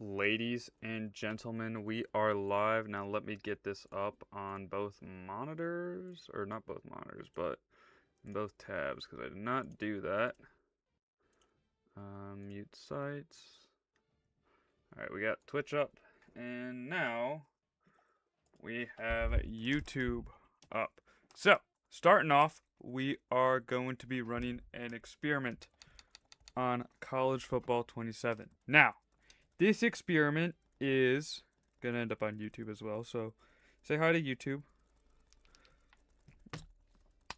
Ladies and gentlemen, we are live. Now let me get this up on both monitors, or not both monitors, but both tabs, because I did not do that. Mute sites. Alright, we got Twitch up, and now we have YouTube up. So, starting off, we are going to be running an experiment on College Football 27. Now, this experiment is going to end up on YouTube as well, so say hi to YouTube.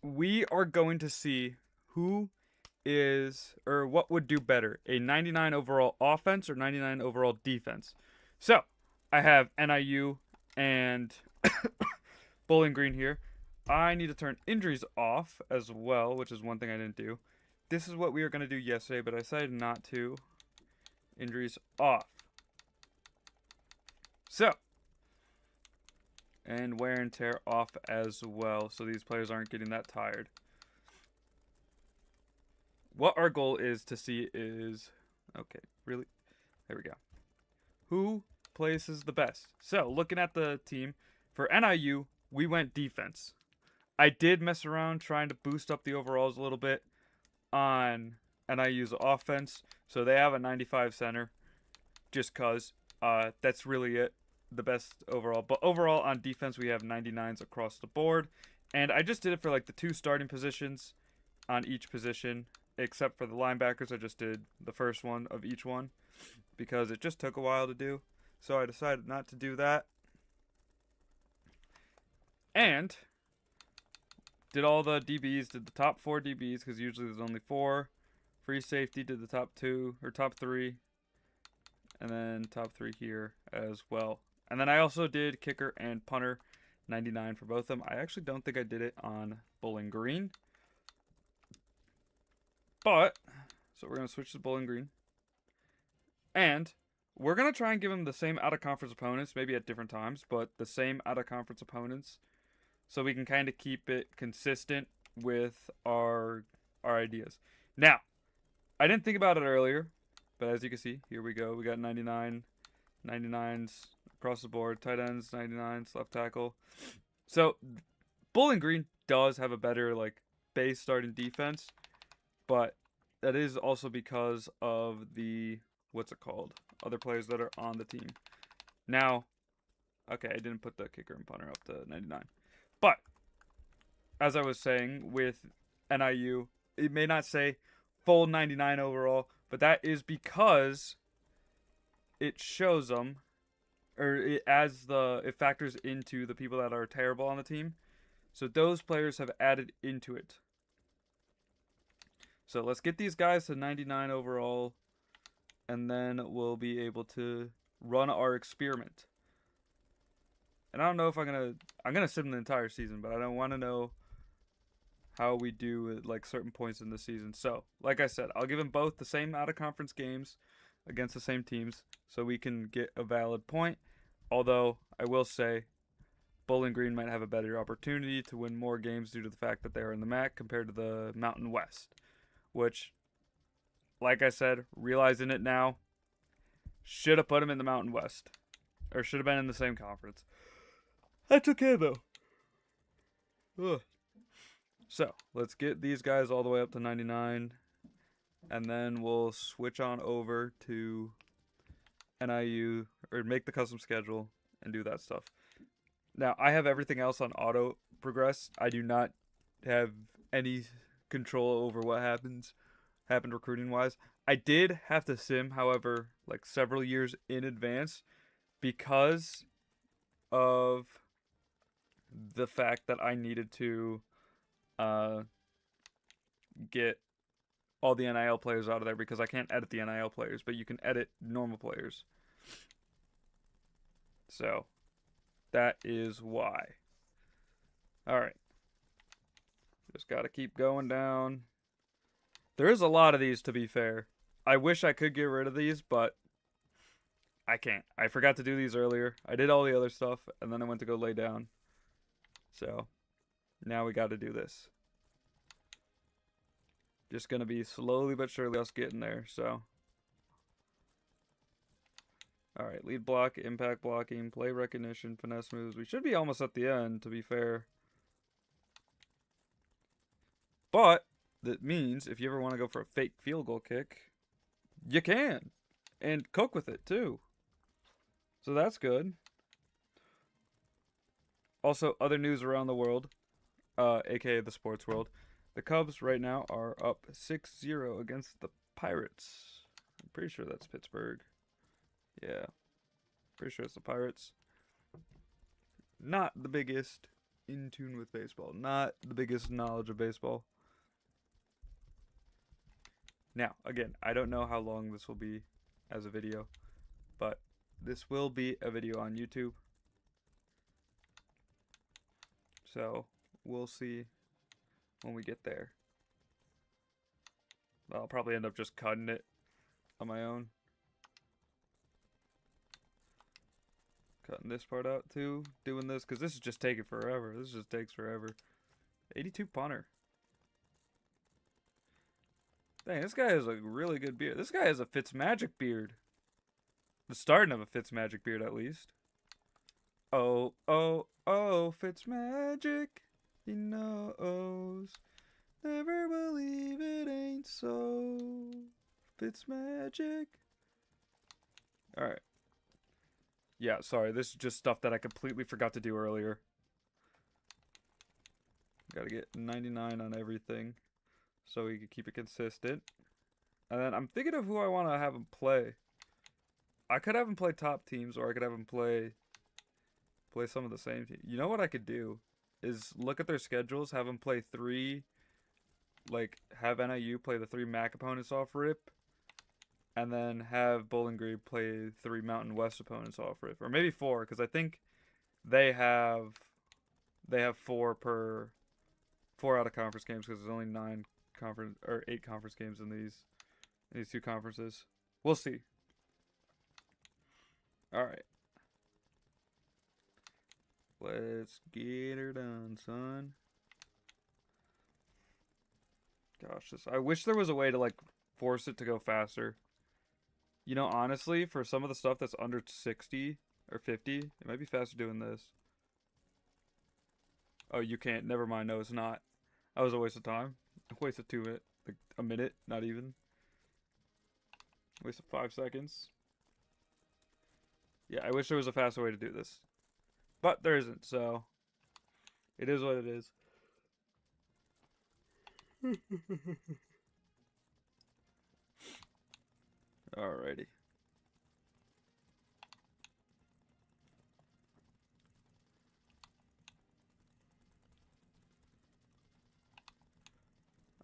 We are going to see who is, or what would do better, a 99 overall offense or 99 overall defense. So, I have NIU and Bowling Green here. I need to turn injuries off as well, which is one thing I didn't do. This is what we were going to do yesterday, but I decided not to. Injuries off. So, and wear and tear off as well, so these players aren't getting that tired. What our goal is to see is, okay, really? There we go. Who places the best? So, looking at the team, for NIU, we went defense. I did mess around trying to boost up the overalls a little bit on NIU's offense, so they have a 95 center, just cause that's really it. The best overall, but overall on defense we have 99s across the board, and I just did it for like the two starting positions on each position, except for the linebackers. I just did the first one of each one because it just took a while to do, so I decided not to do that, and did all the DBs, did the top 4 DBs, because usually there's only 4. Free safety did the top 2 or top 3, and then top 3 here as well. And then I also did kicker and punter, 99 for both of them. I actually don't think I did it on Bowling Green. But, so we're going to switch to Bowling Green. And we're going to try and give them the same out-of-conference opponents, maybe at different times, but the same out-of-conference opponents. So we can kind of keep it consistent with our ideas. Now, I didn't think about it earlier, but as you can see, here we go. We got 99, 99s across the board, tight ends, 99s, left tackle. So, Bowling Green does have a better like base starting defense, but that is also because of the, what's it called, other players that are on the team. Now, okay, I didn't put the kicker and punter up to 99. But, as I was saying, with NIU, it may not say full 99 overall, but that is because it shows them, or it factors into the people that are terrible on the team. So those players have added into it. So let's get these guys to 99 overall, and then we'll be able to run our experiment. And I don't know if I'm gonna sim the entire season, but I don't want to know how we do at like certain points in the season. So, like I said, I'll give them both the same out-of-conference games against the same teams, so we can get a valid point. Although I will say, Bowling Green might have a better opportunity to win more games due to the fact that they are in the MAC compared to the Mountain West, which, like I said, realizing it now, should have put them in the Mountain West, or should have been in the same conference. That's okay though. Ugh. So, let's get these guys all the way up to 99, and then we'll switch on over to NIU, or make the custom schedule, and do that stuff. Now, I have everything else on auto progress. I do not have any control over what happened recruiting-wise. I did have to sim, however, like several years in advance, because of the fact that I needed to get all the NIL players out of there, because I can't edit the NIL players, but you can edit normal players. So, that is why. Alright. Just gotta keep going down. There is a lot of these, to be fair. I wish I could get rid of these, but I can't. I forgot to do these earlier. I did all the other stuff, and then I went to go lay down. So, now we gotta do this. Just gonna be slowly but surely us getting there, so. All right, lead block, impact blocking, play recognition, finesse moves. We should be almost at the end, to be fair. But that means if you ever want to go for a fake field goal kick, you can. And cook with it, too. So that's good. Also, other news around the world, aka the sports world. The Cubs right now are up 6-0 against the Pirates. I'm pretty sure that's Pittsburgh. Yeah. Pretty sure it's the Pirates. Not the biggest in tune with baseball. Not the biggest knowledge of baseball. Now, again, I don't know how long this will be as a video, but this will be a video on YouTube. So, we'll see when we get there. I'll probably end up just cutting it on my own. Cutting this part out too. Doing this, because this is just taking forever. This just takes forever. 82 punter. Dang, this guy has a really good beard. This guy has a Fitzmagic beard. The starting of a Fitzmagic beard, at least. Oh, oh, oh, Fitzmagic. He knows. Never believe it ain't so. Fitzmagic. Alright. Yeah, sorry. This is just stuff that I completely forgot to do earlier. Gotta get 99 on everything so we can keep it consistent. And then I'm thinking of who I want to have him play. I could have him play top teams, or I could have him play some of the same teams. You know what I could do is look at their schedules, have him play have NIU play the 3 MAC opponents off rip, and then have Bowling Green play 3 Mountain West opponents off rip, or maybe 4, because I think they have 4 out of conference games, because there's only 8 conference games in these 2 conferences. We'll see. All right. Let's get her done, son. Gosh, I wish there was a way to force it to go faster. You know, honestly, for some of the stuff that's under 60 or 50, it might be faster doing this. Oh, you can't. Never mind. No, it's not. That was a waste of time. A waste of 2 minutes. Like a minute, not even. Waste of 5 seconds. Yeah, I wish there was a faster way to do this. But there isn't, so it is what it is. Alrighty.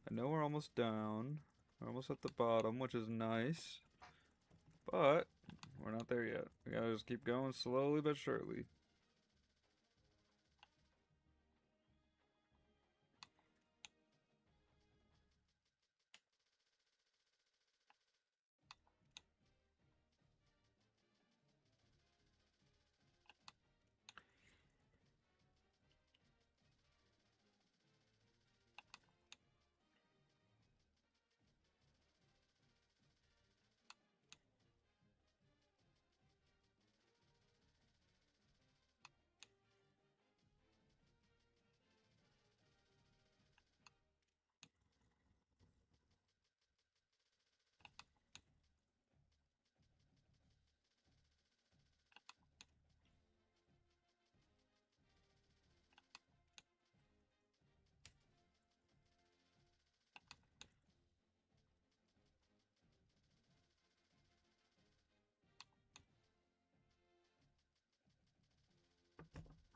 I know we're almost down. We're almost at the bottom, which is nice. But we're not there yet. We gotta just keep going slowly but surely.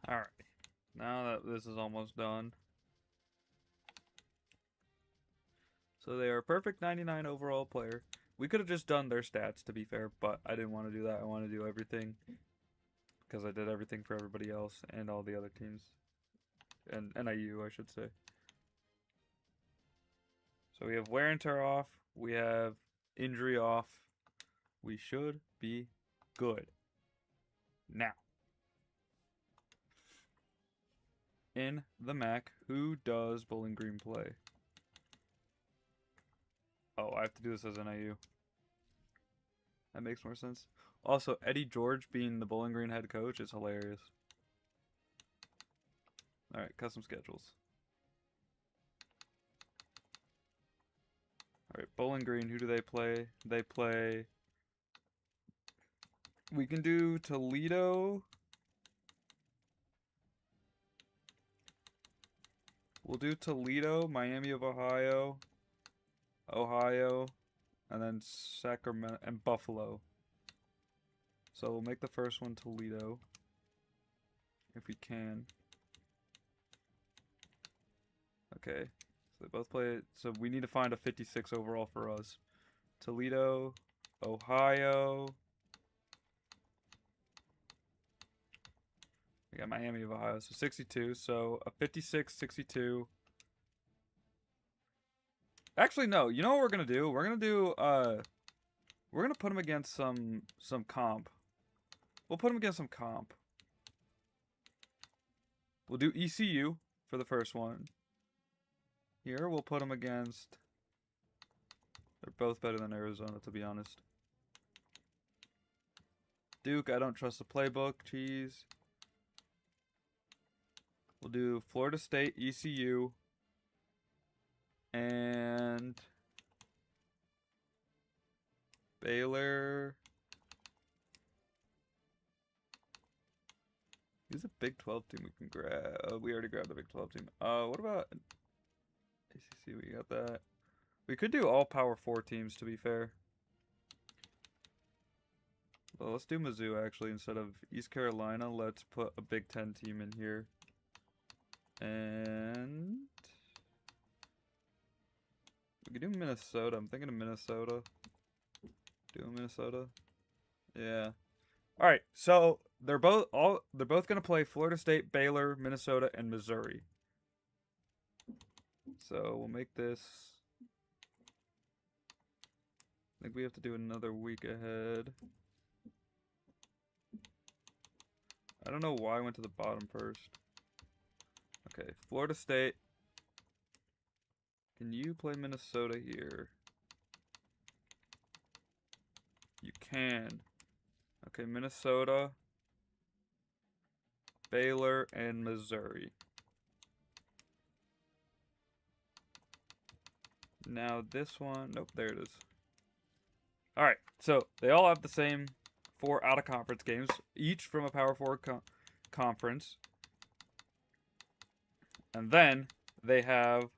Alright. Now that this is almost done. So they are a perfect 99 overall player. We could have just done their stats, to be fair, but I didn't want to do that. I want to do everything, because I did everything for everybody else and all the other teams. And NIU, I should say. So we have wear and tear off. We have injury off. We should be good. Now, in the MAC, who does Bowling Green play? Oh, I have to do this as NIU. That makes more sense. Also, Eddie George being the Bowling Green head coach is hilarious. Alright, custom schedules. Alright, Bowling Green, who do they play? They play... We can do Toledo. We'll do Toledo, Miami of Ohio, and then Sacramento and Buffalo. So we'll make the first one Toledo, if we can. Okay, so they both play it. So we need to find a 56 overall for us. Toledo, Ohio. We got Miami of Ohio, so 62. So a 56, 62. Actually, no. You know what we're gonna do? We're gonna put him against some comp. We'll put him against some comp. We'll do ECU for the first one. Here, we'll put him against... They're both better than Arizona, to be honest. Duke, I don't trust the playbook. Cheese. We'll do Florida State, ECU, and Baylor. Who's a Big 12 team we can grab? We already grabbed the Big 12 team. What about ACC? We got that. We could do all Power 4 teams, to be fair. Well, let's do Mizzou, actually, instead of East Carolina. Let's put a Big 10 team in here. And... we could do Minnesota. I'm thinking of Minnesota. Doing Minnesota. Yeah. Alright, so they're both gonna play Florida State, Baylor, Minnesota, and Missouri. So we'll make this... I think we have to do another week ahead. I don't know why I went to the bottom first. Okay, Florida State. Can you play Minnesota here? You can. Okay, Minnesota, Baylor, and Missouri. Now this one, nope, there it is. Alright, so they all have the same 4 out-of-conference games, each from a Power 4 conference. And then they have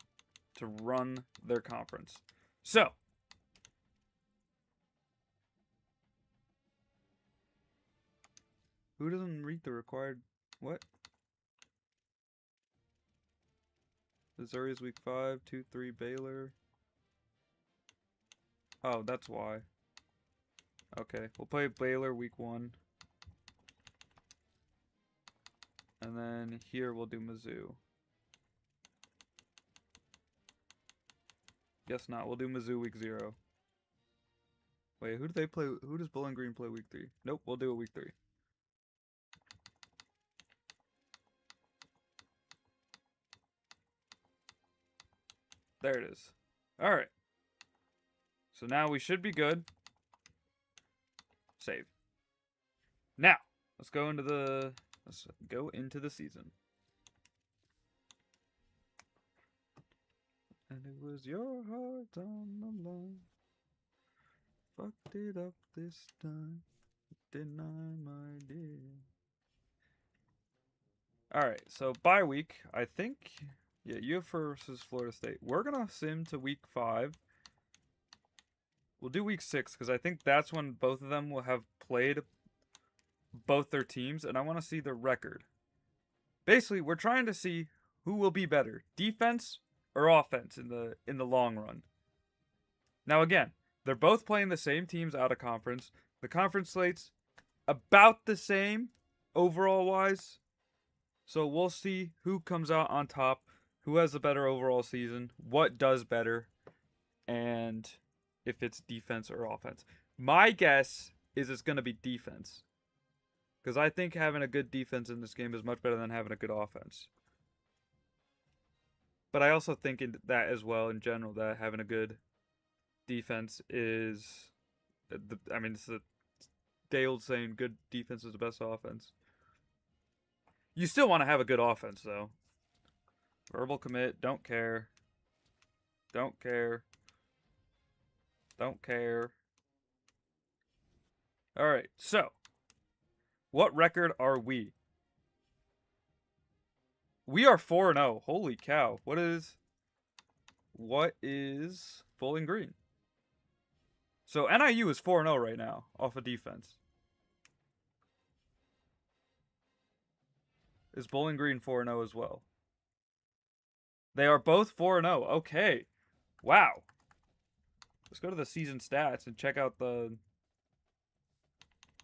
to run their conference. So, who doesn't read the required... What? Missouri is week 5, 2-3 Baylor. Oh, that's why. Okay, we'll play Baylor week 1. And then here we'll do Mizzou. Guess not, we'll do Mizzou week 0. Wait, who do they play? Who does Bowling Green play week 3? Nope, we'll do it week 3. There it is. Alright. So now we should be good. Save. Now, let's go into the season. And it was your heart on the line. Fucked it up this time. Deny my dear. Alright, so bye week, I think. Yeah, UF versus Florida State. We're gonna sim to week 5. We'll do week 6 because I think that's when both of them will have played both their teams, and I want to see the record. Basically, we're trying to see who will be better, defense or offense in the long run. Now again, they're both playing the same teams out of conference. The conference slate's about the same overall wise. So we'll see who comes out on top, who has a better overall season, what does better, and if it's defense or offense. My guess is it's going to be defense. Because I think having a good defense in this game is much better than having a good offense. But I also think that as well in general, that having a good defense is I mean, it's a day-old saying, good defense is the best offense. You still want to have a good offense, though. Verbal commit, don't care. Don't care. Don't care. Alright, so. What record are we? We are 4-0. Holy cow. What is Bowling Green? So NIU is 4-0 right now off of defense. Is Bowling Green 4-0 as well? They are both 4-0. Okay. Wow. Let's go to the season stats and check out the...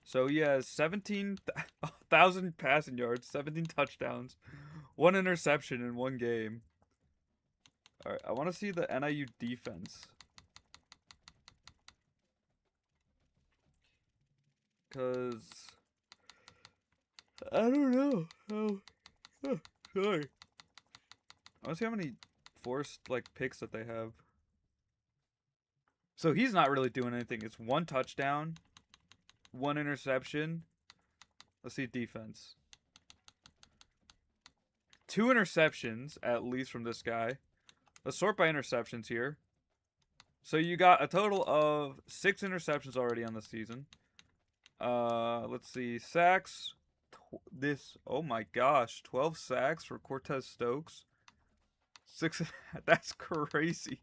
So he has 17,000 passing yards, 17 touchdowns, 1 interception in 1 game. Alright, I want to see the NIU defense. Because... I don't know. Sorry. I want to see how many forced, picks that they have. So he's not really doing anything. It's 1 touchdown, 1 interception. Let's see defense. 2 interceptions, at least, from this guy. Let's sort by interceptions here. So you got a total of 6 interceptions already on the season. Let's see. Sacks. Oh my gosh. 12 sacks for Cortez Stokes. 6. That's crazy.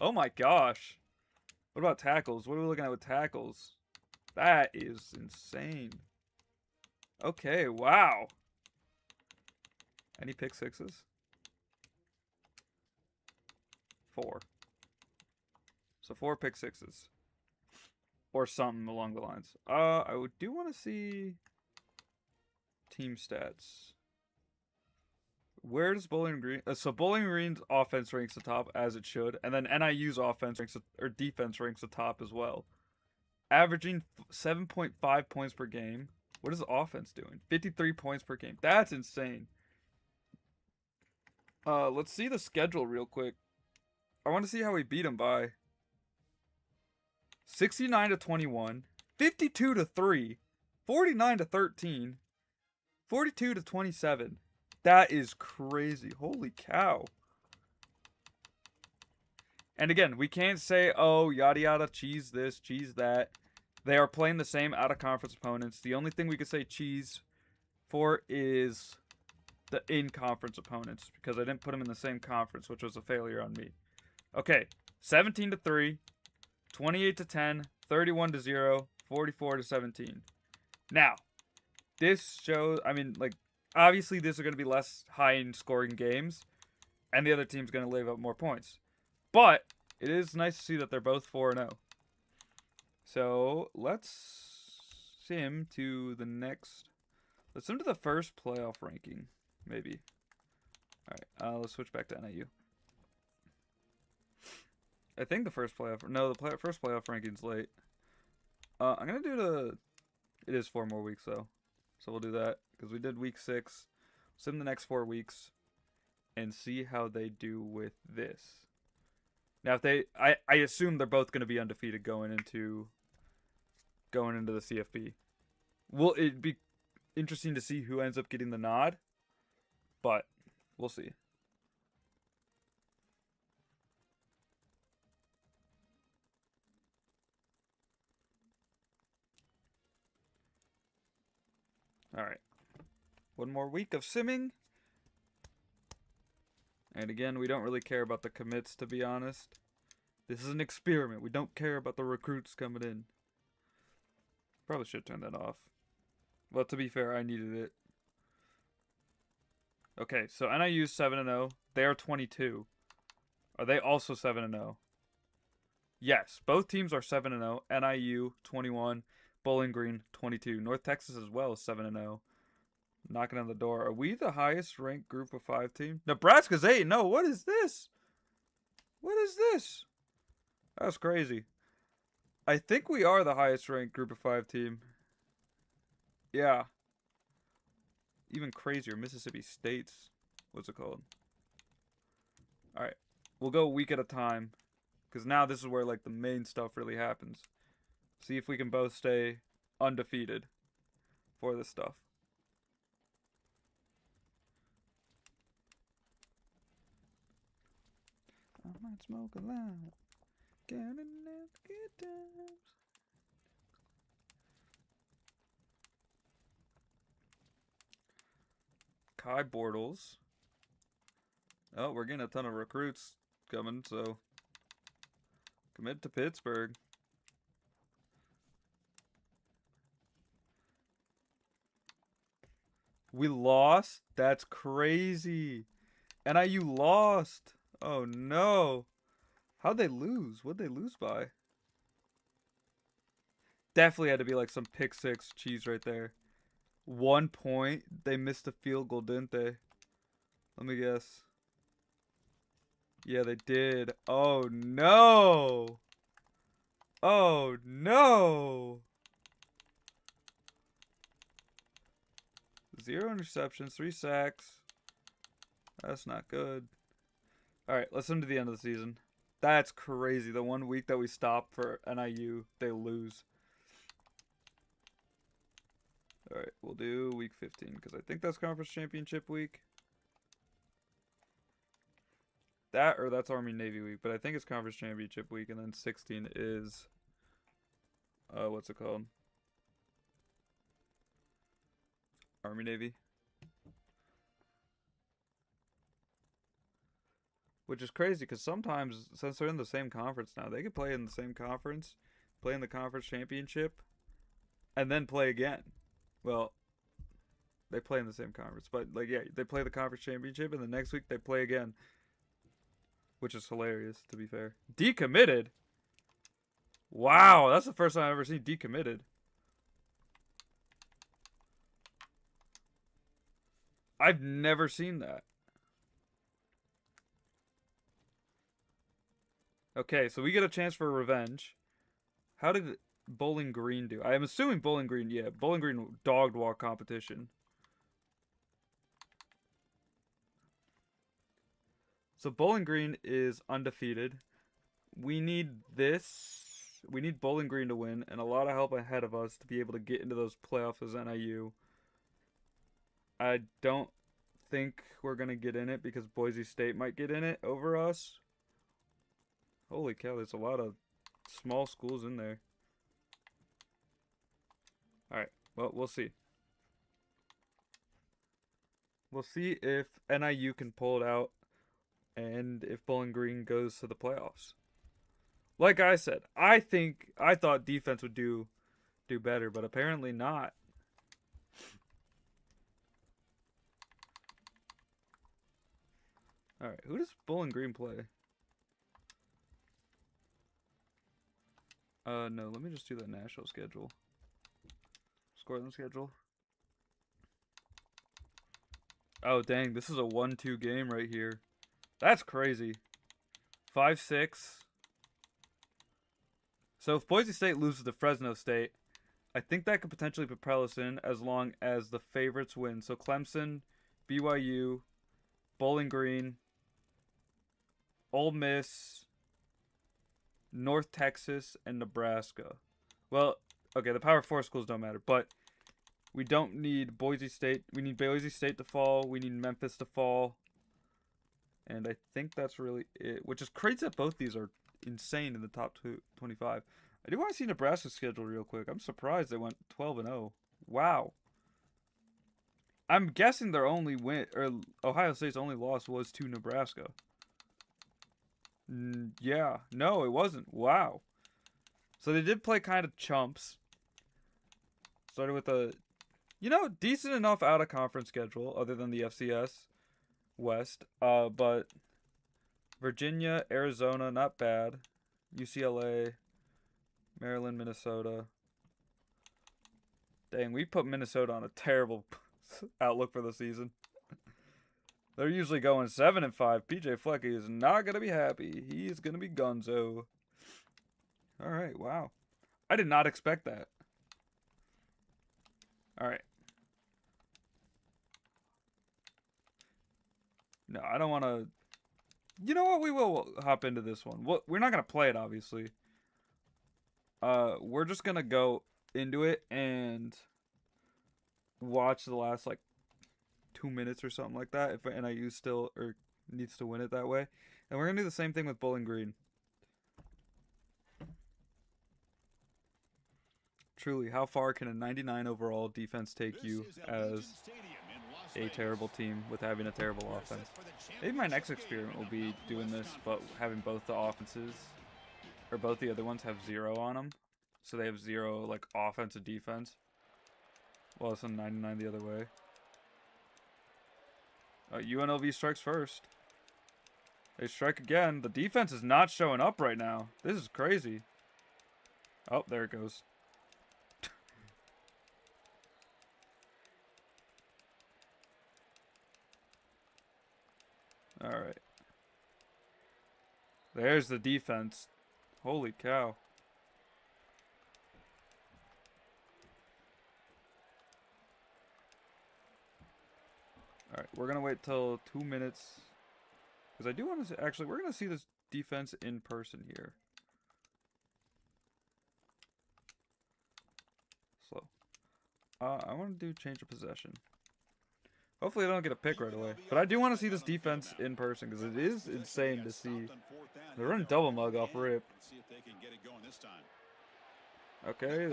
Oh my gosh. What about tackles? What are we looking at with tackles? That is insane. Okay, wow. Any pick sixes? 4. So 4 pick sixes. Or something along the lines. I do want to see team stats. Where does Bowling Green... so Bowling Green's offense ranks the top, as it should. And then NIU's offense ranks... or defense ranks the top as well. Averaging 7.5 points per game. What is the offense doing? 53 points per game. That's insane. Let's see the schedule real quick. I want to see how we beat him by. 69-21. 52-3. 49-13. 42-27. That is crazy. Holy cow. And again, we can't say, oh, yada yada, cheese this, cheese that. They are playing the same out-of-conference opponents. The only thing we could say cheese for is the in-conference opponents, because I didn't put them in the same conference, which was a failure on me. Okay, 17-3, 28-10, 31-0, 44-17. Now, this shows, obviously these are going to be less high in scoring games, and the other team's going to leave up more points. But it is nice to see that they're both 4-0. So let's sim to the next. Let's sim to the first playoff ranking, maybe. All right, let's switch back to NIU. I think the first playoff. No, the first playoff ranking's late. I'm gonna do It is 4 more weeks though, so we'll do that because we did week 6. Sim the next 4 weeks, and see how they do with this. Now, if I assume they're both gonna be undefeated going into the CFB. Well, it'd be interesting to see who ends up getting the nod, but we'll see. Alright. 1 more week of simming. And again, we don't really care about the commits, to be honest. This is an experiment. We don't care about the recruits coming in. Probably should turn that off. Well, to be fair, I needed it. Okay, so NIU's 7-0. They are 22. Are they also 7-0? Yes, both teams are 7-0. NIU 21, Bowling Green 22. North Texas as well is 7-0. Knocking on the door. Are we the highest ranked group of 5 team? Nebraska's 8-0. What is this? What is this? That's crazy. I think we are the highest ranked group of 5 team. Yeah. Even crazier. Mississippi State's. What's it called? Alright. We'll go a week at a time. Because now this is where, like, the main stuff really happens. See if we can both stay undefeated for this stuff. I might smoke a lot. Getting out good times. Kai Bortles. Oh, we're getting a ton of recruits coming, so commit to Pittsburgh. We lost? That's crazy. NIU lost. Oh no. How'd they lose? What'd they lose by? Definitely had to be like some pick six cheese right there. 1 point. They missed a field goal, didn't they? Let me guess. Yeah, they did. Oh no. Oh no. 0 interceptions, 3 sacks. That's not good. Alright, listen to the end of the season. That's crazy. The 1 week that we stopped for NIU, they lose. Alright, we'll do week 15 because I think that's conference championship week. That or that's Army Navy week, but I think it's conference championship week, and then 16 is what's it called? Army Navy. Which is crazy because sometimes, since they're in the same conference now, they could play in the same conference, play in the conference championship, and then play again. Well, they play in the same conference, but like, yeah, they play the conference championship, and the next week they play again. Which is hilarious, to be fair. Decommitted? Wow, that's the first time I've ever seen decommitted. I've never seen that. Okay, so we get a chance for revenge. How did Bowling Green do? I am assuming Bowling Green, yeah. Bowling Green dogged walk competition. So Bowling Green is undefeated. We need this. We need Bowling Green to win, and a lot of help ahead of us to be able to get into those playoffs as NIU. I don't think we're going to get in it because Boise State might get in it over us. Holy cow, there's a lot of small schools in there. Alright, well, we'll see. We'll see if NIU can pull it out and if Bowling Green goes to the playoffs. Like I said, I thought defense would do better, but apparently not. Alright, who does Bowling Green play? No, let me just do the national schedule. Score them schedule. Oh, dang, this is a 1-2 game right here. That's crazy. 5-6. So if Boise State loses to Fresno State, I think that could potentially propel us in as long as the favorites win. So Clemson, BYU, Bowling Green, Ole Miss, North Texas, and Nebraska. Well, okay, the Power 4 schools don't matter, but we don't need Boise State. We need Boise State to fall. We need Memphis to fall. And I think that's really it. Which is crazy that both these are insane in the top 25. I do want to see Nebraska's schedule real quick. I'm surprised they went 12-0. Wow. I'm guessing their only win, or Ohio State's only loss was to Nebraska. Yeah. No, it wasn't. Wow. So they did play kind of chumps. Started with a, decent enough out-of-conference schedule, other than the FCS West. But Virginia, Arizona, not bad. UCLA, Maryland, Minnesota. Dang, we put Minnesota on a terrible outlook for the season. They're usually going 7-5. PJ Flecky is not going to be happy. He is going to be gonzo. All right, wow. I did not expect that. All right. No, I don't want to You know what? We will hop into this one. We're not gonna play it, obviously. We're just gonna go into it and watch the last like 2 minutes or something like that. If NIU still or needs to win it that way, and we're gonna do the same thing with Bowling Green. Truly, how far can a 99 overall defense take you as a terrible team with having a terrible offense? Maybe my next experiment will be doing this, but having both the offenses, or both the other ones have 0 on them. So they have 0, like, offense and defense. Well, it's a 99 the other way. UNLV strikes first. They strike again. The defense is not showing up right now. This is crazy. Oh, there it goes. Alright. There's the defense. Holy cow. Alright, we're going to wait till 2 minutes. Because I do want to... Actually, we're going to see this defense in person here. Slow. I want to do change of possession. Hopefully I don't get a pick right away. But I do want to see this defense in person because it is insane to see. They're running double mug off rip. Okay,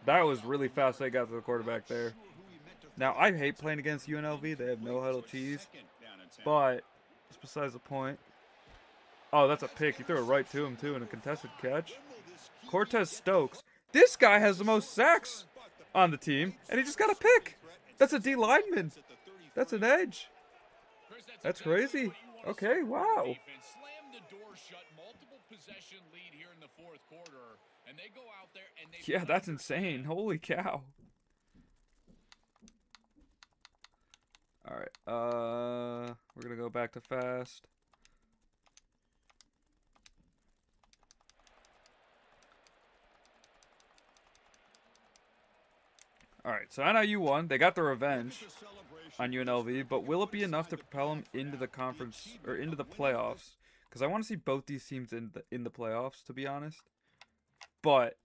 that was really fast they got to the quarterback there. Now, I hate playing against UNLV. They have no huddle cheese. But it's besides the point. Oh, that's a pick. He threw it right to him, too, in a contested catch. Cortez Stokes. This guy has the most sacks on the team, and he just got a pick. That's a D lineman. That's an edge. That's crazy. Okay, wow. Yeah, that's insane. Holy cow. Alright, we're gonna go back to fast. Alright, so NIU won. They got the revenge on UNLV, but will it be enough to propel them into the conference, or into the playoffs? Because I want to see both these teams in the playoffs, to be honest. But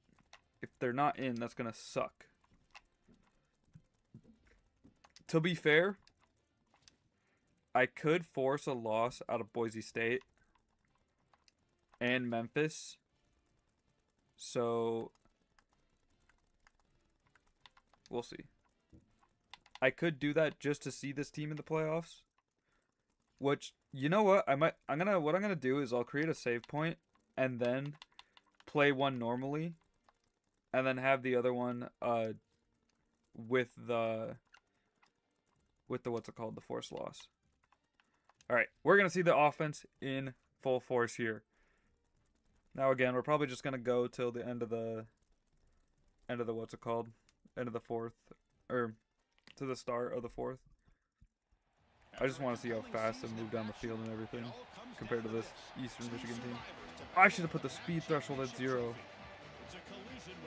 if they're not in, that's gonna suck. To be fair, I could force a loss out of Boise State and Memphis. So we'll see. I could do that just to see this team in the playoffs. Which, you know what? What I'm gonna do is I'll create a save point and then play one normally. And then have the other one with the what's it called? The force loss. Alright, we're gonna see the offense in full force here. Now again, we're probably just gonna go till the end of the what's it called? End of the fourth. Or to the start of the fourth. I just want to see how fast they move down the field and everything compared to this Eastern Michigan team. I should have put the speed threshold at 0.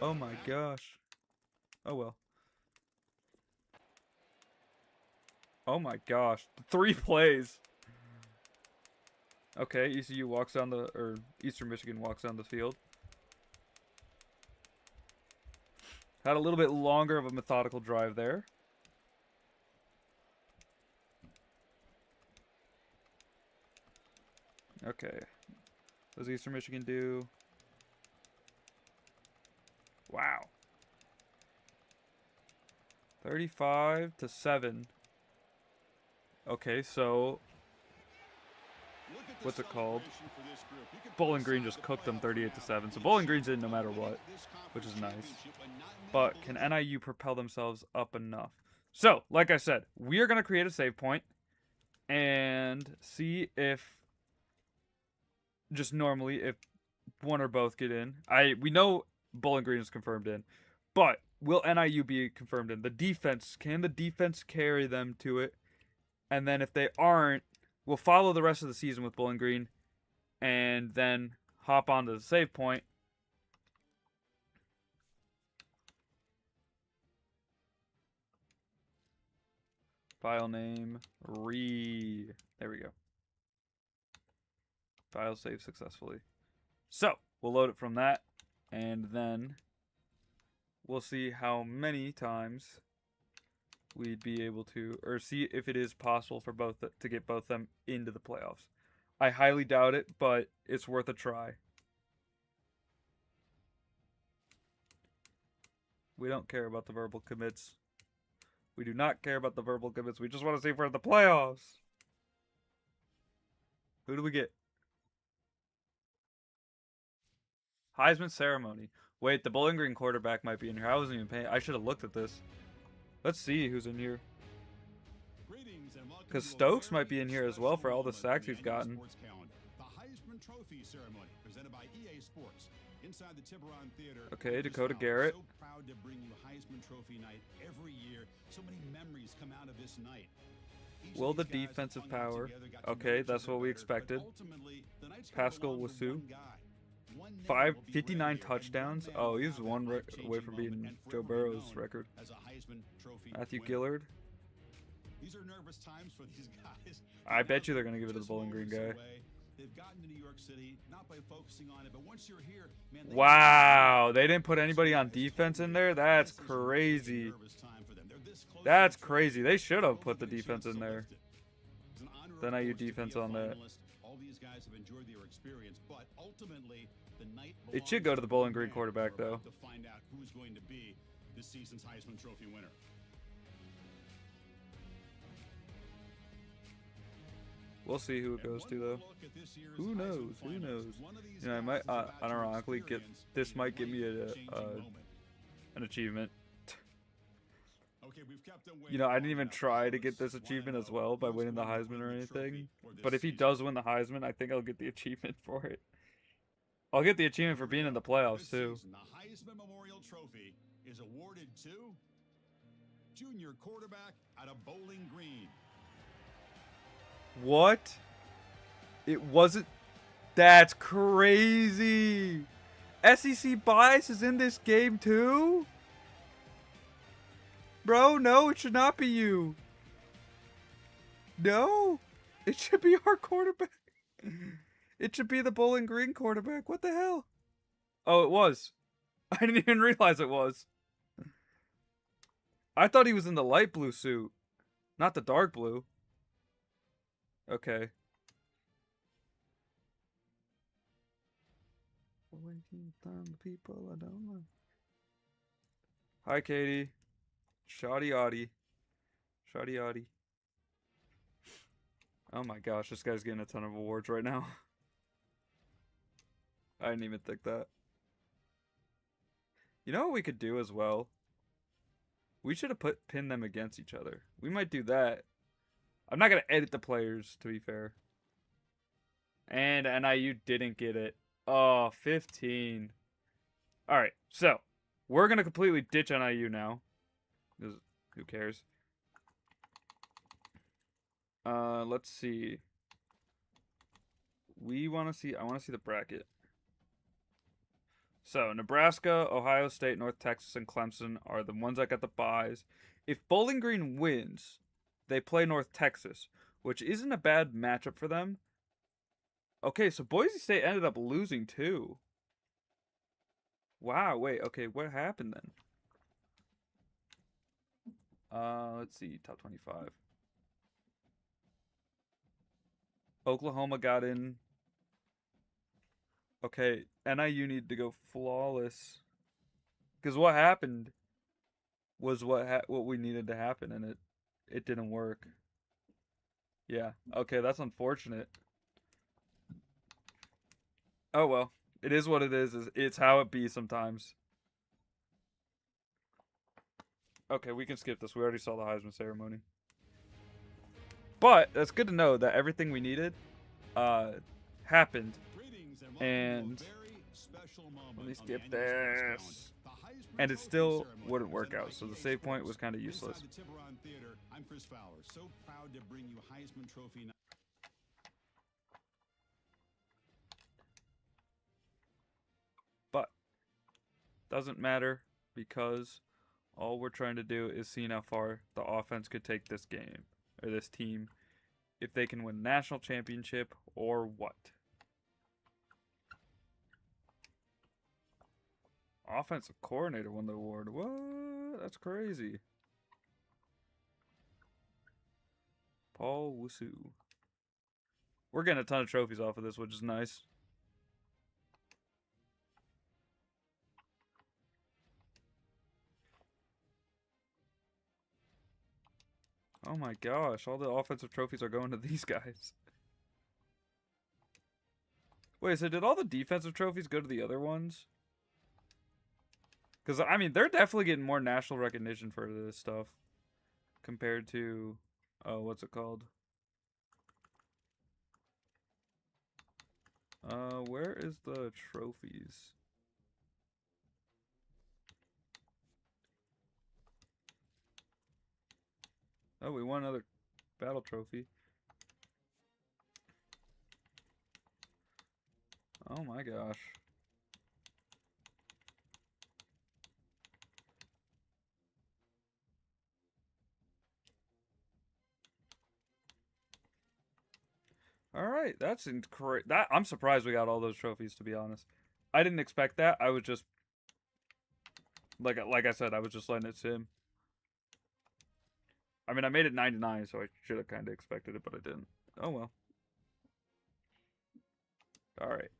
Oh my gosh. Oh well. Oh my gosh. 3 plays. Okay, ECU walks down or Eastern Michigan walks down the field. Had a little bit longer of a methodical drive there. Okay. What does Eastern Michigan do? Wow. 35-7. Okay, so what's it called? Bowling Green just cooked them 38-7. So Bowling Green's in no matter what, which is nice. But can NIU propel themselves up enough? So, like I said, we are going to create a save point and see if just normally if one or both get in. We know Bowling Green is confirmed in, but will NIU be confirmed in? Can the defense carry them to it? And then if they aren't, we'll follow the rest of the season with Bowling Green and then hop onto the save point. File name, there we go. File save successfully. So, we'll load it from that, and then we'll see how many times we'd be able to, or see if it is possible for both to get both them into the playoffs. I highly doubt it, but it's worth a try. We don't care about the verbal commits. We do not care about the verbal commits. We just want to see if we're in the playoffs. Who do we get? Heisman ceremony. Wait, the Bowling Green quarterback might be in here. I wasn't even paying. I should have looked at this. Let's see who's in here. Because Stokes might be in here as well for all the sacks he's gotten. The Heisman Trophy ceremony presented by EA Sports. Inside the Tiburon Theater. Okay, Dakota Garrett. So proud to bring you Heisman Trophy night every year. So many memories come out of this night. Will the defensive power? Okay, that's what we expected. Pascal Wasu. 59 touchdowns. Oh, he's one away from beating Joe Burrow's record. Matthew Gillard. These are nervous times for these guys. I bet you they're gonna give it to the Bowling Green guy. They've gotten to New York City not by focusing on it, but once you're here, man. Wow, they didn't put anybody on defense in there. That's crazy. That's crazy. They should have put the defense in there. Then IU defense on that. All these guys have enjoyed their experience, but ultimately the night it should go to the Bowling Green quarterback though. To find out who's going to be this season's Heisman Trophy winner. We'll see who it goes to though. Who knows? Who knows? You know, I might unironically get this. Might give me an achievement. You know, I didn't even try to get this achievement as well by winning the Heisman or anything. But if he does win the Heisman, I think I'll get the achievement for it. I'll get the achievement for being in the playoffs too. The Heisman Memorial Trophy is awarded to junior quarterback out of Bowling Green. What? It wasn't. That's crazy. SEC bias is in this game too? Bro, no, it should not be you. No, it should be our quarterback. It should be the Bowling Green quarterback. What the hell? Oh, it was. I didn't even realize it was. I thought he was in the light blue suit, not the dark blue. Okay. People I don't know. Hi, Katie. Shoddy Oddy. Shoddy Oddy. Oh my gosh, this guy's getting a ton of awards right now. I didn't even think that. You know what we could do as well? We should have pinned them against each other. We might do that. I'm not going to edit the players, to be fair. And NIU didn't get it. Oh, 15. Alright, so. We're going to completely ditch NIU now. Because who cares? Let's see. I want to see the bracket. So, Nebraska, Ohio State, North Texas, and Clemson are the ones that got the byes. If Bowling Green wins, they play North Texas, which isn't a bad matchup for them. Okay, so Boise State ended up losing too. Wow, wait, okay, what happened then? Let's see, top 25. Oklahoma got in. Okay, NIU need to go flawless. Because what happened was what we needed to happen, and it didn't work. Yeah, okay, that's unfortunate. Oh well, it is what it is. It's how it be sometimes. Okay, we can skip this. We already saw the Heisman ceremony. But that's good to know that everything we needed happened. And let me skip this. And it still wouldn't work out, so the save point was kind of useless. I'm Chris Fowler. So proud to bring you Heisman Trophy. But doesn't matter because all we're trying to do is see how far the offense could take this game or this team, if they can win national championship or what. Offensive coordinator won the award. What? That's crazy. Paul Wusu. We're getting a ton of trophies off of this, which is nice. Oh my gosh, all the offensive trophies are going to these guys. Wait, so did all the defensive trophies go to the other ones? Because, I mean, they're definitely getting more national recognition for this stuff. Compared to, what's it called? Where is the trophies? Oh, we won another battle trophy. Oh my gosh. Alright, that's incorrect. I'm surprised we got all those trophies, to be honest. I didn't expect that. I was just, like I said, I was just letting it sim. I mean, I made it 99, so I should have kind of expected it, but I didn't. Oh well. Alright.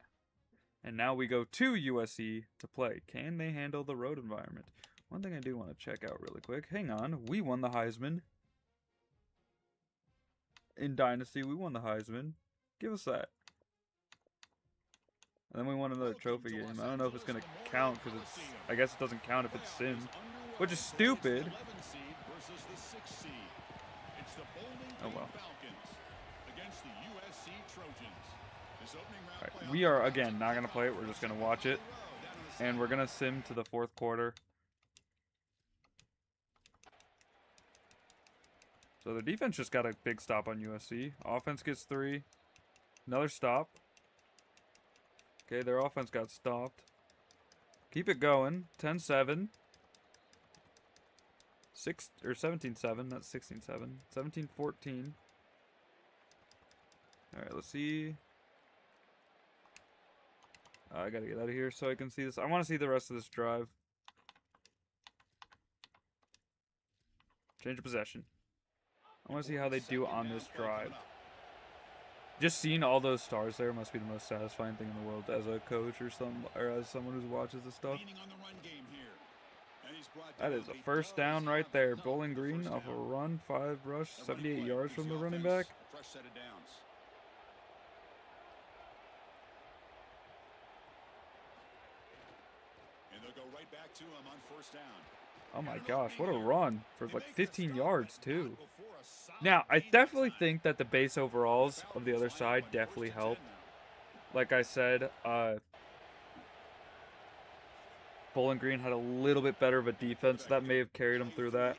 And now we go to USC to play. Can they handle the road environment? One thing I do want to check out really quick. Hang on. We won the Heisman. In Dynasty, we won the Heisman. Give us that. And then we won another trophy game. I don't know if it's going to count because it's... I guess it doesn't count if it's sim. Which is stupid. Oh well. Alright, we are, again, not going to play it. We're just going to watch it. And we're going to sim to the fourth quarter. So the defense just got a big stop on USC. Offense gets 3. Another stop. Okay, their offense got stopped. Keep it going. 10-7. 17-7, not 16-7. 17-14. Alright, let's see. I gotta get out of here so I can see this. I want to see the rest of this drive. Change of possession. I want to see how they do on this drive. Just seeing all those stars there must be the most satisfying thing in the world as a coach or as someone who watches this stuff. That is a first down right there. Bowling Green off a run, 5 rush, 78 yards from the running back. Oh my gosh, what a run for like 15 yards too. Now, I definitely think that the base overalls of the other side definitely help. Like I said, Bowling Green had a little bit better of a defense. That may have carried them through that.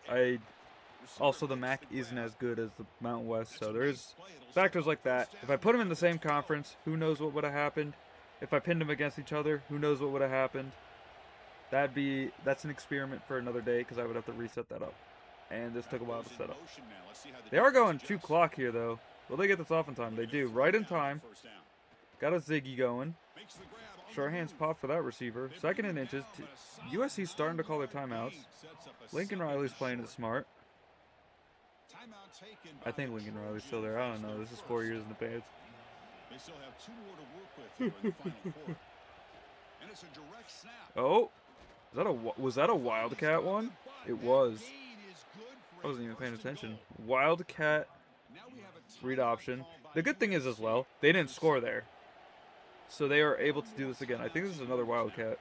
Also, the MAC isn't as good as the Mountain West, so there's factors like that. If I put them in the same conference, who knows what would have happened? If I pinned them against each other, who knows what would have happened? That's an experiment for another day because I would have to reset that up. And this took a while to set up. They are going 2 clock here, though. Will they get this off in time? They do. Right in time. Got a Ziggy going. Short hands pop for that receiver. 2nd and inches. USC's starting to call their timeouts. Lincoln Riley's playing it smart. I think Lincoln Riley's still there. I don't know. This is 4 years in advance. They still have 2 more to work with here in the final quarter. And it's a direct snap. Oh. Was that a Wildcat one? It was. I wasn't even paying attention. Wildcat read option. The good thing is as well, they didn't score there. So they are able to do this again. I think this is another Wildcat.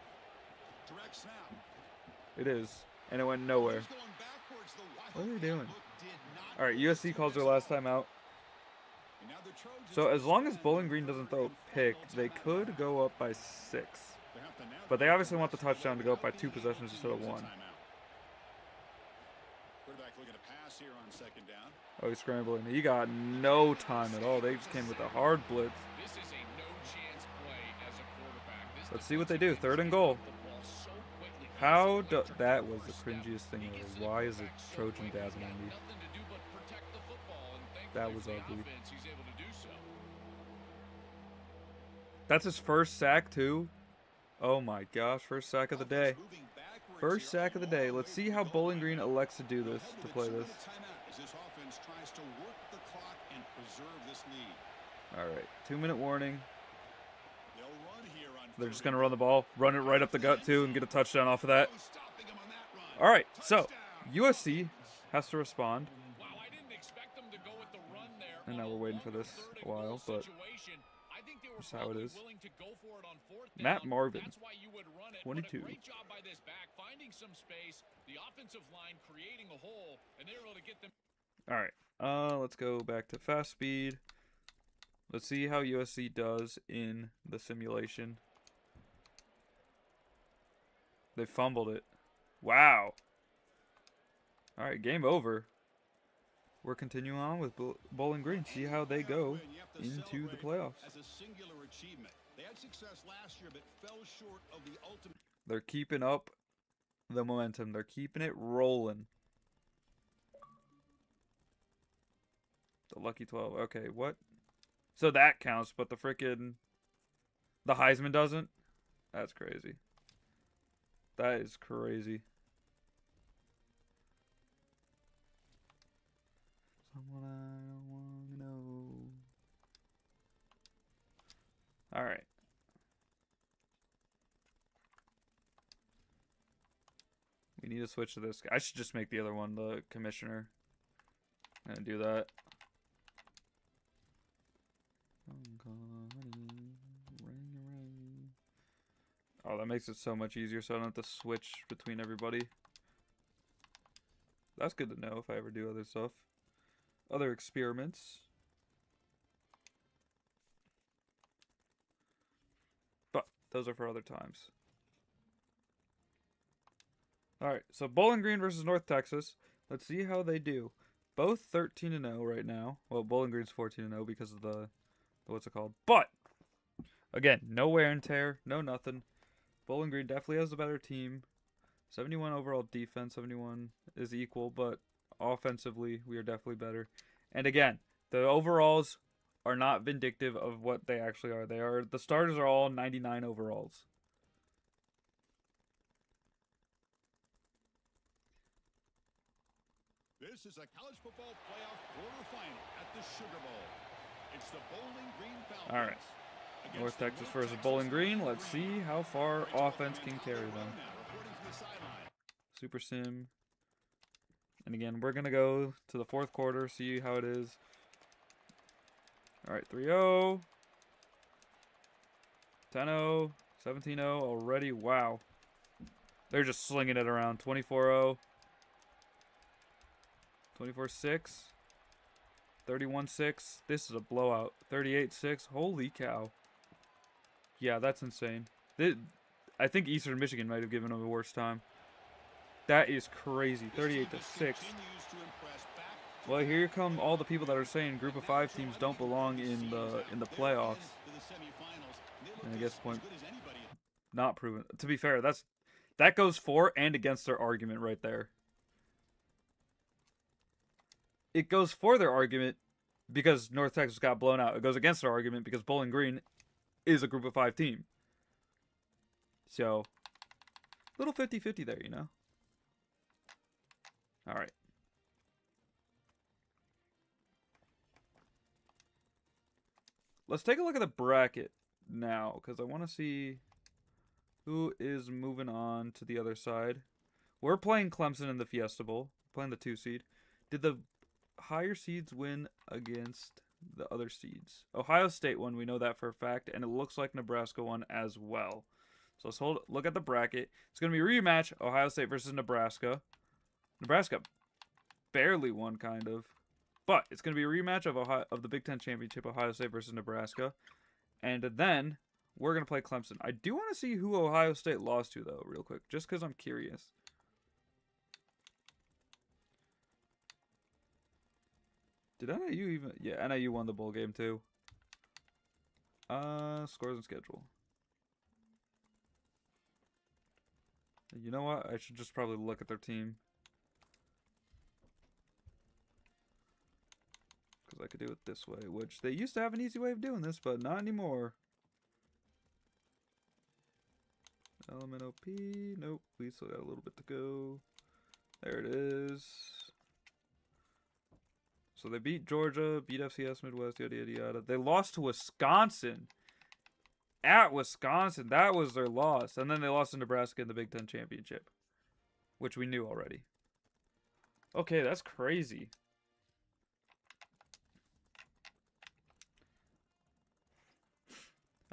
It is. And it went nowhere. What are they doing? Alright, USC calls their last time out. So as long as Bowling Green doesn't throw a pick, they could go up by 6. But they obviously want the touchdown to go up by 2 possessions instead of 1. Oh, he's scrambling. He got no time at all. They just came with a hard blitz. Let's see what they do. 3rd and goal. That was the cringiest thing ever. Why is it Trojan Dad on me? That was ugly. That's his first sack, too. Oh my gosh, first sack of the day. First sack of the day. Let's see how Bowling Green elects to do this, to play this. Alright, 2-minute warning. They're just going to run the ball, run it right up the gut too, and get a touchdown off of that. Alright, so USC has to respond. And now we're waiting for this a while, but that's how it is. Matt Marvin, 22. Alright, let's go back to fast speed. Let's see how USC does in the simulation. They fumbled it. Wow. Alright, game over. We're continuing on with Bowling Green. See how they go into the playoffs. They're keeping up the momentum. They're keeping it rolling. The lucky 12. Okay, what? So that counts, but the Heisman doesn't? That's crazy. That is crazy. Someone I don't want to know. Alright. We need to switch to this guy. I should just make the other one the commissioner. I'm gonna do that. Oh, that makes it so much easier so I don't have to switch between everybody. That's good to know if I ever do other stuff. Other experiments. But those are for other times. Alright, so Bowling Green versus North Texas. Let's see how they do. Both 13-0 right now. Well, Bowling Green's 14-0 because of the what's it called? But again, no wear and tear, no nothing. Bowling Green definitely has a better team. 71 overall defense, 71 is equal, but offensively we are definitely better. And again, the overalls are not vindictive of what they actually are. The starters are all 99 overalls. This is a college football playoff quarterfinal at the Sugar Bowl. It's the Bowling Green Falcons. All right. North Texas versus Bowling Green. Let's see how far offense can carry them. Super Sim. And again, we're going to go to the fourth quarter, see how it is. All right, 3-0. 10-0. 17-0 already. Wow. They're just slinging it around. 24-0. 24-6. 31-6. This is a blowout. 38-6. Holy cow. Yeah, that's insane. I think Eastern Michigan might have given them a worse time. That is crazy. 38-6. Well, here come all the people that are saying Group of 5 teams don't belong in the playoffs. And I guess point not proven. To be fair, that goes for and against their argument right there. It goes for their argument because North Texas got blown out. It goes against their argument because Bowling Green is a Group of 5 team. So, little 50-50 there, you know? All right. Let's take a look at the bracket now, because I want to see who is moving on to the other side. We're playing Clemson in the Fiesta Bowl, playing the 2 seed. Did the higher seeds win against the other seeds? Ohio State won, we know that for a fact, and it looks like Nebraska won as well. So let's look at the bracket. It's going to be a rematch, Ohio State versus Nebraska. Nebraska barely won, kind of. But it's going to be a rematch of the Big Ten Championship, Ohio State versus Nebraska. And then we're going to play Clemson. I do want to see who Ohio State lost to, though, real quick, just because I'm curious. Did NIU even... Yeah, NIU won the bowl game, too. Scores and schedule. You know what? I should just probably look at their team. Because I could do it this way, which they used to have an easy way of doing this, but not anymore. Element OP. Nope. We still got a little bit to go. There it is. So they beat Georgia, beat FCS Midwest, yada, yada, yada. They lost to Wisconsin. At Wisconsin. That was their loss. And then they lost to Nebraska in the Big Ten Championship. Which we knew already. Okay, that's crazy.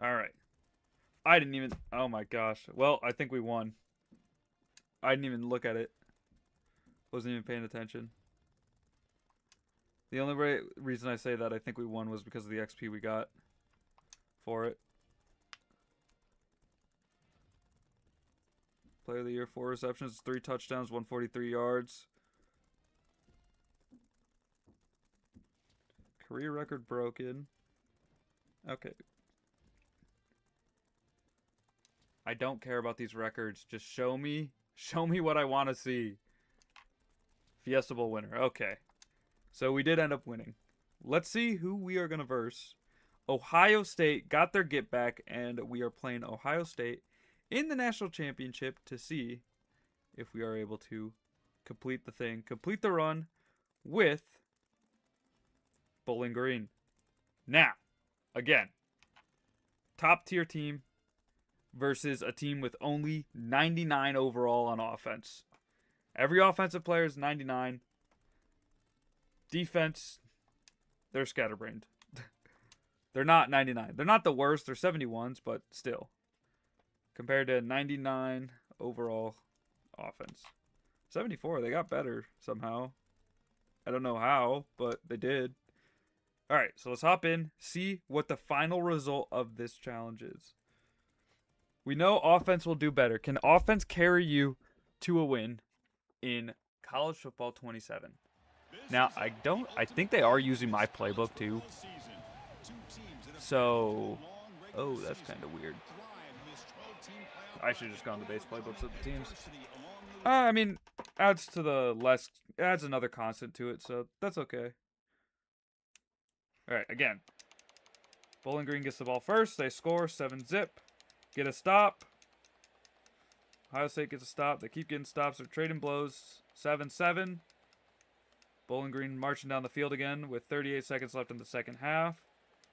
Alright. I didn't even... Oh my gosh. Well, I think we won. I didn't even look at it. Wasn't even paying attention. The only reason I say that I think we won was because of the XP we got for it. Player of the year, 4 receptions, 3 touchdowns, 143 yards. Career record broken. Okay. I don't care about these records. Just show me what I want to see. Fiesta Bowl winner. Okay. So we did end up winning. Let's see who we are going to verse. Ohio State got their get back, and we are playing Ohio State in the national championship to see if we are able to complete the run with Bowling Green. Now, again, top tier team versus a team with only 99 overall on offense. Every offensive player is 99. Defense, they're scatterbrained. They're not 99. They're not the worst. They're 71s, but still. Compared to 99 overall offense. 74, they got better somehow. I don't know how, but they did. All right, so let's hop in, see what the final result of this challenge is. We know offense will do better. Can offense carry you to a win in College Football 27? Now, I think they are using my playbook too. So, oh, that's kind of weird. I should have just gone to base playbooks of the teams. I mean, adds another constant to it, so that's okay. All right, again. Bowling Green gets the ball first. They score 7-zip. Get a stop. Ohio State gets a stop. They keep getting stops. They're trading blows. 7-7. Bowling Green marching down the field again with 38 seconds left in the second half.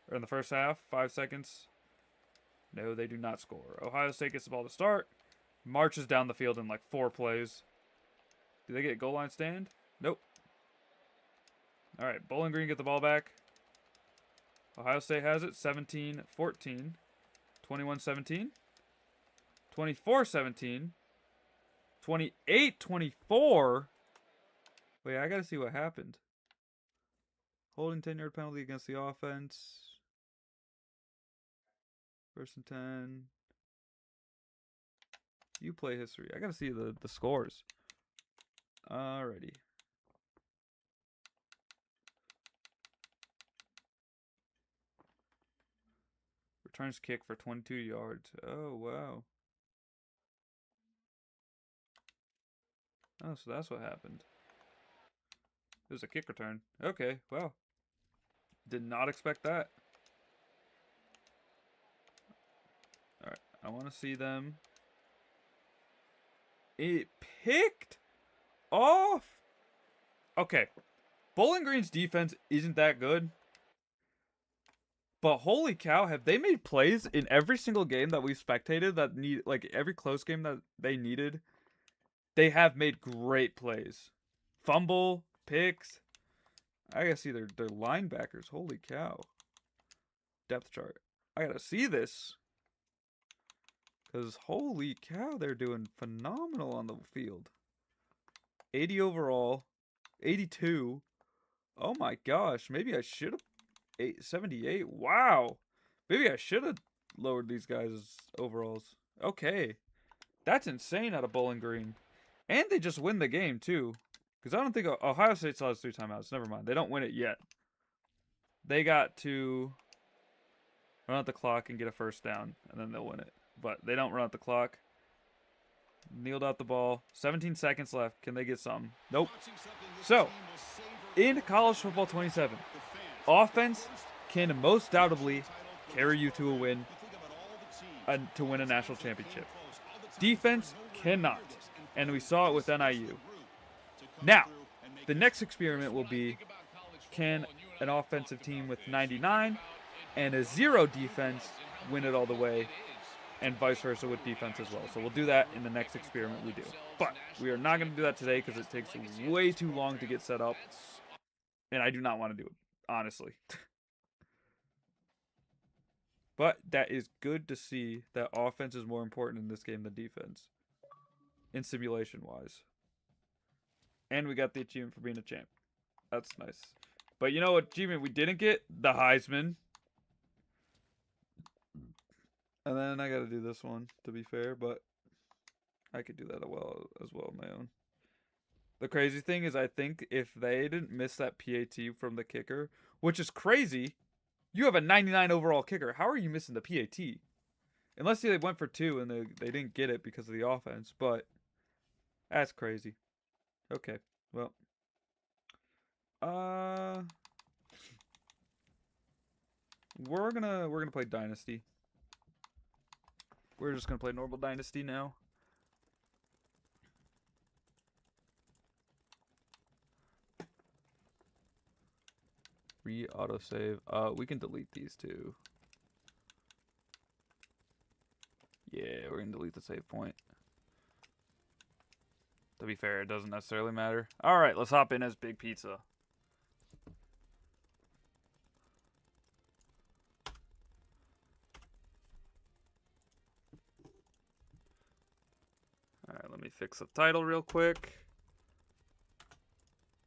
Or in the first half. 5 seconds. No, they do not score. Ohio State gets the ball to start. Marches down the field in like 4 plays. Do they get goal line stand? Nope. All right, Bowling Green get the ball back. Ohio State has it. 17-14. 21-17. 24-17. 28-24. Wait, I gotta see what happened. Holding 10-yard penalty against the offense. 1st and 10. You play history. I gotta see the scores. Alrighty. Returns kick for 22 yards. Oh, wow. Oh, so that's what happened. It was a kick return. Okay, well. Did not expect that. Alright, I want to see them. It picked off. Okay. Bowling Green's defense isn't that good. But holy cow, have they made plays in every single game that we've spectated that need, like every close game that they needed? They have made great plays. Fumble, picks. I gotta see their linebackers. Holy cow. Depth chart. I gotta see this. Because holy cow, they're doing phenomenal on the field. 80 overall. 82. Oh my gosh. Maybe I should have. 78. Wow. Maybe I should have lowered these guys' overalls. Okay. That's insane out of Bowling Green. And they just win the game, too. Because I don't think Ohio State still has 3 timeouts. Never mind. They don't win it yet. They got to run out the clock and get a first down, and then they'll win it. But they don't run out the clock. Kneeled out the ball. 17 seconds left. Can they get some? Nope. So, in College Football 27, offense can most doubtably carry you to a win, to win a national championship. Defense cannot. And we saw it with NIU. Now, the next experiment will be, can an offensive team with 99 and a 0 defense win it all the way, and vice versa with defense as well. So we'll do that in the next experiment we do. But we are not going to do that today because it takes way too long to get set up, and I do not want to do it, honestly. But that is good to see that offense is more important in this game than defense, in simulation-wise. And we got the achievement for being a champ. That's nice. But you know what achievement we didn't get? The Heisman. And then I gotta do this one, to be fair, but I could do that as well on my own. The crazy thing is I think if they didn't miss that PAT from the kicker, which is crazy, you have a 99 overall kicker. How are you missing the PAT? Unless they went for 2 and they didn't get it because of the offense, but that's crazy. Okay, well. We're gonna play Dynasty. We're just gonna play normal Dynasty now. Re-autosave. We can delete these too. Yeah, we're gonna delete the save point. To be fair, it doesn't necessarily matter. Alright, let's hop in as Big Pizza. Alright, let me fix the title real quick.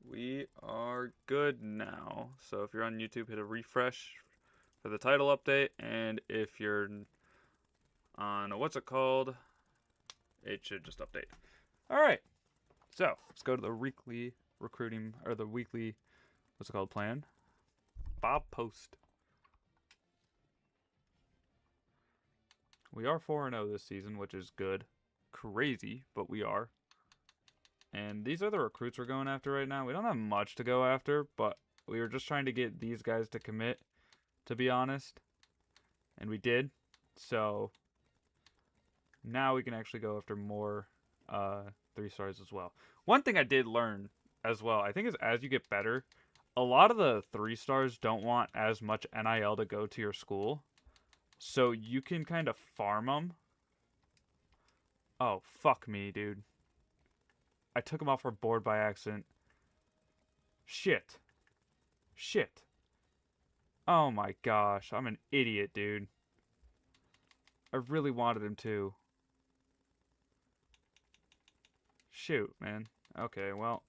We are good now. So if you're on YouTube, hit a refresh for the title update. And if you're on, what's it called? It should just update. Alright. So let's go to the weekly recruiting, or the weekly, what's it called, plan? Bob Post. We are 4-0 this season, which is good. Crazy, but we are. And these are the recruits we're going after right now. We don't have much to go after, but we were just trying to get these guys to commit, to be honest. And we did. So now we can actually go after more 3-stars as well. One thing I did learn as well, I think, is as you get better, a lot of the 3-stars don't want as much NIL to go to your school. So you can kind of farm them. Oh, fuck me, dude. I took him off our board by accident. Shit. Shit. Oh my gosh. I'm an idiot, dude. I really wanted him to. Shoot, man. Okay, well.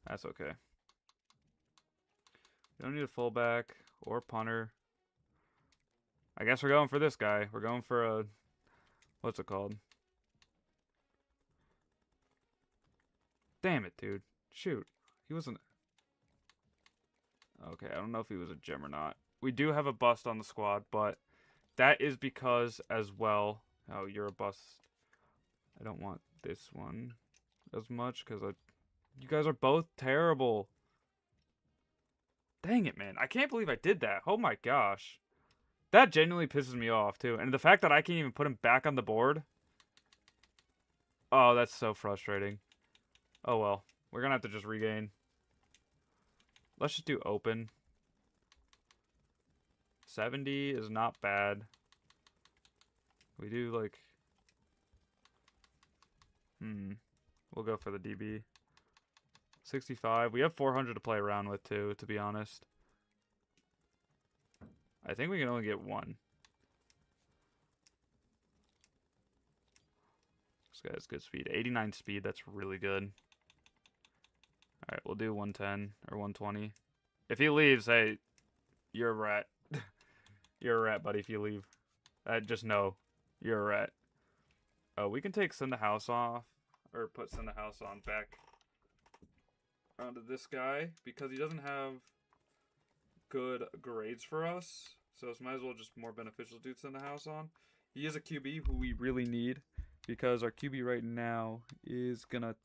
That's okay. We don't need a fullback or punter. I guess we're going for this guy. We're going for a... What's it called? Damn it, dude. Shoot. He wasn't... Okay, I don't know if he was a gem or not. We do have a bust on the squad, but that is because as well... Oh, you're a bust. I don't want this one as much because you guys are both terrible. Dang it, man. I can't believe I did that. Oh my gosh. That genuinely pisses me off, too. And the fact that I can't even put him back on the board. Oh, that's so frustrating. Oh, well. We're going to have to just regain. Let's just do open. 70 is not bad. We do, like... We'll go for the DB. 65. We have 400 to play around with, too, to be honest. I think we can only get one. This guy has good speed. 89 speed, that's really good. Alright, we'll do 110 or 120. If he leaves, hey, you're a rat. You're a rat, buddy, if you leave. Just know, you're a rat. Oh, we can take Send the House off, or put Send the House on back onto this guy, because he doesn't have good grades for us. So it's might as well just more beneficial to Send the House on. He is a QB who we really need, because our QB right now is gonna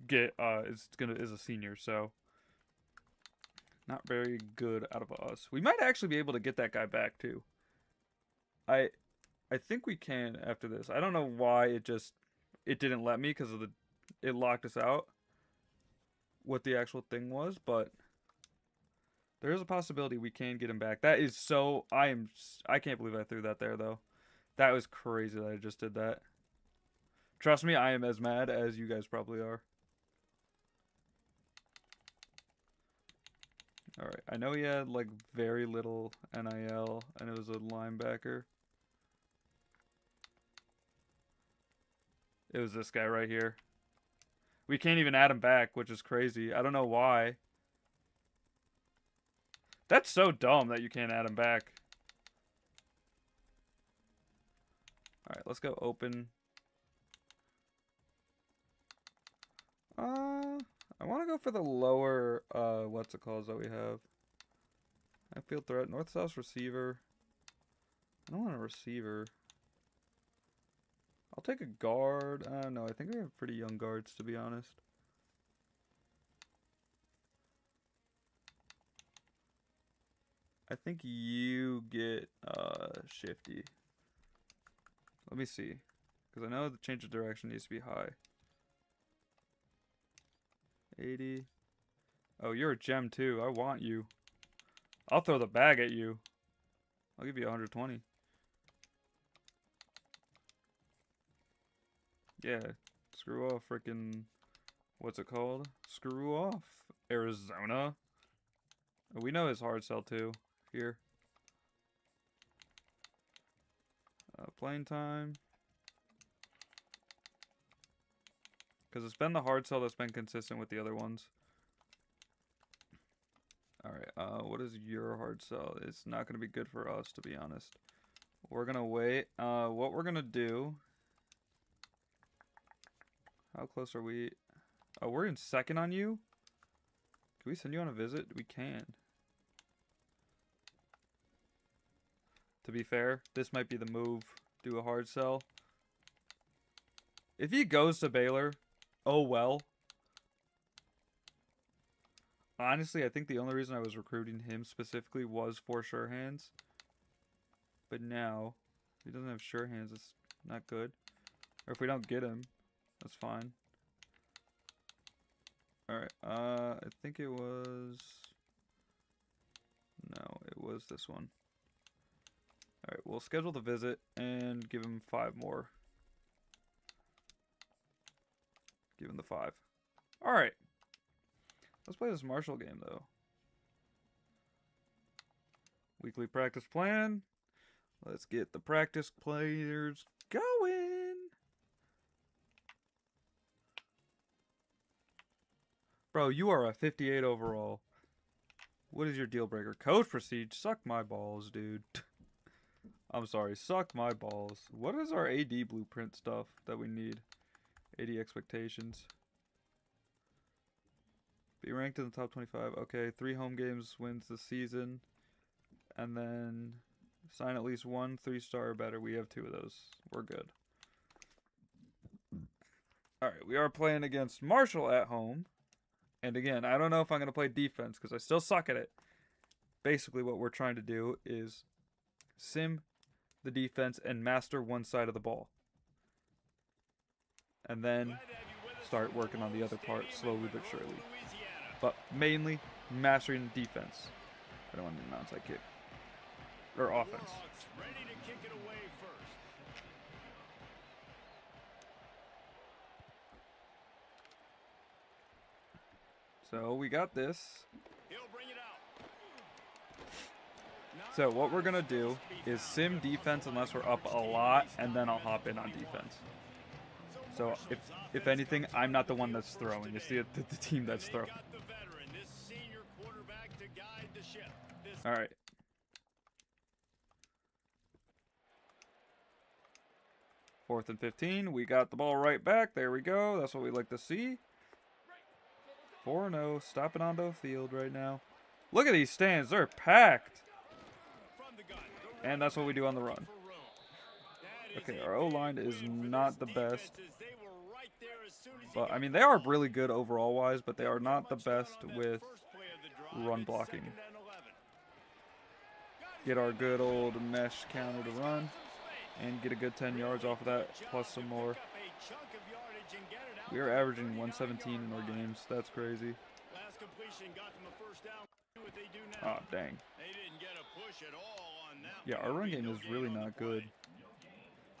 get is a senior, so not very good out of us. We might actually be able to get that guy back too. I think we can after this. I don't know why it didn't let me because of it locked us out. What the actual thing was, but there is a possibility we can get him back. That is so I can't believe I threw that there though. That was crazy that I just did that. Trust me, I am as mad as you guys probably are. Alright, I know he had like very little NIL and it was a linebacker. It was this guy right here. We can't even add him back, which is crazy. I don't know why. That's so dumb that you can't add him back. Alright, let's go open. I want to go for the lower, what's it called that we have. Field threat, north-south receiver. I don't want a receiver. I'll take a guard. No, I think we have pretty young guards, to be honest. I think you get, shifty. Let me see. Because I know the change of direction needs to be high. 80. Oh, you're a gem too. I want you. I'll throw the bag at you. I'll give you 120. Yeah. Screw off freaking... What's it called? Screw off. Arizona. Oh, we know his hard sell too. Here. Playing time. Because it's been the hard sell that's been consistent with the other ones. Alright, what is your hard sell? It's not going to be good for us, to be honest. We're going to wait. What we're going to do... How close are we? Oh, we're in second on you? Can we send you on a visit? We can. To be fair, this might be the move. Do a hard sell. If he goes to Baylor, oh well. Honestly, I think the only reason I was recruiting him specifically was for sure hands. But now, if he doesn't have sure hands, it's not good. Or if we don't get him, that's fine. Alright, I think it was... No, it was this one. Alright, we'll schedule the visit and give him 5 more. Give him the 5. Alright. Let's play this Marshall game, though. Weekly practice plan. Let's get the practice players going. Bro, you are a 58 overall. What is your deal breaker? Coach prestige. Suck my balls, dude. I'm sorry. Suck my balls. What is our AD blueprint stuff that we need? 80 expectations. Be ranked in the top 25. Okay, 3 home games wins the season. And then sign at least 1 3-star or better. We have 2 of those. We're good. Alright, we are playing against Marshall at home. And again, I don't know if I'm going to play defense because I still suck at it. Basically, what we're trying to do is sim the defense and master one side of the ball. And then start working on the other part slowly but surely. But mainly mastering defense. I don't want to do an onside kick. Or offense. So we got this. So what we're going to do is sim defense unless we're up a lot, and then I'll hop in on defense. So if anything, I'm not the one that's throwing. It's the team that's throwing. All right. Fourth and 15. We got the ball right back. There we go. That's what we like to see. 4-0. Stopping onto the field right now. Look at these stands. They're packed. And that's what we do on the run. Okay, our O-line is not the best. But, I mean, they are really good overall-wise, but they are not the best with run blocking. Get our good old mesh counter to run. and get a good 10 yards off of that, plus some more. We are averaging 117 in our games. That's crazy. Oh, dang. Yeah, our run game is really not good.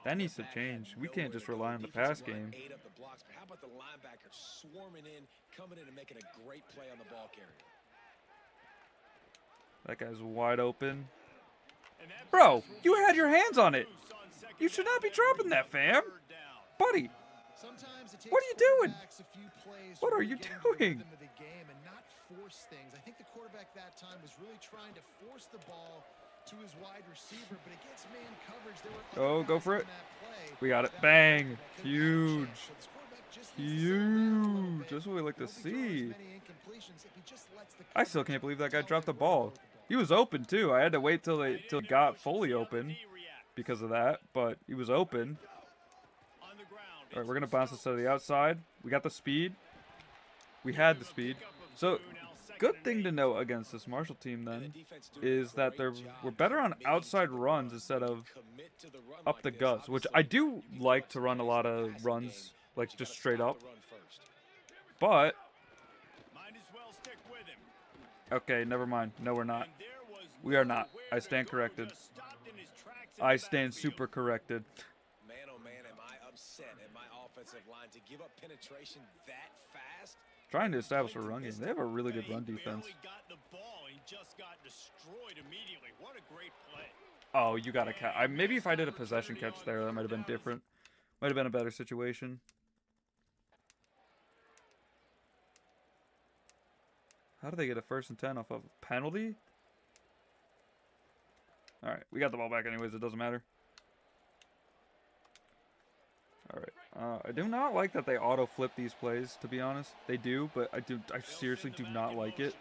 That needs to change. We can't just rely on the pass game. How about the linebacker swarming in, coming in and making a great play on the ball carrier? That guy's wide open. Bro, you had your hands on it. You should not be dropping that, fam. Buddy, what are you doing? What are you doing? I think the quarterback that time was really trying to force the ball to his wide receiver, but against man coverage, there were go for it. We got it. Bang. Huge. Huge. That's what we like to see. I still can't believe that guy dropped the ball. He was open too. I had to wait till it got fully open because of that, but he was open. All right, we're gonna bounce this to the outside. We got the speed. We had the speed. So, good thing to know against this Marshall team then is that we're better on outside runs instead of up the guts, which I do like to run a lot of runs, like just straight up. But okay, never mind. No, we're not. We are not. I stand corrected. I stand super corrected. Man, oh man, am I upset at my offensive line to give up penetration that fast? Trying to establish a run game. They have a really good run defense. Oh, you got a catch. Maybe if I did a possession catch there, that might have been different. Might have been a better situation. How did they get a 1st and 10 off of a penalty? All right, we got the ball back anyways. It doesn't matter. All right. I do not like that they auto flip these plays. To be honest, they do, but I seriously do not like it.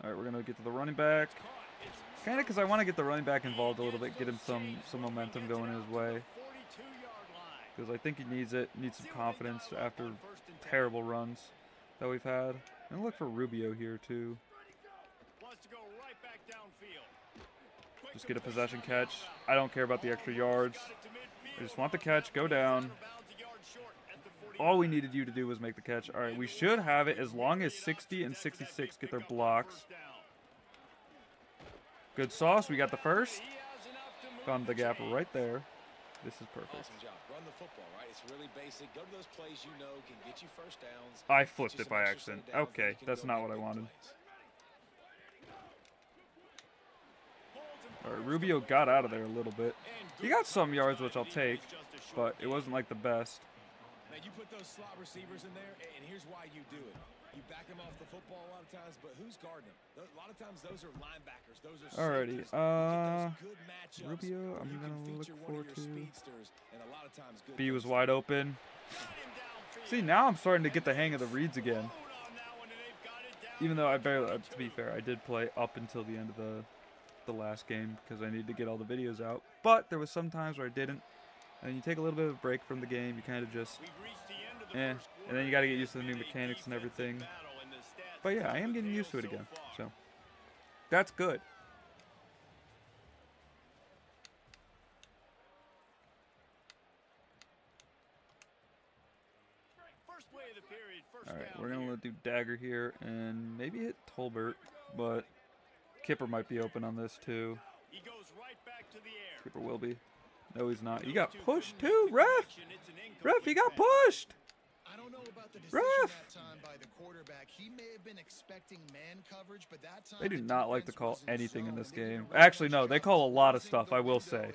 All right, we're gonna get to the running back. Kind of because I want to get the running back involved a little bit, get him some momentum going his way. Because I think he needs it. Needs some confidence after terrible runs that we've had. And look for Rubio here too. Just get a possession catch. I don't care about the extra yards. I just want the catch. Go down. All we needed you to do was make the catch. All right, we should have it as long as 60 and 66 get their blocks. Good sauce. We got the first. Found the gap right there. This is perfect. Awesome job. Run the football, right? It's really basic. Go to those plays you know can get you first downs. I flipped it by accident. Okay, that's not what I wanted. All right, Rubio got out of there a little bit. He got some yards, which I'll take, but it wasn't like the best. Now you put those slot receivers in there, and here's why you do it. You back them off the football a lot of times, but who's guarding them? A lot of times those are linebackers. Those are alrighty. safeties. Rubio, I'm gonna look forward to. And a lot of times good B was wide open. See, now I'm starting to get the hang of the reads again. Even though I barely, to be fair, I did play up until the end of the last game because I needed to get all the videos out. But there was some times where I didn't. And you take a little bit of a break from the game. You kind of just, and then you got to get used to the new mechanics and everything. But yeah, I am getting used to it again. So that's good. All right, we're gonna do dagger here and maybe hit Tolbert, but Kipper might be open on this too. Kipper will be. No, he's not. He got pushed too, ref. Ref, he got pushed. I don't know about the decision that time by the quarterback. He may have been expecting man coverage, but that time they do not like to call anything in this game. Actually, no, they call a lot of stuff, I will say.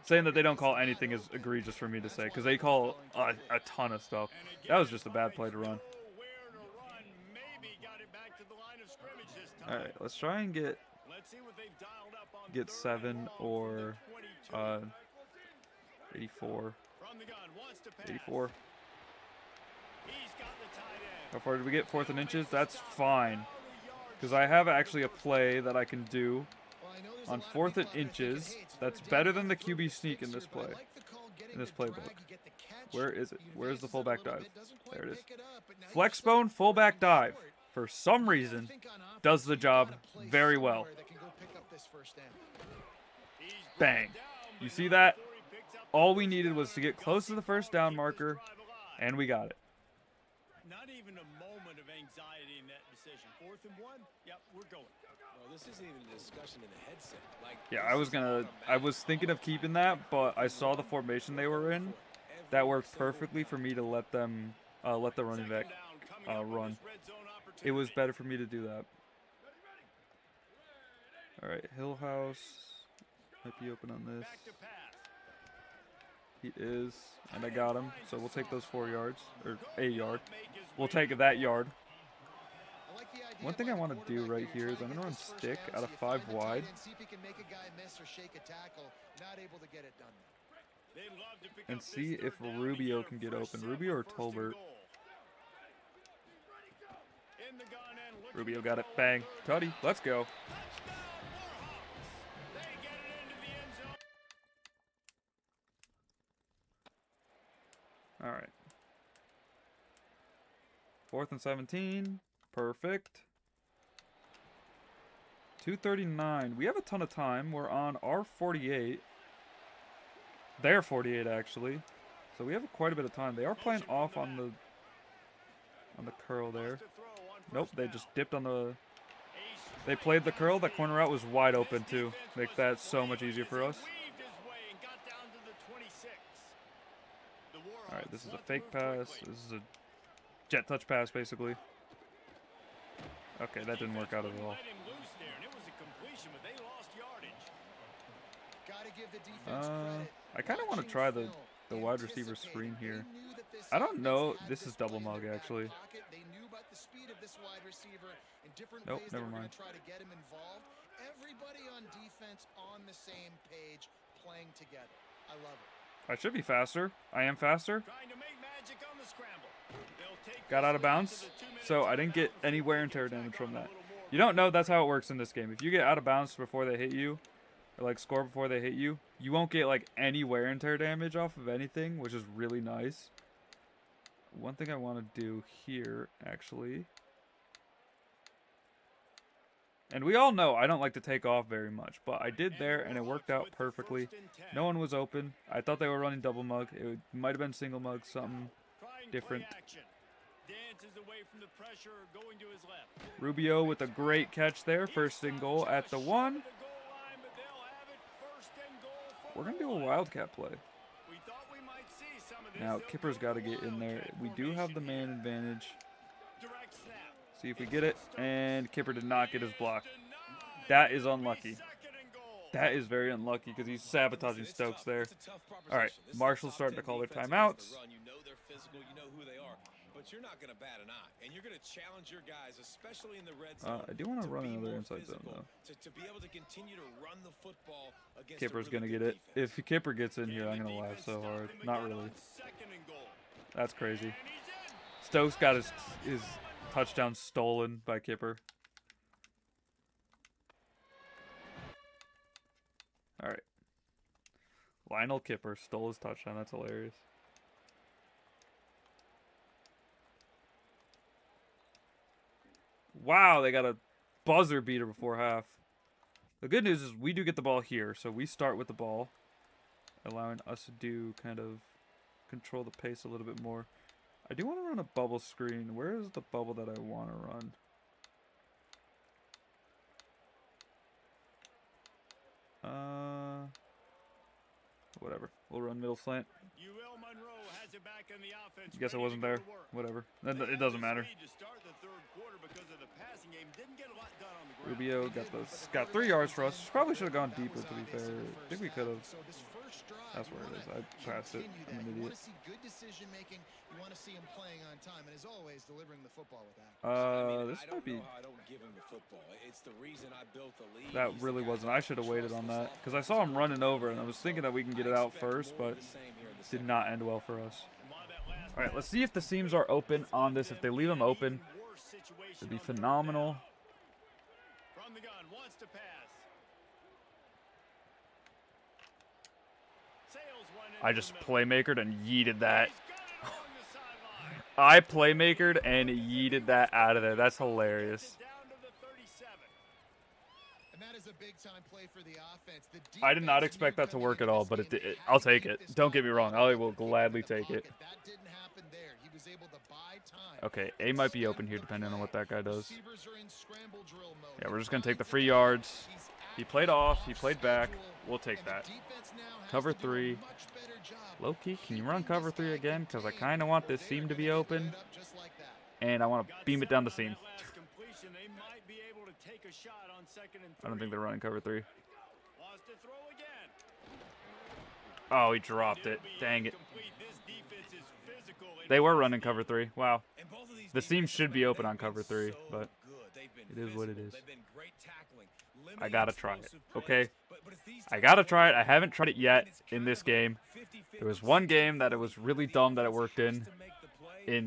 Saying that they don't call anything is egregious for me to say, because they call a ton of stuff. That was just a bad play to run. All right, let's try and get 7 or 84. 84. How far did we get? 4th and inches? That's fine. Because I have actually a play that I can do on 4th and inches that's better than the QB sneak in this play. In this playbook. Where is it? Where's the fullback dive? There it is. Flexbone fullback dive. for some reason, does the job very well. Bang. You see that? All we needed was to get close to the first down marker, and we got it. Not even a moment of anxiety in that decision. 4th and 1. Yep, we're going. Well, this isn't even a discussion in the headset. Like, Yeah, I was thinking of keeping that, but I saw the formation they were in. That worked perfectly for me to let the running back run. It was better for me to do that. All right, Hill House might be open on this. He is, and I got him. So we'll take those 4 yards, or a yard. We'll take that yard. One thing I want to do right here is I'm going to run stick out of 5 wide. And see if Rubio can get open. Rubio or Tolbert. Rubio got it. Bang. Tutty. Let's go. All right. 4th and 17. Perfect. 2:39. We have a ton of time. We're on our 48. They're 48 actually. So we have quite a bit of time. They are playing off on the curl there. Nope, they just dipped on the... They played the curl. That corner route was wide open too. Make that so much easier for us. All right, this is a fake pass. This is a jet touch pass, basically. Okay, that didn't work out at all. I kind of want to try the wide receiver screen here. I don't know. This is double mug, actually. Nope, never mind. Everybody on defense on the same page, playing together. I love it. I should be faster. I am faster. Got out of bounds, so I didn't get any wear and tear damage from that. You don't know that's how it works in this game. If you get out of bounds before they hit you, or like score before they hit you, you won't get like any wear and tear damage off of anything, which is really nice. One thing I want to do here, actually. And we all know I don't like to take off very much, but I did there, and it worked out perfectly. No one was open. I thought they were running double mug. It might have been single mug, something different. Rubio with a great catch there. First and goal at the 1. We're going to do a wildcat play. Now, Kipper's got to get in there. We do have the man advantage. See if we get it. And Kipper did not get his block. That is unlucky. That is very unlucky because he's sabotaging Stokes there. All right, Marshall's starting to call their timeouts. But you're not going to bat an eye, and you're going to challenge your guys, especially in the red zone. I do want to run another inside zone, though. To be able to continue to run the football against Kipper's going to get it. If Kipper gets in here, I'm going to laugh so hard. Not really. That's crazy. Stokes got his touchdown stolen by Kipper. All right. Lionel Kipper stole his touchdown. That's hilarious. Wow, they got a buzzer beater before half. The good news is we do get the ball here, so we start with the ball, allowing us to do kind of control the pace a little bit more. I do want to run a bubble screen. Where is the bubble that I want to run? Whatever. We'll run middle slant. Guess I wasn't there. Whatever. It doesn't matter. Rubio got 3 yards for us. Probably should have gone deeper, to be fair. I think we could have. That's where it is. I passed it. I'm an idiot. You want to see him playing on time, and as always, delivering the football with that. This might be. That really wasn't. I should have waited on that because I saw him running over, and I was thinking that we can get it out first, but it did not end well for us. All right, let's see if the seams are open on this. If they leave them open, it'd be phenomenal. I just playmakered and yeeted that. I playmakered and yeeted that out of there. That's hilarious. And that is a big time play for the offense. I did not expect that to work at all, but I'll take it. Don't get me wrong. I will gladly take it. That didn't happen there. He was able to buy time. Okay, A might be open here depending on what that guy does. Receivers are in scramble drill mode. Yeah, we're just going to take the free yards. He played off. He played back. We'll take that. Cover 3. Low-key, can you run cover 3 again? Because I kind of want this seam to be open. And I want to beam it down the seam. I don't think they're running cover 3. Oh, he dropped it. Dang it. They were running cover 3. Wow. The seam should be open on cover 3, but it is what it is. I gotta try it, okay? I gotta try it. I haven't tried it yet in this game. There was one game that it was really dumb that it worked in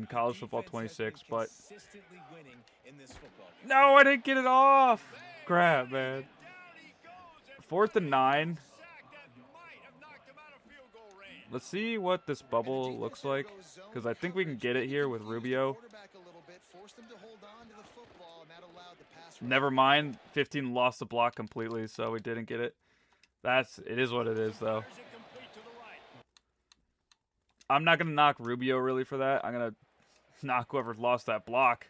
College Football 26, but no, I didn't get it off. Crap, man. 4th and 9. Let's see what this bubble looks like, because I think we can get it here with Rubio. Never mind, 15 lost the block completely, so we didn't get it. It is what it is, though. I'm not going to knock Rubio, really, for that. I'm going to knock whoever lost that block.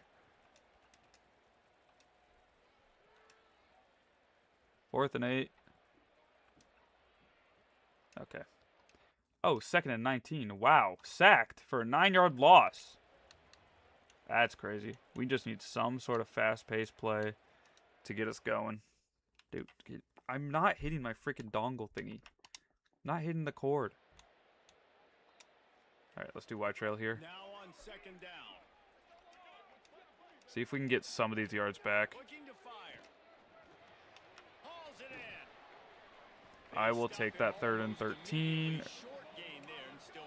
4th and 8. Okay. Oh, 2nd and 19. Wow. Sacked for a 9-yard loss. That's crazy. We just need some sort of fast-paced play to get us going. Dude, I'm not hitting my freaking dongle thingy. Not hitting the cord. All right, let's do wide trail here. Now on 2nd down. See if we can get some of these yards back. Looking to fire. Hauls it in. I will take that 3rd and 13.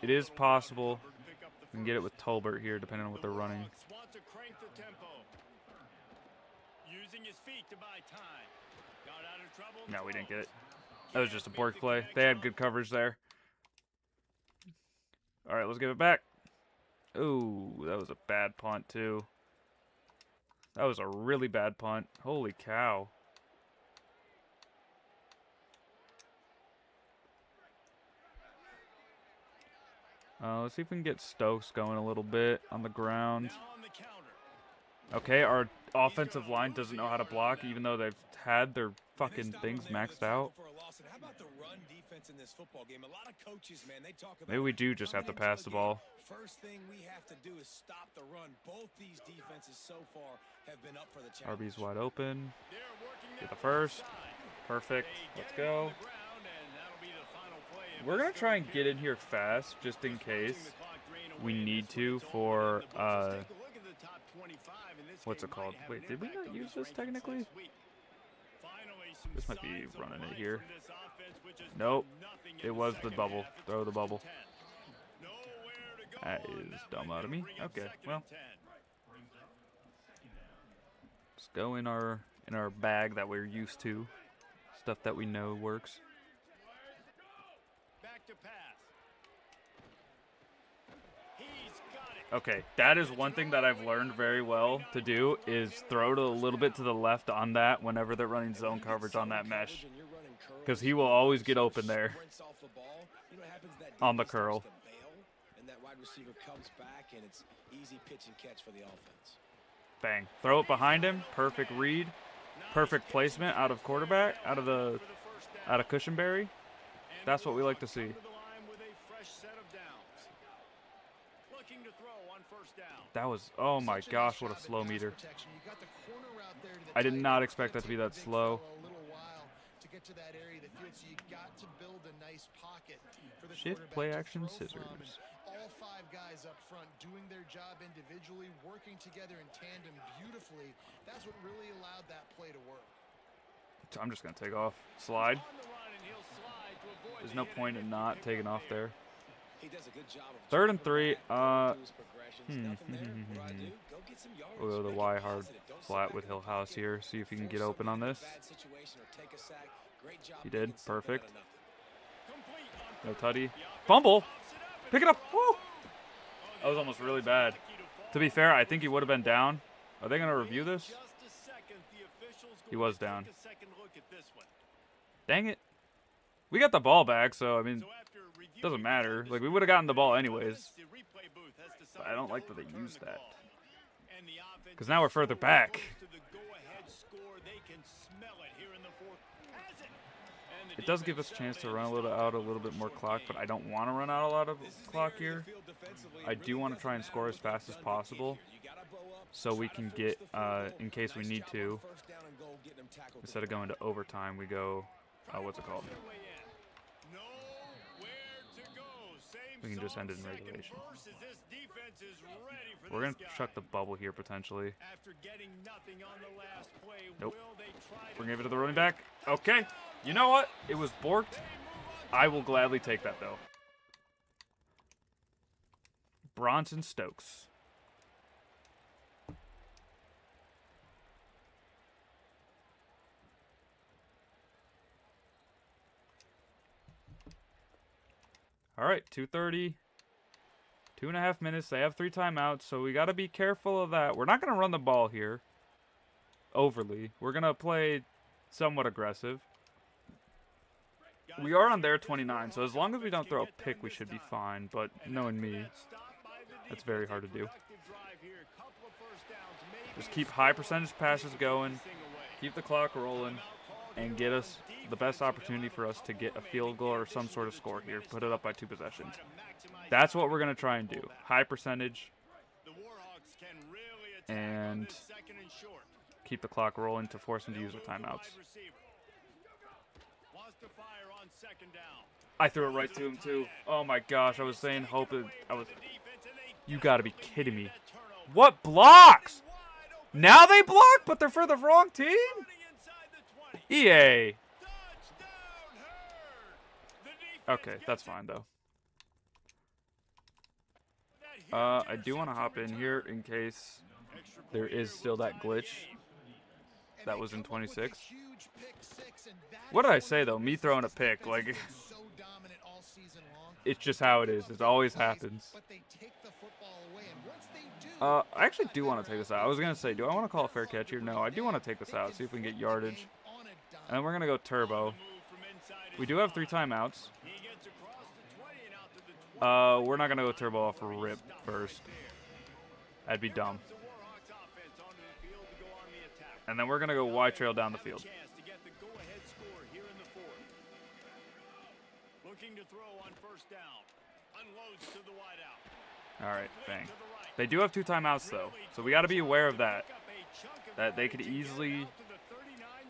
It is possible. We can get it with Tolbert here, depending on what they're running. No, we didn't get it. That was just a bork play. They had good coverage there. All right, let's give it back. Ooh, that was a bad punt, too. That was a really bad punt. Holy cow. Let's see if we can get Stokes going a little bit on the ground. Okay, our offensive line doesn't know how to block, even though they've had their fucking things maxed out. Maybe we do just have to pass the ball. First thing we have to do is stop the run. Both these defenses so far have been up for the challenge. RB's wide open. Get the first. Perfect. Let's go. We're going to try and get in here fast, just in case we need to for, what's it called? Wait, did we not use this technically? This might be running it here. Nope. It was the bubble. Throw the bubble. That is dumb out of me. Okay, well. Let's go in our bag that we're used to. Stuff that we know works. Okay, that is one thing that I've learned very well to do is throw it a little bit to the left on that whenever they're running zone coverage on that mesh. Because he will always get open there on the curl. And that wide receiver comes back and it's easy pitch and catch for the offense. Bang. Throw it behind him. Perfect read. Perfect placement out of quarterback, out of Cushionberry. That's what we like to see. That was, oh my gosh, what a slow meter. I did not expect that to be that slow. Shift, play action, scissors. All 5 guys up front doing their job individually, working together in tandem beautifully. That's what really allowed that play to work. I'm just going to take off. Slide. There's no point in not taking off there. 3rd and 3. We'll go the Y hard flat with Hillhouse here. See if he can get open on this. He did. Perfect. No tutty. Fumble. Pick it up. Woo! That was almost really bad. To be fair, I think he would have been down. Are they going to review this? He was down. Dang it. We got the ball back, so, I mean, it doesn't matter. Like, we would have gotten the ball anyways. But I don't like that they used that. Because now we're further back. It does give us a chance to run a little bit more clock, but I don't want to run out a lot of clock here. I do want to try and score as fast as possible, so we can get, in case we need to, instead of going to overtime, we go, what's it called? We can just end it in regulation. We're going to chuck the bubble here, potentially. Nope. We're going to give it to the running back. Okay. You know what? It was borked. I will gladly take that, though. Bronson Stokes. All right, 2:30. 2.5 minutes. They have 3 timeouts, so we got to be careful of that. We're not going to run the ball here overly. We're going to play somewhat aggressive. We are on their 29, so as long as we don't throw a pick, we should be fine. But knowing me, that's very hard to do. Just keep high percentage passes going, keep the clock rolling, and get us the best opportunity for us to get a field goal or some sort of score here. Put it up by 2 possessions. That's what we're going to try and do. High percentage and keep the clock rolling to force them to use their timeouts. I threw it right to him, too. Oh, my gosh. I was saying hope it... You got to be kidding me. What blocks? Now they block, but they're for the wrong team? EA. Okay, that's fine, though. I do want to hop in here in case there is still that glitch that was in 26. What did I say, though? Me throwing a pick, like, it's just how it is. It always happens. I actually do want to take this out. I was going to say, do I want to call a fair catch here? No, I do want to take this out, see if we can get yardage. And then we're going to go turbo. We do have 3 timeouts. We're not going to go turbo off a rip first. That'd be dumb. And then we're going to go wide trail down the field. All right, bang. They do have 2 timeouts, though, so we got to be aware of that. That they could easily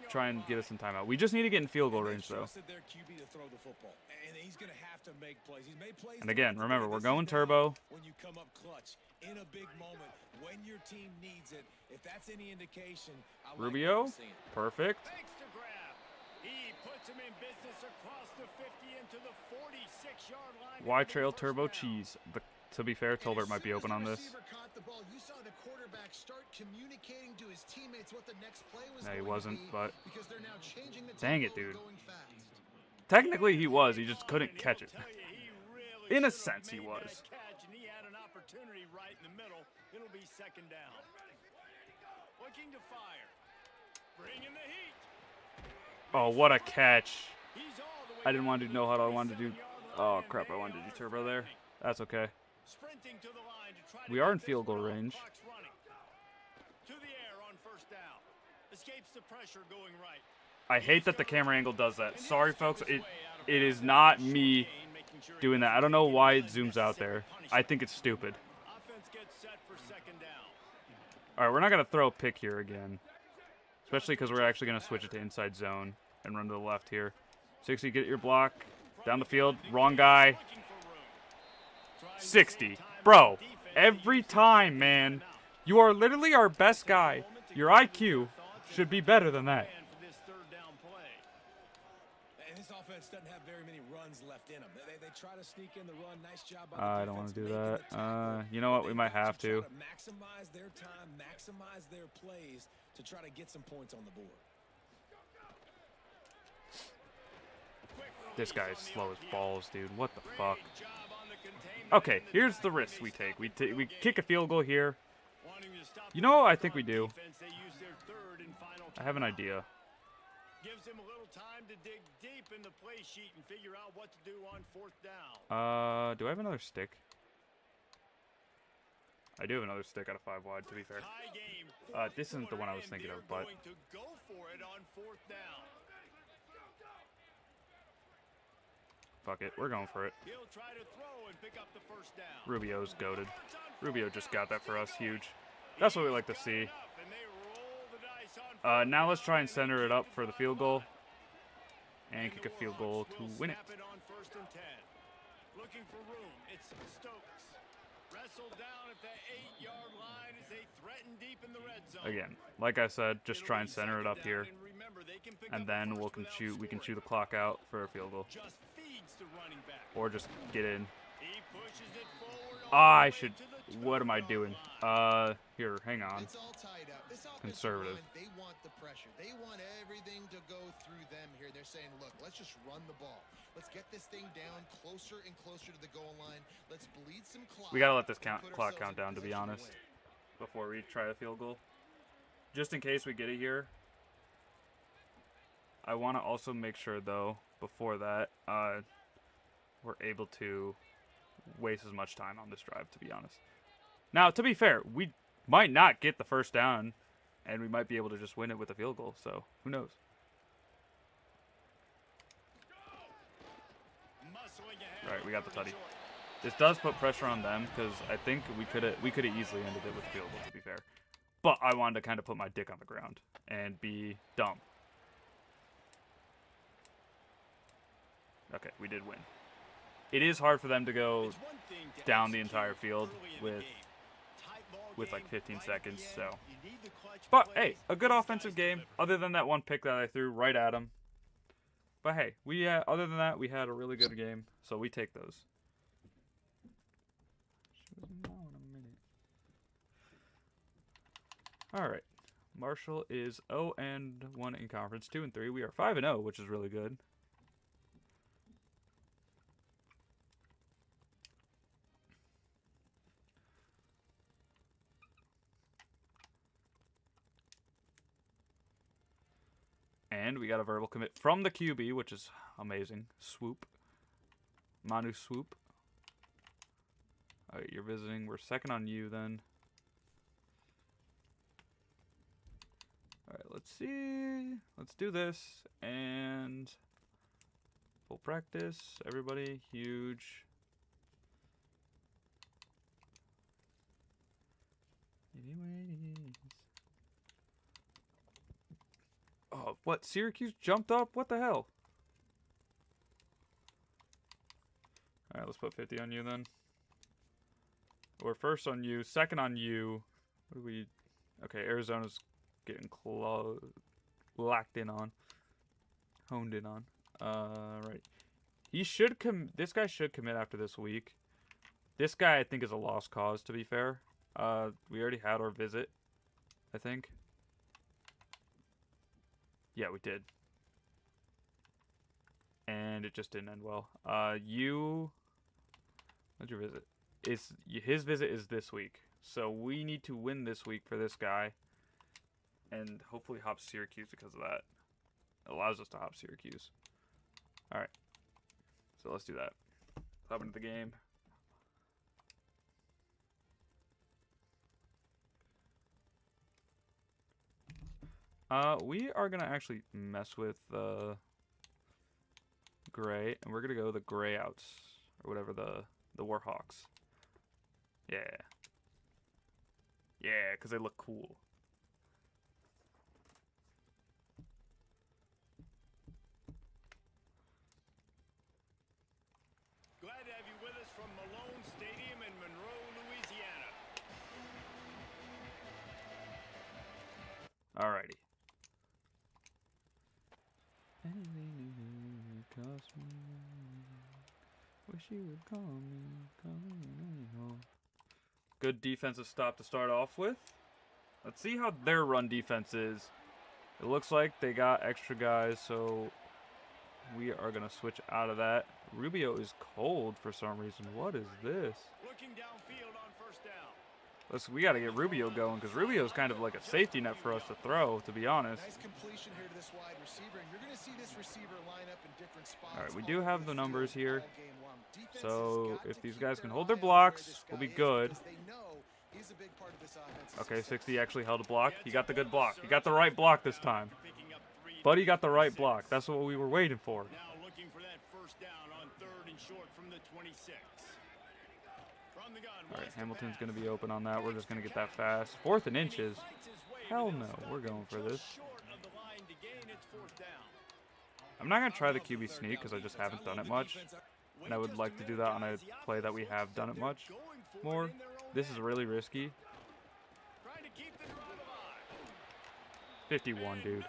try and get us in timeout. We just need to get in field goal range, though. And again, remember, we're going turbo. Rubio, perfect. Wide trail turbo cheese. To be fair, Tolbert might be open on this. No, he wasn't, but dang it, dude. Technically, he was. He just couldn't catch it. In a sense, he was. Oh, what a catch. I didn't want to do no huddle. I wanted to do... Oh, crap. I wanted to do turbo there. That's okay. We are in field goal range. I hate that the camera angle does that. Sorry, folks. It is not me doing that. I don't know why it zooms out there. I think it's stupid. All right, we're not going to throw a pick here again. Especially because we're actually going to switch it to inside zone and run to the left here. 60, get your block. Down the field. Wrong guy. 60. Bro, every time, man. You are literally our best guy. Your IQ should be better than that. I don't want to do that. You know what? We might have to. Maximize their time, maximize their plays to try to get some points on the board. This guy's slow as balls, dude. What the fuck? Okay, here's the risk we take. We kick a field goal here. You know what I think we do? I have an idea. Gives him a little time to dig deep in the play sheet and figure out what to do on 4th down. Do I have another stick? I do have another stick out of 5 wide, to be fair. This isn't the one I was thinking of, but... Fuck it, we're going for it. Rubio's goated. Rubio just got that for us, huge. That's what we like to see. Now let's try and center it up for the field goal. And kick a field goal to win it. Looking for room. It's Stokes. Wrestled down at the 8-yard line as they threaten deep in the red zone. Again, like I said, just try and center it up here. And then we can chew the clock out for a field goal. Or just get in. I should. What am I doing? Here, hang on. It's all tied up. This Conservative. line, they want the pressure. They want everything to go through them here. They're saying, look, let's just run the ball. Let's get this thing down closer and closer to the goal line. Let's bleed some clock. We gotta let this clock count down, to be honest, before we try a field goal. Just in case we get it here. I want to also make sure, though, before that, we're able to waste as much time on this drive, to be honest. Now, to be fair, we might not get the first down, and we might be able to just win it with a field goal, so who knows? All right, we got the tutty. This does put pressure on them, because I think we could have easily ended it with a field goal, to be fair. But I wanted to kind of put my dick on the ground and be dumb. Okay, we did win. It is hard for them to go down the entire field with like 15 seconds, so. But, hey, a good offensive game, other than that one pick that I threw right at him. But, hey, other than that, we had a really good game, so we take those. All right. Marshall is 0-1 in conference, 2-3. We are 5-0, which is really good. And we got a verbal commit from the QB, which is amazing. Swoop. Manu Swoop. All right, you're visiting. We're second on you then. All right, let's see. Let's do this. And full practice. Everybody, huge. Anyways. Oh, what? Syracuse jumped up? What the hell? All right, let's put 50 on you then. We're first on you, second on you. What do we... Okay, Arizona's getting locked in on. Honed in on. Right. He should this guy should commit after this week. This guy, I think, is a lost cause, to be fair. We already had our visit, I think. Yeah, we did. And it just didn't end well. What'd your visit? His visit is this week. So we need to win this week for this guy. And hopefully hop Syracuse because of that. It allows us to hop Syracuse. Alright. So let's do that. Hop into the game. We are going to actually mess with gray, and we're going to go the gray outs, or whatever, the Warhawks. Yeah. Yeah, because they look cool. Glad to have you with us from Malone Stadium in Monroe, Louisiana. Alrighty. Wish you would call me home. Good defensive stop to start off with. Let's see how their run defense is. It looks like they got extra guys, so we are going to switch out of that. Rubio is cold for some reason. What is this? Looking downfield on first down. We got to get Rubio going because Rubio is kind of like a safety net for us to throw, to be honest. Nice completion here to this wide receiver, and you're going to see this receiver line up in different spots. All right, we do have the numbers here. all game long. Defense So has got if to these keep guys can their hold eye their on where blocks, this we'll guy be is good. because they know he's a big part of this offense's Okay, success. 60 actually held a block. He got the good block. He got the right block this time. Buddy got the right block. That's what we were waiting for. Now looking for that first down on 3rd and short from the 26. From the gun. All right, Hamilton's going to be open on that. We're just going to get that fast. 4th and inches. Hell no, we're going for this. I'm not going to try the QB sneak because I just haven't done it much. And I would like to do that on a play that we have done it much more. This is really risky. 51, dude.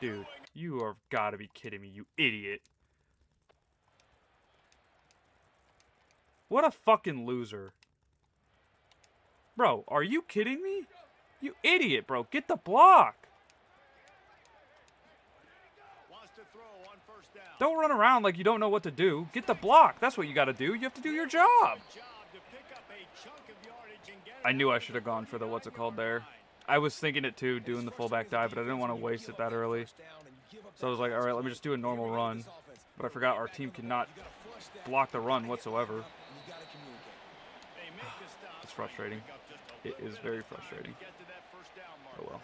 Dude, you are gotta be kidding me, you idiot. What a fucking loser. Bro, are you kidding me? You idiot, bro. Get the block. Don't run around like you don't know what to do. Get the block. That's what you gotta do. You have to do your job. I knew I should have gone for the what's it called there. I was thinking it too, doing the fullback dive, but I didn't want to waste it that early. So I was like, all right, let me just do a normal run. But I forgot our team cannot block the run whatsoever. It's frustrating. It is very frustrating. Oh well.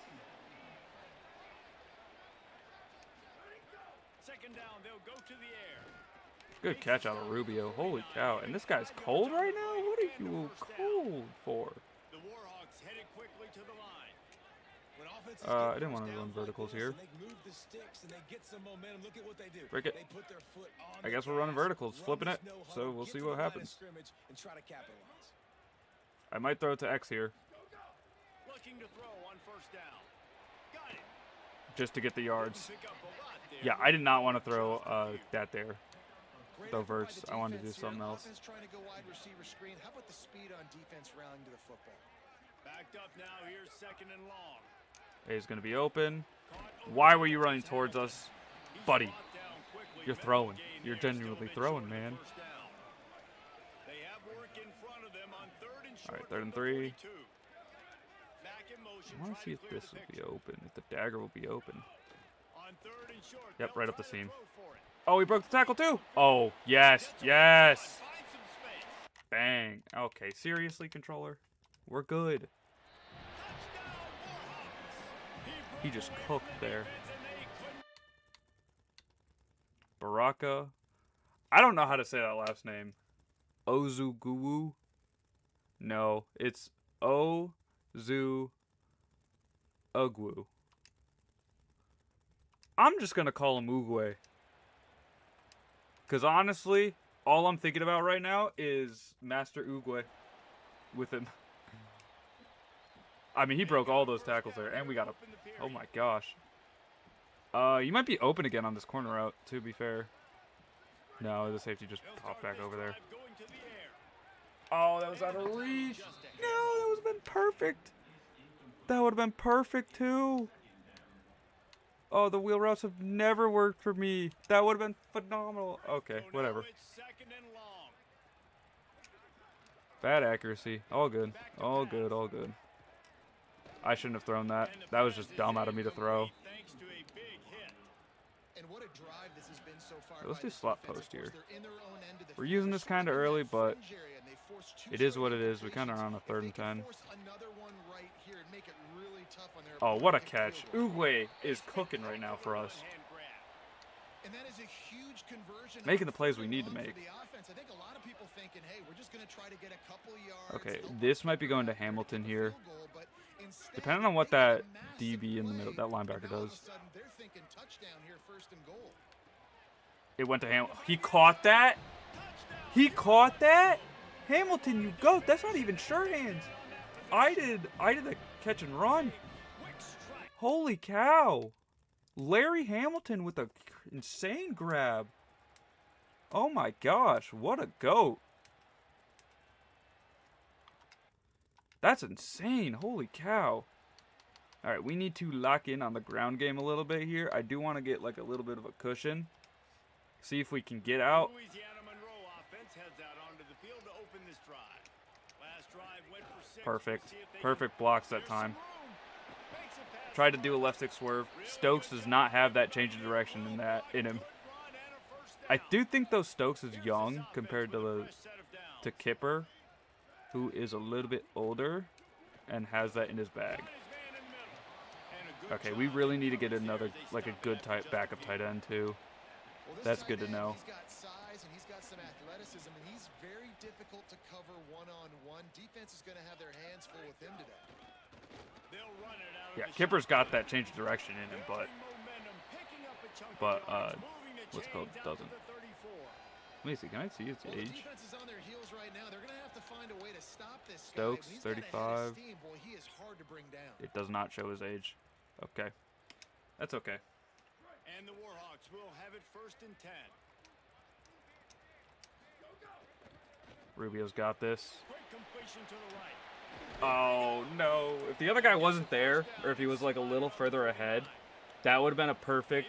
Good catch out of Rubio. Holy cow. And this guy's cold right now? What are you cold for? I didn't want to run verticals here. Break it. I guess we're running verticals, flipping it, so we'll see what happens. I might throw it to X here. Just to get the yards. Yeah, I did not want to throw that there. The verts. I wanted to do something else. Trying to go wide receiver screen. How about the speed on defense rallying to the football? Backed up now. Here's 2nd and long. He's going to be open. Why were you running towards us? Buddy, you're throwing. You're genuinely throwing, man. All right, 3rd and 3. I want to see if this will be open, if the dagger will be open. Yep, right up the seam. Oh, he broke the tackle too. Oh, yes, yes. Bang. Okay, seriously, controller? We're good. He just cooked there. Baraka. I don't know how to say that last name. Ozuguwu? No, it's Ozu Ugwu. I'm just going to call him Ugwe. Because honestly, all I'm thinking about right now is Master Ugwe with him. I mean, he broke all those tackles there, and we got a... Oh my gosh. You might be open again on this corner route, to be fair. No, the safety just popped back over there. Oh, that was out of reach. No, that would have been perfect. That would have been perfect, too. Oh, the wheel routes have never worked for me. That would have been phenomenal. Okay, whatever. Bad accuracy. All good. All good, all good. I shouldn't have thrown that. That was just dumb out of me to throw. Let's do slot post here. We're using this kind of early, but it is what it is. We kind of are on a 3rd and 10. Oh, what a catch. Ugwe is cooking right now for us. Making the plays we need to make. Okay, this might be going to Hamilton here. Depending on what that DB in the middle, that linebacker does. It went to Hamilton. He caught that? He caught that? Hamilton, you goat. That's not even sure hands. I did a catch and run. Holy cow. Larry Hamilton with a insane grab. Oh my gosh, what a goat. That's insane. Holy cow. All right, we need to lock in on the ground game a little bit here. I do want to get like a little bit of a cushion. See if we can get out. Perfect. Perfect blocks that time. Tried to do a left stick swerve. Stokes does not have that change of direction in him. I do think though Stokes is young compared to Kipper, who is a little bit older and has that in his bag. Okay, we really need to get another, like a good backup tight end too. That's good to know. He's got size and he's got some athleticism, and he's very difficult to cover one-on-one. Defense is going to have their hands full with him today. Yeah, Kipper's got that change of direction in him, but what's it called? Doesn't. Let me see. Can I see his age? Defense is on their heels right now. They're going to have to find a way to stop this guy. Stokes, When he's got ahead of 35. steam, boy, he is hard to bring down. It does not show his age. Okay, that's okay. And the Warhawks will have it 1st and 10. Rubio's got this. Quick completion to the right. Oh no! If the other guy wasn't there, or if he was like a little further ahead, that would have been a perfect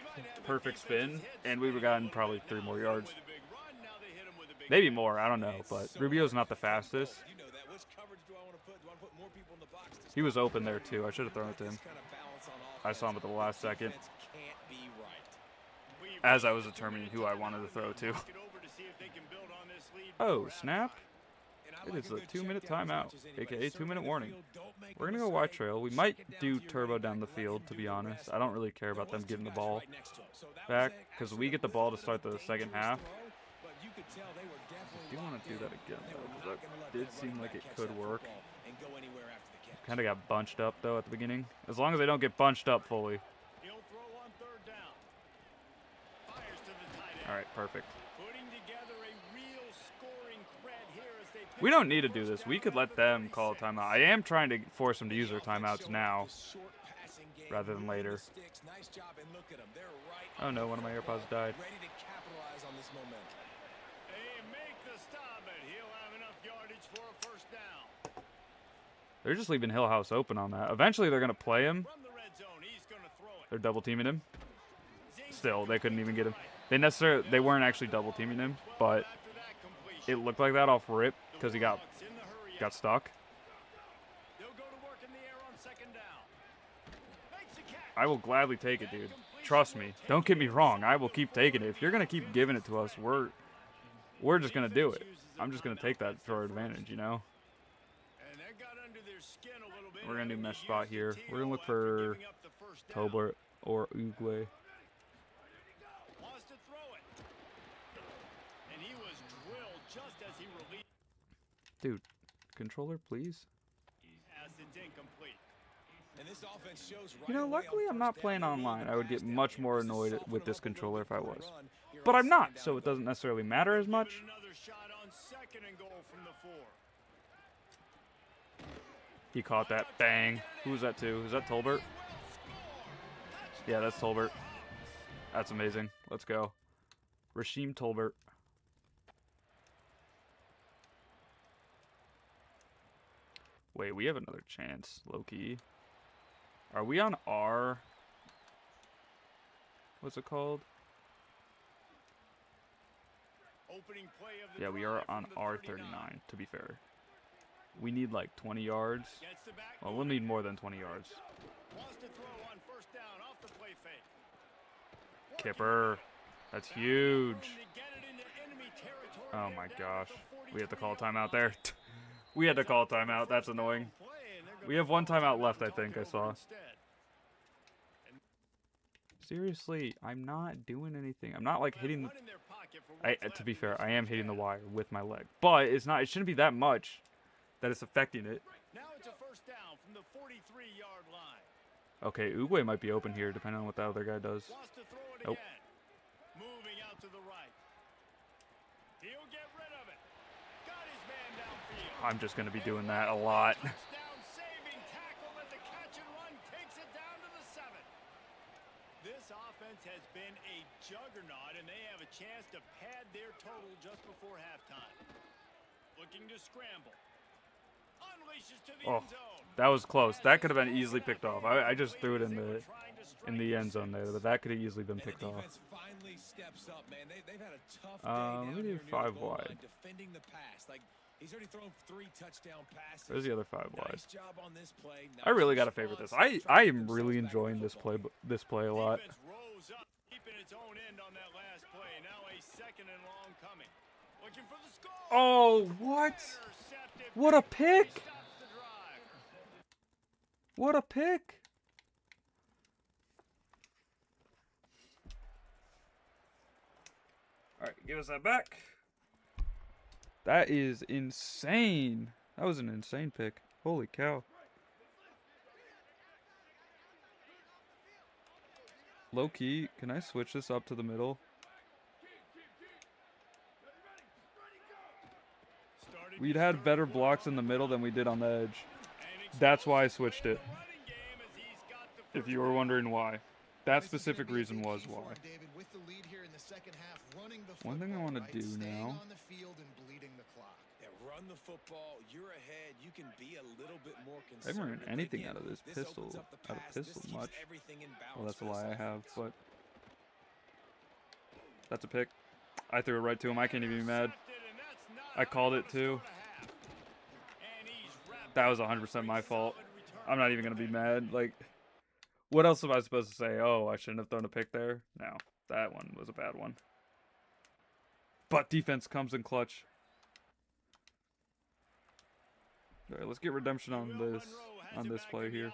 spin, and we would have gotten probably 3 more yards. Maybe more, I don't know, but Rubio's not the fastest. He was open there too. I should have thrown it to him. I saw him at the last second, as I was determining who I wanted to throw to. Oh, snap. It is a 2-minute timeout, aka 2-minute warning. We're going to go wide trail. We might do turbo down the field, to be honest. I don't really care about them getting the ball back, because we get the ball to start the second half. I do want to do that again, though, because that did seem like it could work. Kind of got bunched up, though, at the beginning. As long as they don't get bunched up fully. All right, perfect. We don't need to do this. We could let them call a timeout. I am trying to force them to use their timeouts now rather than later. Oh no, one of my AirPods died. They're just leaving Hill House open on that. Eventually they're going to play him. They're double teaming him. Still, they couldn't even get him. They weren't actually double teaming him, but it looked like that off rip because he got stuck. I will gladly take it, dude. Trust me. Don't get me wrong. I will keep taking it. If you're gonna keep giving it to us, we're just gonna do it. I'm just gonna take that for our advantage, you know. We're gonna do mesh spot here. We're gonna look for Tolbert or Uguay. Dude, controller, please. You know, luckily I'm not playing online. I would get much more annoyed with this controller if I was. But I'm not, so it doesn't necessarily matter as much. He caught that. Bang. Who was that to? Is that Tolbert? Yeah, that's Tolbert. That's amazing. Let's go. Rasheem Tolbert. Wait, we have another chance, low-key. Are we on R? What's it called? Yeah, we are on R39, to be fair. We need like 20 yards. Well, we'll need more than 20 yards. Kipper. That's huge. Oh my gosh. We have to call a timeout there. We had to call a timeout. That's annoying. We have 1 timeout left, I think I saw. Seriously, I'm not doing anything. I'm not like hitting. To be fair, I am hitting the wire with my leg, but it's not. It shouldn't be that much that it's affecting it. Now it's a 1st down from the 43-yard line. Okay, Uguay might be open here, depending on what the other guy does. Nope. Moving out to the right. He'll get rid of it. Got his man downfield. I'm just going to be doing that a lot. Saving tackle at the catch and run takes it down to the 7. This offense has been a juggernaut, and they have a chance to pad their total just before halftime. Looking to scramble. Unleashes to the end zone. That was close. That could have been easily picked off. I just threw it in the end zone there, but that could have easily been picked off. Finally steps up, man. They've had a tough day let me do 5 wide. defending the pass. Like He's already thrown 3 touchdown passes. There's the other 5 wide. Nice job on this play. I really gotta favorite this. I am really enjoying this play a lot. Defense rose up, keeping its own end on that last play. Now a second and long coming. Looking for the score. Oh, what? Intercepted. What a pick! Stops the drive. What a pick! All right, give us that back. That is insane. That was an insane pick. Holy cow. Low key, can I switch this up to the middle? We'd had better blocks in the middle than we did on the edge. That's why I switched it. If you were wondering why. That specific reason was why. One thing I want to do now. Yeah, run the football. You're ahead. You can be a little bit more I haven't run conservative. anything Again, out of this pistol. opens up the Out of pass. This pistol keeps much. everything in Well, balance that's a for this lie I have, offense. but that's a pick. I threw it right to him. I can't even be mad. I called it too. That was 100% my fault. I'm not even going to be mad. Like, what else am I supposed to say? Oh, I shouldn't have thrown a pick there? No, that one was a bad one. But defense comes in clutch. All right, let's get redemption on this play here.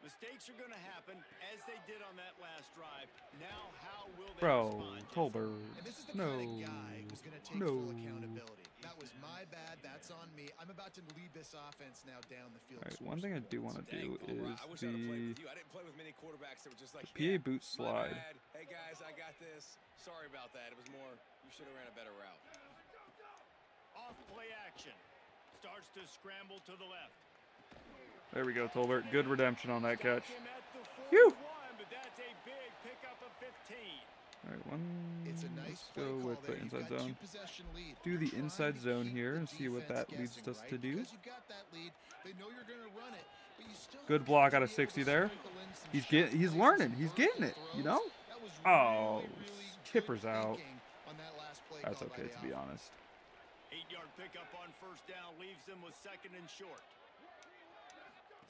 Mistakes are going to happen as they did on that last drive. Now, how will they Bro, respond? Tolbert. And this is the No. kind of guy who's going to take full accountability. That was my bad. That's on me. I'm about to lead this offense now down the field. All right, one thing I do want to do Dang, Bora, is I wish I'd have played the with you. I didn't play with many quarterbacks that were just like, PA yeah, boot my slide. bad. Hey guys, I got this. Sorry about that. It was more, you should have ran a better route. Off play action. Starts to scramble to the left. There we go, Tolbert. Good redemption on that catch. Him at the Phew. 41, but that's a big pickup of 15. All right, one. It's a nice Let's play go call with there. the You've inside got zone. 2-possession lead. Do the You're inside trying to zone keep here the and see what defense that leads guessing, us right? to do. Because you've got that lead, they know you're going to run it, but you still Good have block to out of be able to 60 there. sprinkle in some He's shot learning. plays, He's some getting it. vertical You know. throws. That was Oh, really good Kipper's out. thinking on that last play That's call by okay, the to be offense. honest. 8-yard pickup on first down leaves them with second and short.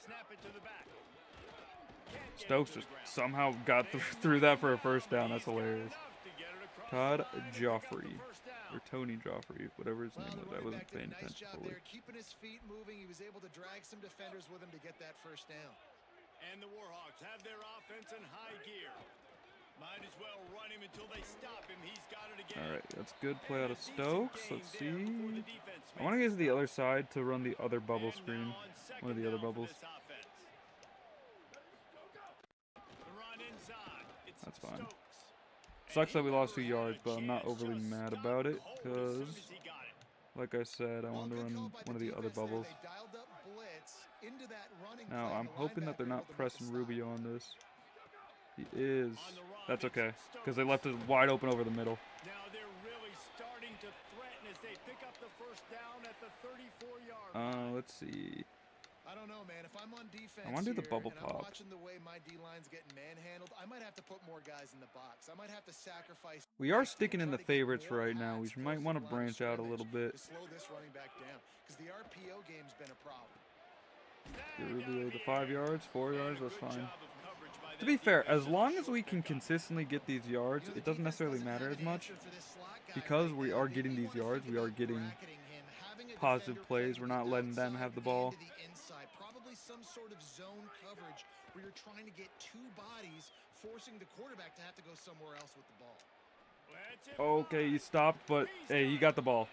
Snap it to the back. Can't get it Stokes to the just ground. somehow got through that for a first down. That's He's got hilarious. enough to get it across Todd the line and pick up the Joffrey. first down. Or Tony Joffrey, whatever his Well, name the was. I running wasn't back did a paying nice attention job fully. there, keeping his feet moving. He was able to drag some defenders with him to get that first down. And the Warhawks have their offense in high gear. Might as well run him until they stop him. He's got it again. All right, that's good play out of And a decent Stokes. gain Let's there before see. the defense I want to makes get to the other side to run the other bubble And screen. now on second One of the other down for bubbles. this offense. The run inside. It's That's fine. Stokes. Sucks And that we he lost 2 never had yards, a but I'm not chance, overly just mad stuck about it cold as because, soon as he got it. like I said, I wanted to Well, good run call by one of the other defense there. bubbles. They dialed up blitz into that running Now, play, I'm and the hoping that they're linebacker not able to make a pressing stop. Rubio on this. He is. On the run, That's it's okay, because they Stokes. left it wide open over the middle. Now they're really starting to threaten as they pick up the first down at the 34-yard line. Let's see. I don't know, man. If I'm on defense wanna do the here bubble and pop. I'm watching the way my D-line's getting manhandled, I might have to put more guys in the box. I might have to sacrifice. We are space sticking and in try the to get favorites more right now. We hats might close want to the line of branch out a little scrimmage bit. to slow this running back down because the RPO game's been a problem. Get Rubio the 5 yards, 4 yards, that's Good fine. job of coverage by To that be fair, defense as on the long as short we can pickup. consistently get these yards, You know, it the doesn't defense necessarily doesn't matter have as an much. answer for this slot guy Because right we now. are They getting may these wanna yards, think we are about getting bracketing him, having a positive defender plays. play We're to not the letting them outside have the to the ball. end of the inside. Probably some sort of zone coverage where you're trying to get two bodies, forcing the quarterback to have to go somewhere else with the ball. Let's it Okay, he fly. stopped, but hey, he got the ball.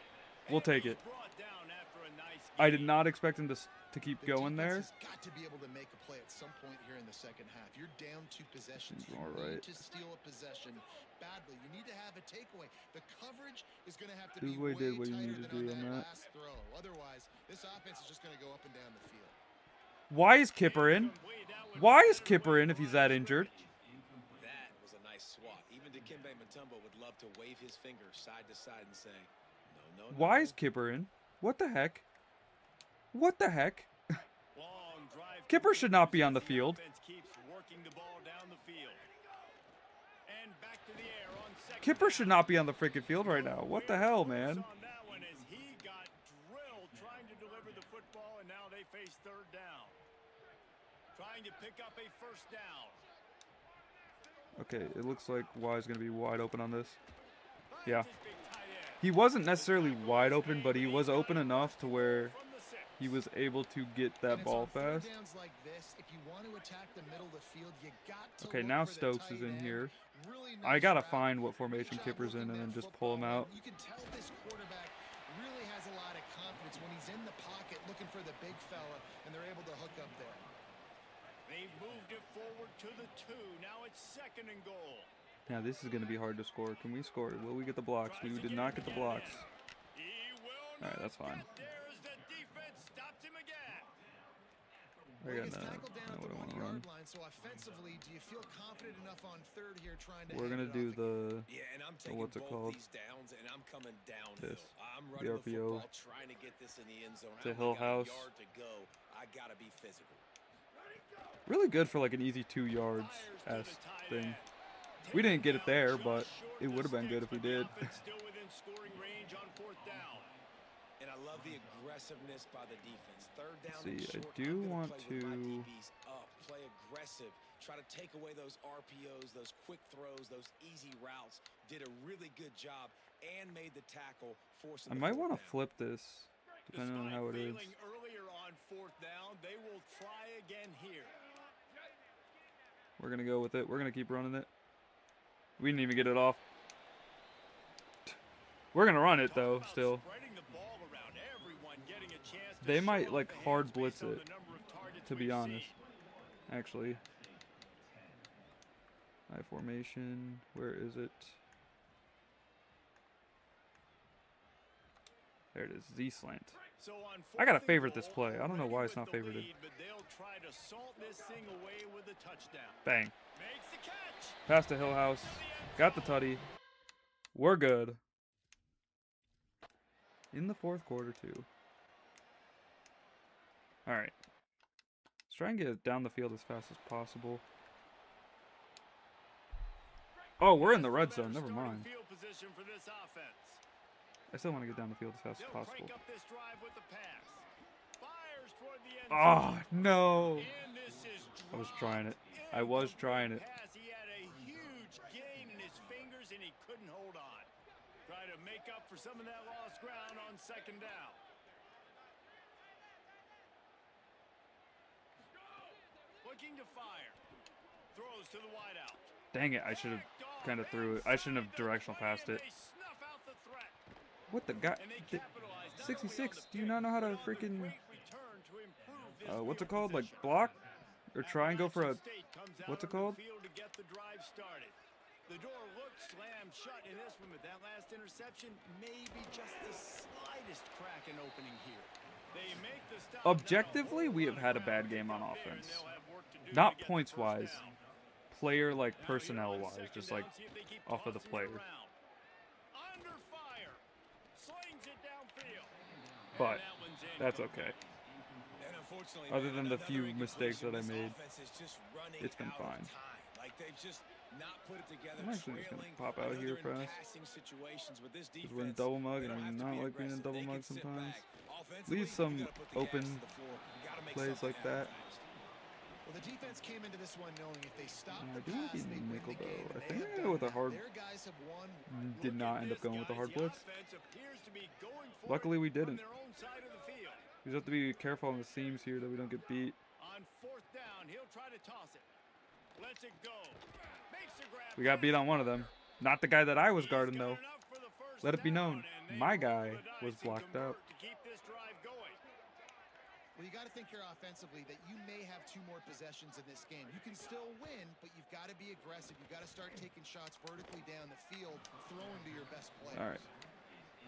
We'll And take he's it. brought down after a nice I did gain. not expect him to keep The going there. defense has got to be able to make a play at some point here in the second half. You're down 2 possessions. Seems You all need right. to steal a possession badly. You need to have a takeaway. The coverage is going to have to This be boy way did what he tighter needed to than do on on that that. last throw. Otherwise, this offense is just going to go up and down the field. Why is Kipper in? Incomplete. That would Why be is better Kipper away in if from he's the line that of injured? scrimmage. That was a nice swat. Even Dikembe Mutombo would love to wave his finger side to side and say, no, no, no. Why is Kipper in? What the heck? What the heck? Long drive Kipper should not be on the continues field. as offense keeps working the ball down the field. And back to the air on second Kipper down. should not be on the freaking field right now. What the hell, man? On that one as he they face third down. Trying to pick up a first down. Okay, it looks like Y is going to be wide open on this. Finds Yeah. his big tight end. He wasn't necessarily wide open, but he was open enough to where From the 6. he was able to get And that it's ball on third fast. downs like this, if you want to attack the middle of the field, you got to Okay, look now for the Stokes tight is in end. here. Really I nice gotta route. find what Good formation job Kipper's in looking and then that just pull him football, out. and you can tell this quarterback really has a lot of confidence when he's in the pocket looking for the big fella, and they're able to hook up there. They've moved it forward to the 2. Now it's 2nd and goal. Now this is going to be hard to score. Can we score? Will we get the blocks? We did not get the blocks. He will All right, not that's fine. get there as the defense stops him again. Well, he I gets got tackled down at what the I want to 1 run. yard line, so offensively, do you feel confident enough on third here trying to We're hand going to it do off again? the Yeah, and I'm So taking what's it both called? these downs, and I'm coming downhill. This. I'm The running the RPO. football, trying to get this in the end zone. To I Hill only got House. a yard to go. I gotta be physical. really good for like an easy 2 yards Fires to s the tight thing. end. We didn't get it Taken there, down but just short it of would have been good sticks, if we but the did. offense still within scoring range on 4th down. And I love the aggressiveness by the defense. Third down See, and I short, do I'm gonna want play with my to- DBs up, play aggressive, try to take away those RPOs, those quick throws, those easy routes. Did a really good job and made the tackle, forcing I the might fourth want to down. flip this, depending on Despite how it is. failing earlier on 4th down, they will try again here. We're going to go with it. We're going to keep running it. We didn't even get it off. We're going to run it, Talk though, about still. spreading the ball around, everyone getting a chance to They show might, off like, the hard hands blitz based on it, the number of targets to be we've honest. seen. Actually. I formation. Where is it? There it is. Z slant. So on I gotta 4th and favorite this goal, play. I don't know already why it's with not the favorited. lead, but they'll try to salt this thing away with a touchdown. Bang. Makes the catch. Pass to Hill House. Got the tutty. We're good. In the 4th quarter, too. Alright. Let's try and get it down the field as fast as possible. Oh, we're in the red zone. Never mind. Field position for this offense. I still want to get down the field as fast as They'll possible. crank up this drive with the pass. Fires toward the end Oh, zone. no. And this is I was dropped. trying it. I was trying it. Pass. He had a huge gain in his fingers, and he couldn't hold on. Try to make up for some of that lost ground on 2nd down. Looking to fire. Throws to the wideout. Dang it. I should have kind of threw it. I shouldn't have directional passed it. They snuff out the threat, What the guy? and they capitalize not only on 66. the Do you pick, not know how but to on the freaking, great return to improve this what's it field called? Like position. block? Or try and go for a, Appalachian State comes out what's it onto the called? field to get the drive started. The door looked slammed shut in this one, but that last interception may be just the slightest crack in opening here. They make the stop. Objectively, we have had a bad game on offense. Not points-wise. Player, like, personnel-wise. Just, like, off of the player. Under fire. Slings it downfield. But And that one's that's incomplete. okay. And unfortunately, Other man, than the another few mistakes that I incompletion. made, This offense is just running it's been out of fine. time. Like they've just not put it together. I'm actually just gonna trailing. pop I out know here they're in fast. passing situations with this Because we're in defense. double mug, They and don't I have do to not be like being in aggressive. double They mug can sit sometimes. back. Offensively, Leave you some gotta put the gas open to the floor. You gotta make plays something like happen that. fast. Well, the defense came into this one knowing if they stop I the do want to pass, be they win nickel, the game. though. I and think they I'm have gonna go with done a hard. that. Their guys have won. Did not end up going with the hard blitz. Luckily, we didn't. We just have to be careful on the seams here that we don't get beat. On 4th down, he'll try to toss it. Lets it go. Makes the grab. We got beat on one of them. Not the guy that I was guarding, though. Let it be known, my guy was blocked out. To keep this drive going. Well, you got to think here offensively that you may have 2 more possessions in this game. You can still win, but you've got to be aggressive. You've got to start taking shots vertically down the field, throwing to your best players. All right.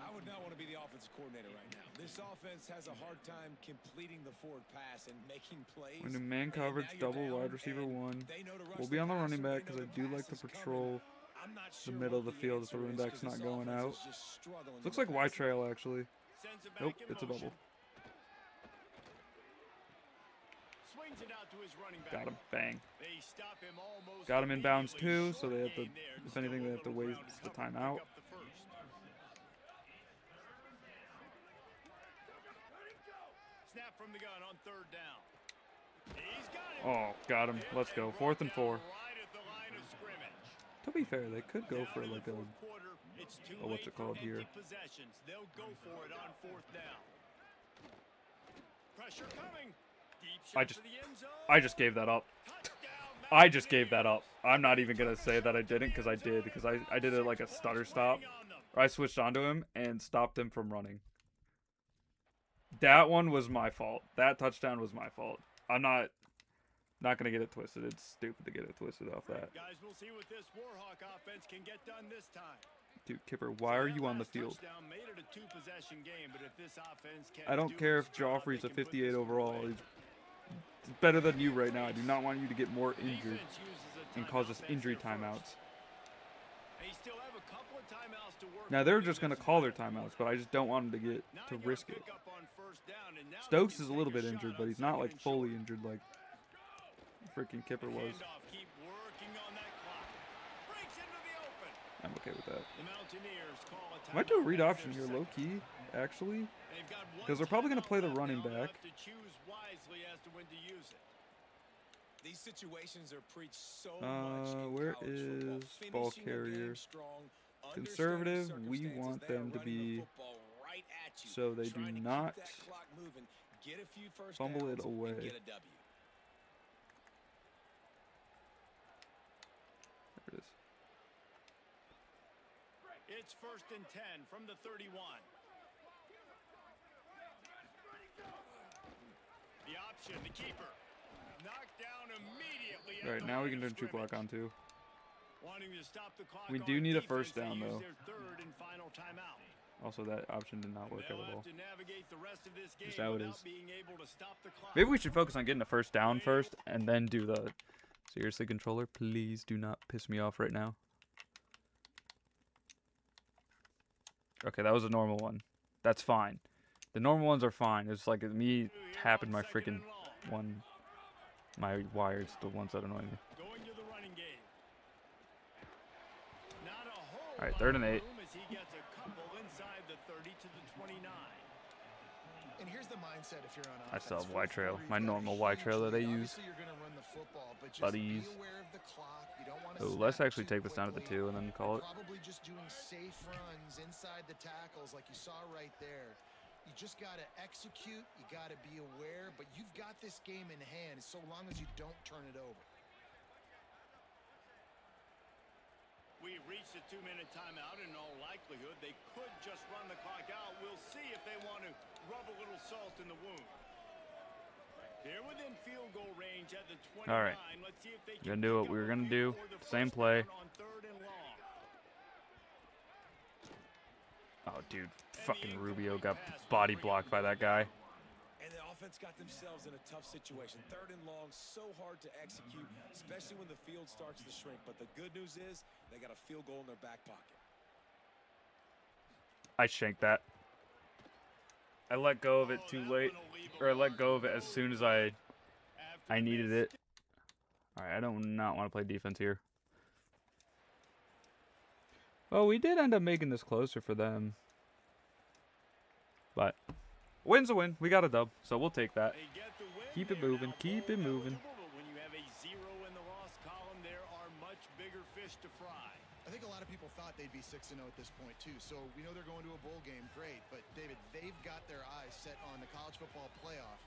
I would not want to be the offensive coordinator right now. This offense has a hard time completing the forward pass and making plays. We're in man And coverage, now you're double down, wide receiver and 1. they know to rush We'll be on the passer, running back they because know I do the like to pass is patrol coming. I'm not the sure middle of what the field if the answer running is, back's 'cause not this going offense out. is just struggling Looks with like the Y passing trail, game. actually. Sends it back Nope, in it's a motion. bubble. Swings it out to his running back. Got him. Bang. They stop him almost Got him in bounds, immediately. too, so they have to, Short gain there, and if anything, still they have to a little waste ground to the cover to pick timeout. up the first. Snap from the gun on 3rd down. He's got it. Oh, got him. Let's go. 4th and 4. Right at the line of scrimmage. To be fair, they could go for Down in like the a... fourth quarter, it's too Oh, what's late it called for here? empty possessions. They'll go for it on 4th down. Pressure coming. Deep shot to the end zone. I just gave that up. Touchdown, I just gave that up. I'm not even going to say that I didn't because I did. Because I did it like a stutter stop. Or I switched onto him and stopped him from running. That one was my fault. That touchdown was my fault. I'm not going to get it twisted. It's stupid to get it twisted off that. Guys, we'll see what this Warhawk offense can get done this time. Dude, Kipper, why are you on the field? Made it a 2-possession game, but if this offense can't I don't care if Joffrey's a 58 overall. He's better than you right now. I do not want you to get more injured and cause us injury timeouts. Now, they're just going to call their timeouts, but I just don't want them to get to risk it. Stokes is a little bit injured, but he's not like fully injured like freaking Kipper was. I'm okay with that. Might do a read option here, low key, actually, because they're probably going to play the running back. These situations are preached so much where is ball carrier? Conservative, we want them to be so they do not fumble it away. There it is. It's 1st and 10 from the 31. The option, the keeper. Knocked down immediately. All right, now we can turn 2 clock on too. Wanting to stop the clock. We do need a first defense, down they though. use their 3rd and final timeout. Also, that option did not work They'll at all. have to navigate the rest of this game Just how it without is. being able to stop the clock. Maybe we should focus on getting a first down first and then do the... Seriously, controller, please do not piss me off right now. Okay, that was a normal one. That's fine. The normal ones are fine. It's like me tapping my freaking one... My wires, the ones that annoy me. Going to the running game. Not a whole All right, lot 3rd and of 8. room as he gets a couple inside the 30 to the 29. And here's the mindset if you're on I offense. still have Fourth Y trail, quarter, my you've got a normal Y huge trail that I lead. use. Obviously, you're gonna run the football, but just Buddies. be aware of the clock. You don't want to Oh, let's snap actually too take this down to the quickly. 2 and then call it. Probably just doing safe runs inside the tackles like you saw right there. You just got to execute. You got to be aware, but you've got this game in hand so long as you don't turn it over. We've reached a 2-minute timeout. In all likelihood, they could just run the clock out. We'll see if they want to rub a little salt in the wound. They're within field goal range at the 29. All right. Let's see if they We're can gonna do what pick we were up a gonna do. few or the Same first play. down on 3rd and long. Oh, dude. Fucking Rubio got body blocked by that guy. And the offense got themselves in a tough situation. 3rd and long, so hard to execute, especially when the field starts to shrink. But the good news is they got a field goal in their back pocket. I shanked that. I let go of it too late. Or I let go of it as soon as I needed it. Alright, I don't not want to play defense here. Well, we did end up making this closer for them. But win's a win. We got a dub, so we'll take that. They get the win. Keep it They're moving. now Keep it bowl moving. eligible, but when you have a 0 in the loss column, there are much bigger fish to fry. I think a lot of people thought they'd be 6-0 at this point, too. So we know they're going to a bowl game. Great. But, David, they've got their eyes set on the college football playoff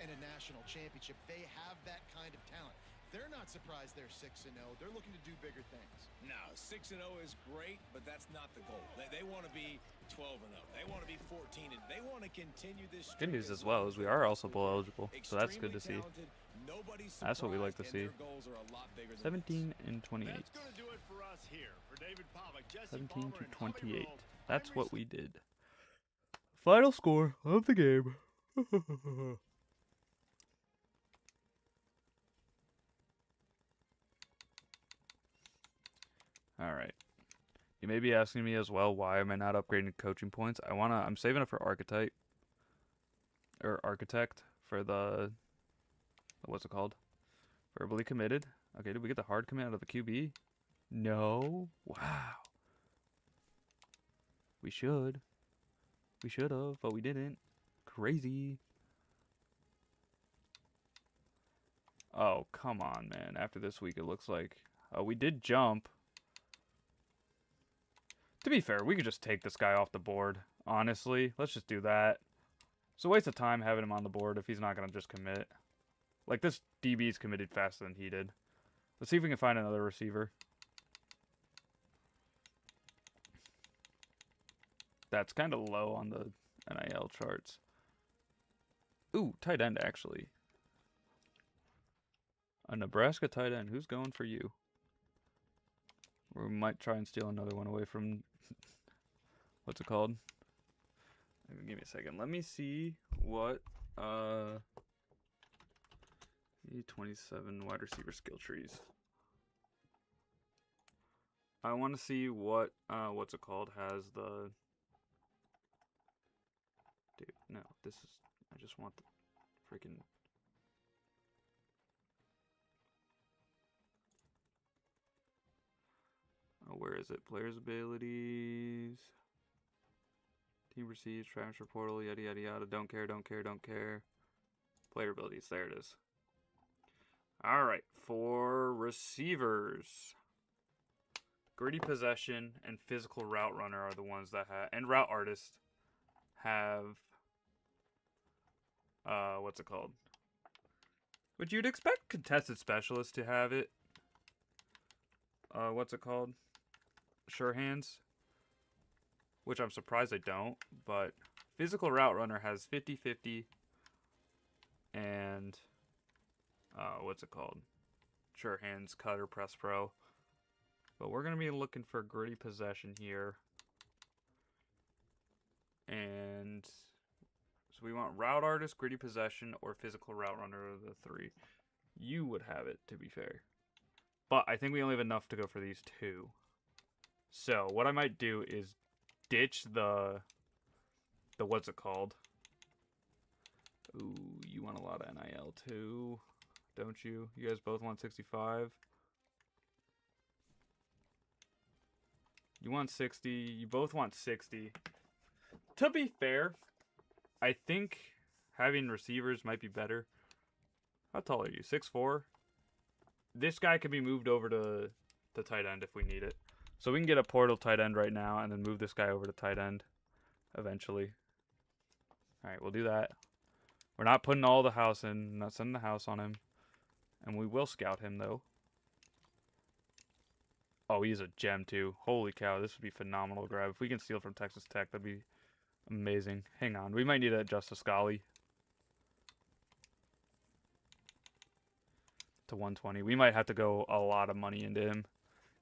and a national championship. They have that kind of talent. They're not surprised they're 6-0. They're looking to do bigger things. No, 6-0 is great, but that's not the goal. They want to be 12-0. They want to be 14, and they want to continue this. Good news as well is we are also bowl eligible, so that's good to see. That's what we like to see. 17 and 28. That's going to do it for us here. For David Pollock, Jesse 17 Palmer, to and Holly 28. Rowe, That's I'm what we did. Final score of the game. All right. You may be asking me as well, why am I not upgrading coaching points? I'm saving it for archetype or architect for the, what's it called? Verbally committed. Okay, did we get the hard commit out of the QB? No. Wow. We should. We should have, but we didn't. Crazy. Oh, come on, man. After this week, it looks like we did jump. To be fair, we could just take this guy off the board. Honestly, let's just do that. It's a waste of time having him on the board if he's not going to just commit. Like, this DB's committed faster than he did. Let's see if we can find another receiver. That's kind of low on the NIL charts. Ooh, tight end, actually. A Nebraska tight end. Who's going for you? Or we might try and steal another one away from... What's it called? Give me a second. Let me see what... 27 wide receiver skill trees. I want to see what... what's it called? Has the... Dude, no. This is... I just want the freaking... Oh, where is it? Players' abilities. Team receives, transfer portal, yada yada yada. Don't care, don't care, don't care. Player abilities, there it is. Alright, for receivers. Gritty possession and physical route runner are the ones that have, and route artist have, what's it called? Which you'd expect contested specialists to have it. What's it called? Sure hands. Which I'm surprised they don't, but physical route runner has 50-50 and what's it called? Sure hands, cutter, press pro. But we're going to be looking for gritty possession here. And so we want route artist, gritty possession, or physical route runner of the three. You would have it, to be fair. But I think we only have enough to go for these two. So what I might do is ditch the what's it called? Ooh, you want a lot of NIL too, don't you? You guys both want 65. You want 60. You both want 60. To be fair, I think having receivers might be better. How tall are you? 6'4"? This guy can be moved over to the tight end if we need it. So we can get a portal tight end right now and then move this guy over to tight end eventually. Alright, we'll do that. We're not putting all the house in. Not sending the house on him. And we will scout him, though. Oh, he's a gem, too. Holy cow, this would be phenomenal grab. If we can steal from Texas Tech, that'd be amazing. Hang on, we might need to adjust to Scully to 120. We might have to go a lot of money into him.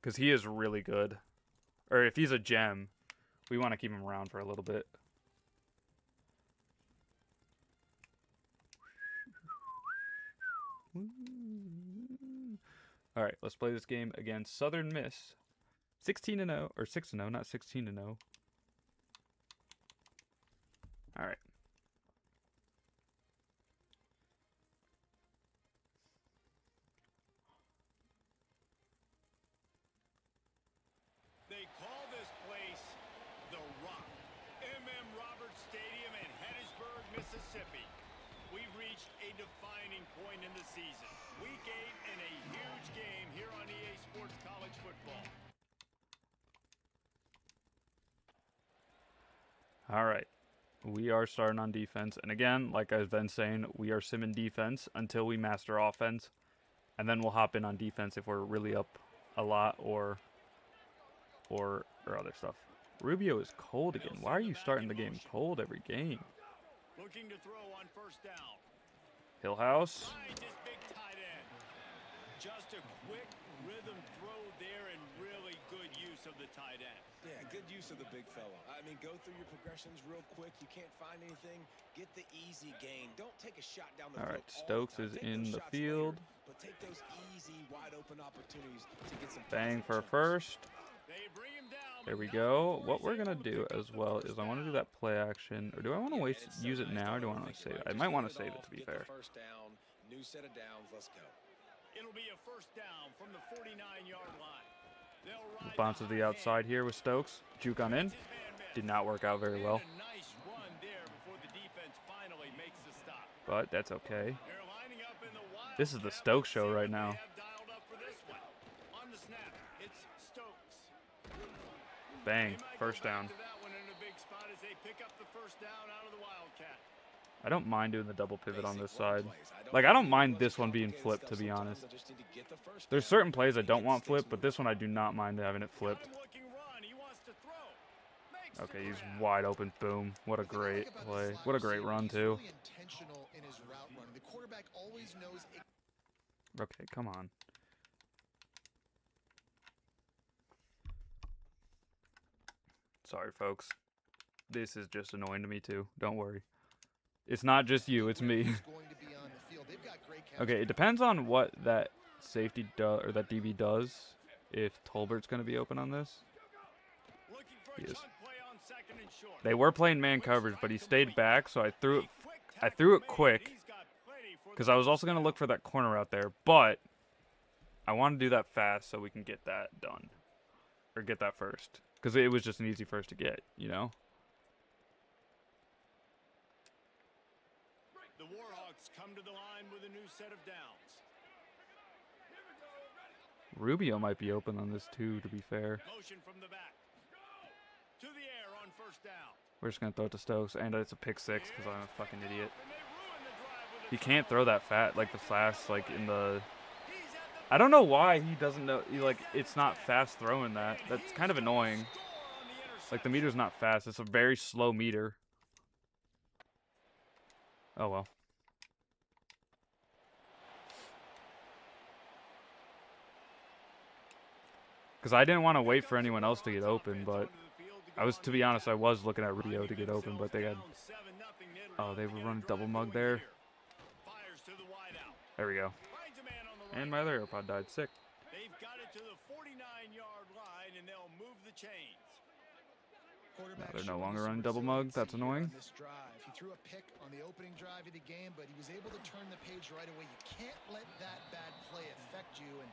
Because he is really good. Or if he's a gem, we want to keep him around for a little bit. Alright, let's play this game against Southern Miss. 16-0, or 6-0, not 16-0. Alright. They call this place The Rock. M.M. Roberts Stadium in Hattiesburg, Mississippi. We've reached a defining point in the season. Week 8 and a huge game here on EA Sports College Football. All right. We are starting on defense. And again, like I've been saying, we are simming defense until we master offense. And then we'll hop in on defense if we're really up a lot or other stuff. Rubio is cold again. Why are you starting the game cold every game? Looking to throw on first down. Hillhouse. Finds his big tight end. Just a quick rhythm throw there and really good use of the tight end. Yeah, good use of the big fella. I mean, go through your progressions real quick. You can't find anything. Get the easy gain. Don't take a shot down the All field. right, Stokes is in the field. But take those easy, wide open opportunities to get some Bang for a touchdowns. first. They bring him down. There we go. What we're going to do as well is I want to do that play action. Or do I want to use it now or do I want to save it? I might want to save it, to be fair. First down, new set of downs. Let's go. It'll be a first down from the 49-yard line. They'll ride Bounce to the outside here with Stokes. Juke on in. Did not work out very well. A nice run there before the defense finally makes the stop. But that's okay. They're lining up in the This is the Stokes show right now. On the snap, it's Stokes. Bang, They might first go back down. to that one in a big spot as they pick up the first down out of the Wildcat. I don't mind doing the double pivot on this Basic run side. plays. Like, I don't think mind much this one being complicated flipped, to stuff be sometimes. honest. They'll just need to get the first There's down certain plays I and don't get want the flipped, sticks but this one I do not mind having it flipped. Got him looking run. He wants to throw. Makes Okay, the he's grab. wide open. Boom. What a The thing I like great about play. this What a slot great receiver, run, he's too. really intentional in his route running. The quarterback always knows Okay, come on. Sorry, folks. This is just annoying to me, too. Don't worry. It's not just you, it's me. who's going to be on the field. They've got great Okay, it depends on what that safety does, or that DB does, if Tolbert's going to be open on this. Looking for a He is. chunk play on second and short. They were playing man coverage, but he stayed back, so I threw it quick, because I was also going to look for that corner out there, but I want to do that fast so we can get that done, or get that first, because it was just an easy first to get, you know? The Warhawks come to the line with a new set of downs. Rubio might be open on this too, to be fair. Motion from the back. To the air on first down. We're just going to throw it to Stokes, and it's a pick six, because I'm a fucking idiot. And they ruin the drive with a He can't throw that fat, like the fast, like in the... He's at the I don't know why he doesn't know, it's not fast throwing that. That's kind of annoying. score on the interception. Like, the meter's not fast. It's a very slow meter. Oh, well. Because I didn't want to wait for anyone else to get open, but to be honest, I was looking at Rubio to get open, but they had... Oh, they were running double mug there. Fires to the wideout. There we go. Finds a man on the right. And my other AirPod died. Sick. They've got it to the 49-yard line, and they'll move the chains. quarterback. they're no showing longer some running double mug. resiliency That's here annoying. on this drive. He threw a pick on the opening drive of the game, but he was able to turn the page right away. You can't let that bad play affect you, and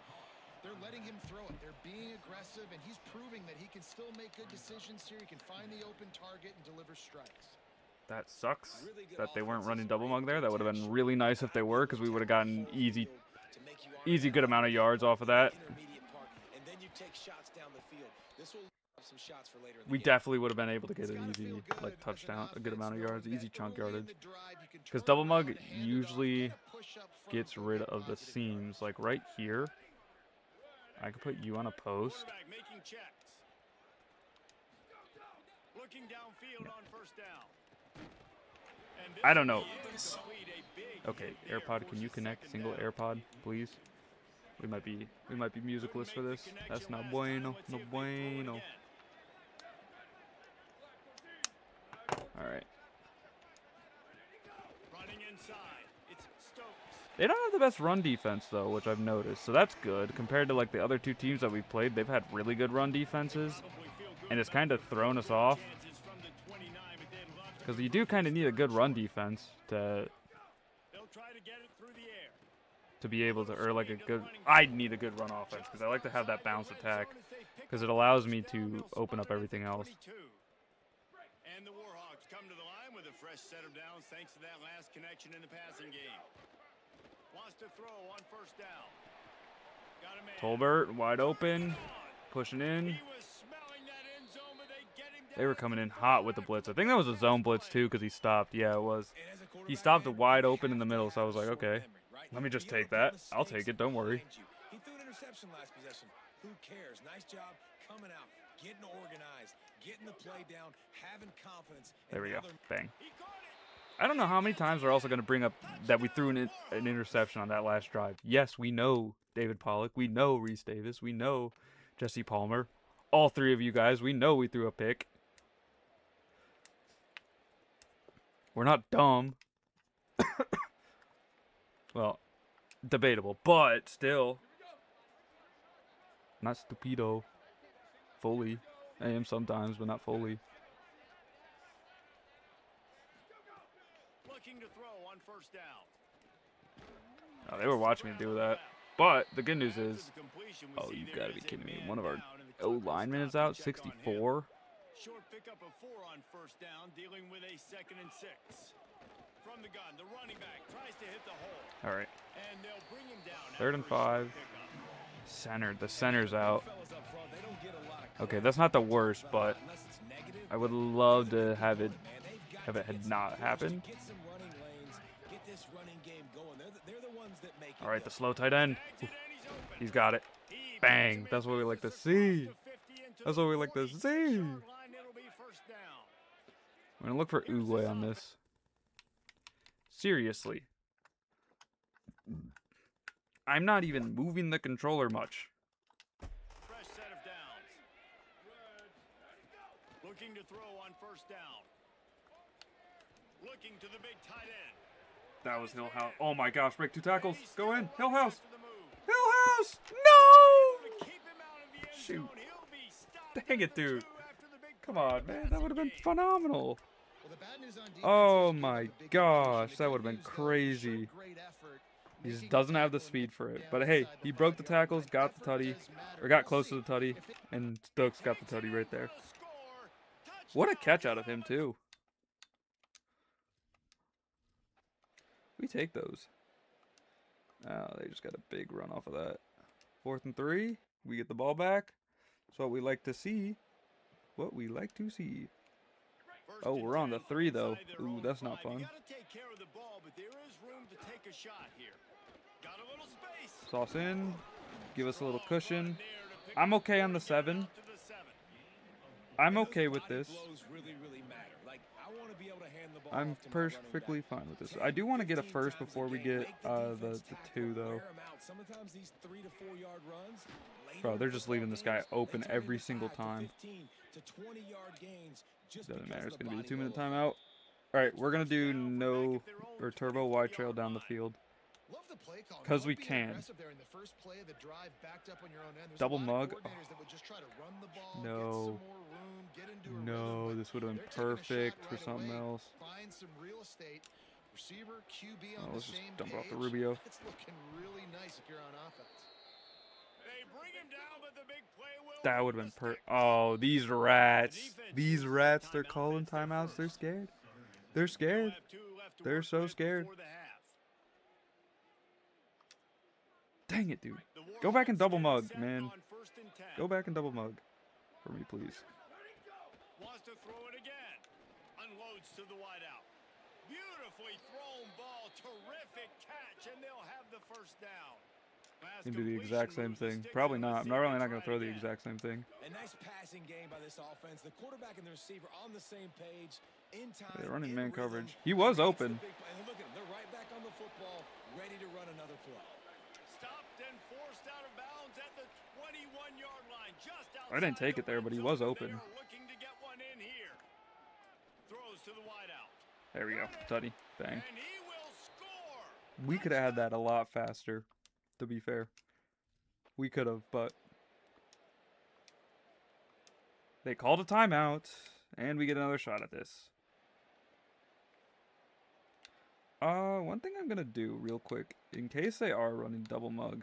they're letting him throw it. They're being aggressive, and he's proving that he can still make good decisions here. He can find the open target and deliver strikes. That sucks that they weren't running double mug there. That would have been really nice if they were, because we would have gotten easy good amount of yards off of that. And then you take shots down the field. This will have some shots for later in the We game. definitely would have been able to get an easy, like, touchdown, a good amount of yards, easy chunk yardage. Because double mug usually gets rid of the seams. Like, right here, I could put you on a post. Quarterback making checks. Looking downfield on first down. And this I don't know. will be incomplete, a big Okay, hit there AirPod, for can you the connect second single down. AirPod, please? We might be musicless for this. That's not bueno, no bueno. All right. Running inside. It's Stokes. They don't have the best run defense though, which I've noticed. So that's good compared to like the other two teams that we've played. They've had really good run defenses, Probably feel good and it's about kind of thrown us off. chances from the 29, but they'd love to Because you do kind of need a good run defense to They'll try to get it through the air. be able to, or like a good. I need a good run offense because I like to have that balanced attack because it allows me to open up everything else. And the Warhawks come to the line with a fresh set of downs thanks to that last connection in the passing game. Wants to throw on first down. Got a man. Tolbert wide open, pushing in. He was smelling that end zone, but they get him down. They were coming in hot with the blitz. I think that was a zone blitz too because he stopped. Yeah, it was. He stopped it wide open in the middle, so I was like, okay, let me just take that. I'll take it. Don't worry. He threw an interception last possession. Who cares? Nice job coming out, getting organized, getting the play down, having confidence. There we go. Bang. He caught it. I don't know how many times we're also going to bring up that we threw an interception on that last drive. Yes, we know David Pollock. We know Reese Davis. We know Jesse Palmer. All three of you guys, we know we threw a pick. We're not dumb. Well, debatable, but still. Not stupido. Fully. I am sometimes, but not fully. Looking to throw on first down. Oh, they were watching me do that. But the good news is, After the completion, we oh, see you there gotta is be a kidding me. man One of our down, and the clock O-lineman is stopped out, to check on him. 64. Short pickup of 4 on first down, dealing with a 2nd and 6. From the gun, the running back tries to hit the hole. All right. And and they'll bring him down. 3rd and after a short 5. pickup. Center. The center's out. Fellas up front, they don't get a lot of Okay, that's not the worst, but unless it's negative. I would love to have it Man, they've got have to it get had some not players to happened. Get some running lanes, get this running game going. They're the ones that make it All right, the go. slow tight end. Snags it, and he's open. He's got it. He Bang. makes That's what we like to business across see. the 50 into That's the what we like to 46-yard see. line. It'll be first down. I'm gonna look for Uguay on this. Seriously. I'm not even moving the controller much. Fresh set of downs. Looking to throw on first down. Looking to the big tight end. That was Hill House. Oh my gosh, break 2 tackles. Go in. Hill House. After the move. Hill House. No! To keep him out of the end Shoot. zone. He'll be stopped Dang at it, the dude. 2 after the big Come play on, in the man. That would have been passing game. phenomenal. Well, the bad news on defense Oh is you my give them a big gosh, completion. that The would have good been news, though, crazy. showed great effort He just making doesn't a have the tackle speed for it. down But hey, inside he the broke the 5-yard tackles, line. got the Effort tutty, does matter. or got We'll close to see the tutty, if it- and Stokes got the Takes it tutty in right for there. the score. What a Touchdown, catch out of him, Columbus. too. We take those. Oh, they just got a big run off of that. 4th and 3. We get the ball back. That's what we like to see. What we like to see. First Oh, and we're on the 10 3, though. inside their Ooh, own that's not 5. fun. You gotta take care of the ball, but there is room to take a shot here. Got a little space. Sauce in. Give us a little Strong cushion. run there to pick I'm up okay on the 40, get it 7. out to the 7. I'm And those okay with body this. blows really matter. Like, I want to be able to hand the ball I'm off to my running perfectly back. fine with this. I do want to get a 10, first 15 before we times a get game. Make the defense tackle, 2, though. wear 'em out. Sometimes these 3 to 4 yard runs. Later Bro, in they're just football leaving this guy games, open they turn every into single 5 to time. 15 to 20-yard gains just Doesn't because matter. of It's the going to be a body 2-minute blow timeout. All right, we're going to do First down, no we're back at their own or turbo 24 wide trail yard down the line. field. Love the play call. 'Cause Love we being can. aggressive there in the first play of the drive, backed up on your own end. There's Double a lot mug. of coordinators that would just try to run the ball, No. get some more room, get into a rhythm, No, but this would have been they're taking a shot perfect for right something away. else. Find some real estate. Receiver, QB on Oh, the let's just same dump it off page. to Rubio. It's looking really nice if you're on offense. They bring him down, but the big play will That run would have the been sticks. Oh, these rats. defense These uses rats, the they're timeout. calling That's their timeouts. They're first. scared. They're They'll scared. have 2 left to They're work so with scared. before the half. Dang it, dude. The Go back and Warhawks double get mug, set man. on 1st and 10. Go back and double mug. For me, please. Wants to throw it again. Unloads to the wideout. Beautifully thrown ball. Terrific catch, and they'll have the first down. Pass You can do the completion exact same moves the thing. sticks Probably and the not. I'm receiver really not going try to throw the again. exact same thing. A nice passing game by this offense. The quarterback and the receiver on the same page. In time, They're running in man rhythm, coverage. He was makes the open. big play. And look at them. They're right back on the football, ready to run another play. Stopped and forced out of bounds at the 21-yard line. Just outside I didn't take the it there, red but he zone, was and open. They are looking to get one in here. Throws to the wideout. There we go. Tutty. Bang. And he will score. We could have had that a lot faster, to be fair. We could have, but they called a timeout, and we get another shot at this. One thing I'm going to do real quick, in case they are running double mug,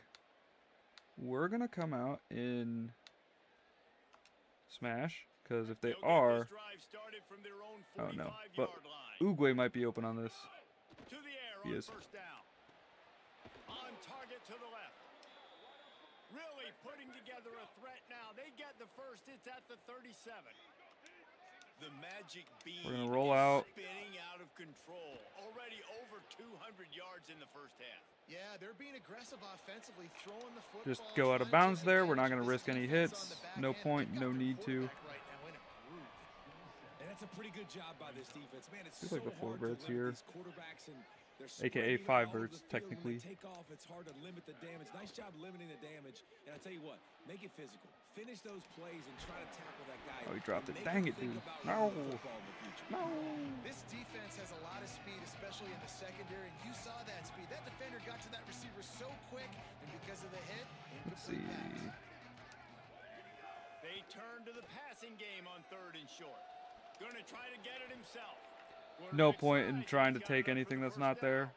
we're going to come out in smash, because if they They'll get are, this drive started from their own oh no, 45-yard but line. Uguay might be open on this. To the air He on is. first down. On target to the left. Really putting together a threat now. They get the first. It's at the 37. The magic bean We're gonna roll is out. spinning out of control. Already over 200 yards in the first half. Yeah, they're being aggressive offensively, throwing the football. Just go out of trying to bounds take there. We're not advantage going to of this risk any defense on hits. the back No end. point, They've no got their need to. quarterback right now in a groove. And that's a pretty good job by this defense. Man, it's Feels so like the 4 hard to verts limit here. these quarterbacks and they're AKA spreading 5 out all over verts, the field. technically. When they take off, it's hard to limit the damage. Nice job limiting the damage. And I tell you what, make it physical. Finish those plays and try to tackle that guy. Oh, he dropped and it. make Dang him it, think dude. about No. running the football in the future. No. This defense has a lot of speed, especially in the secondary, and you saw that speed. That defender got to that receiver so quick, and because of the hit, Let's see. incomplete pass. They turn to the passing game on 3rd and short. Going to try to get it himself. No Quarterback point in side, trying to he's got take enough for anything the that's first not there.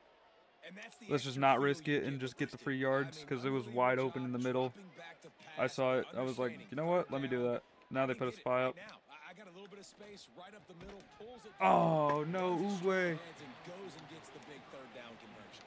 And that's the Let's just extra not feel risk you it and get just with get the this free team. yards, I mean, 'cause it was unbelievable wide open in job the middle. dropping back to I pass, saw it. I was like, understanding you know what? third Let me do down. that. Now they He put a did it spy right up. now. I got a little bit of space right up the middle, pulls it Oh, down, no, runs it straight Uguay. ahead and goes and gets the big 3rd down conversion.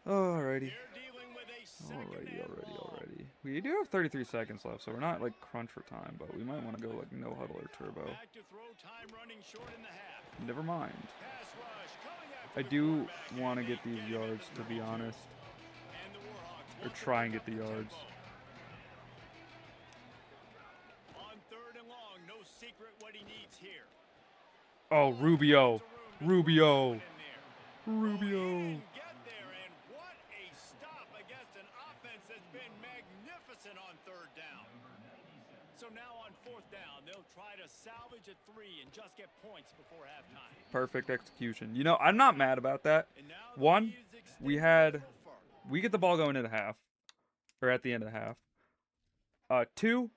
Alrighty. They're dealing with a second and long. Alrighty. We do have 33 seconds left, so we're not like crunch for time, but we might want to go like no huddle or turbo. Back to throw, time running short in the half. Never mind. Pass rush coming after I the do quarterback, want to and get they these him at yards, the to be 32. honest. And the Warhawks Or look to try and pick get up the yards. tempo. On third and long, no secret what he needs here. Oh, Rubio. Rubio. Rubio. Rubio. Get there, and what a stop against an offense that's been magnificent on third down. So now on fourth down, they'll try to salvage a 3 and just get points before halftime. Perfect execution. You know, I'm not mad about that. And now the One, lead is extended we a had little further. we get the ball going into half, or at the end of the half. Two,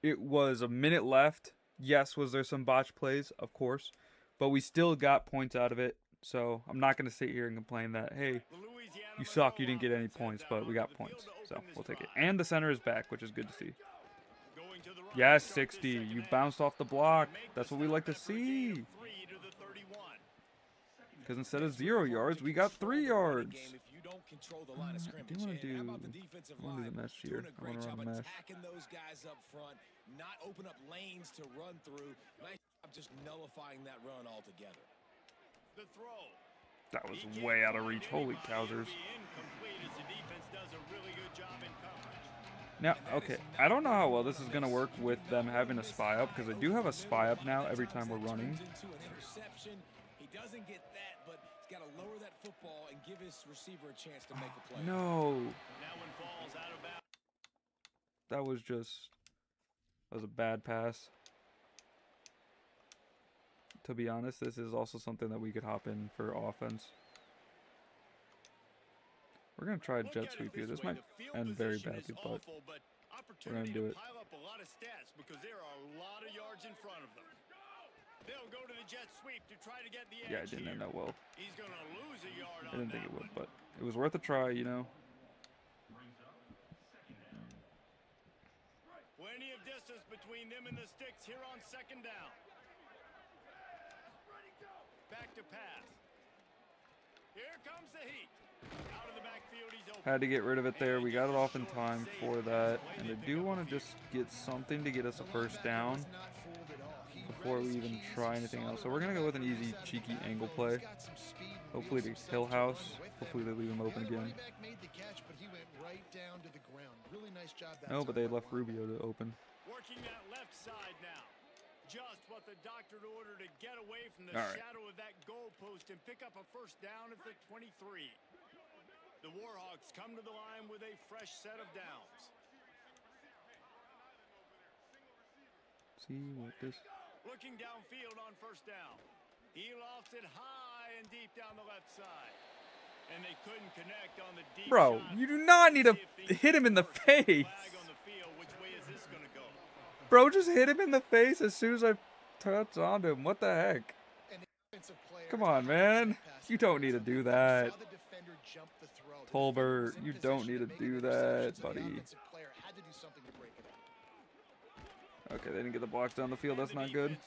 it was a minute left. Yes, was there some botch plays? Of course, but we still got points out of it. So I'm not going to sit here and complain that, hey, The Louisiana you suck, you Monroe didn't get any offense points, heads but out we got onto the points. field to So open this we'll take it. drive. And the center is back, which is good to see. Going to the right Yes, to start this 60. second You half. bounced off the block. Make the That's what we stop like to after a gain of see. 3 to the 31. Because instead of 0 yards, we got 3 yards. If you don't control the line of I scrimmage. do want to And do. how about the defensive I want to do line the mesh doing here. a I great want to job run the mesh. attacking those guys up front, not open up lanes to run through. Nice job just nullifying that run altogether. The throw. That was He can't way out of find reach. Holy anybody. Cowsers. It'll be incomplete as the defense does a really good job in coverage. Now, okay, I don't know how well this is going to work with them having a spy up, because I do have a spy up now every time we're running. Into an interception. He doesn't get that, but he's got to lower that football and give his receiver a chance to make a play. No. That one falls out of bounds. That was a bad pass. To be honest, this is also something that we could hop in for offense. We're going to try a Look jet at it sweep here. This way, might the field end very position is badly, but awful, but we're going to opportunity do to it. pile up a lot of stats because there are a lot of yards in front of them. They'll go to the jet sweep to try to get the edge. Yeah, it didn't end that well. He's going to lose a yard I on didn't think that it would, one. but it was worth a try, you know. Plenty of distance between them and the sticks here on second down. Back to pass. Here comes the heat. Out of the backfield, he's open. Had to get rid of it there. We got it off in time for that. And I do want to just get something to get us a first down before we even try anything else. So we're going to go with an easy, cheeky angle play. Hopefully to Hill House. Hopefully they leave him open again. No, but they left Rubio to open. Working that left side now. Just what the doctor ordered to get away from the All right. shadow of that goalpost and pick up a first down at the 23. The Warhawks come to the line with a fresh set of downs. See what this. Looking downfield on first down. He lofts it high and deep down the left side. And they couldn't connect on the deep Bro, shot. you do not need to See if things hit him in the work. face. Flag on the field. Which way is this going to go? Bro, just hit him in the face as soon as I touch onto him. What the heck? Come on, man. You don't need to do that. Tolbert, you don't need to do that, buddy. Okay, they didn't get the blocks down the field. That's not good.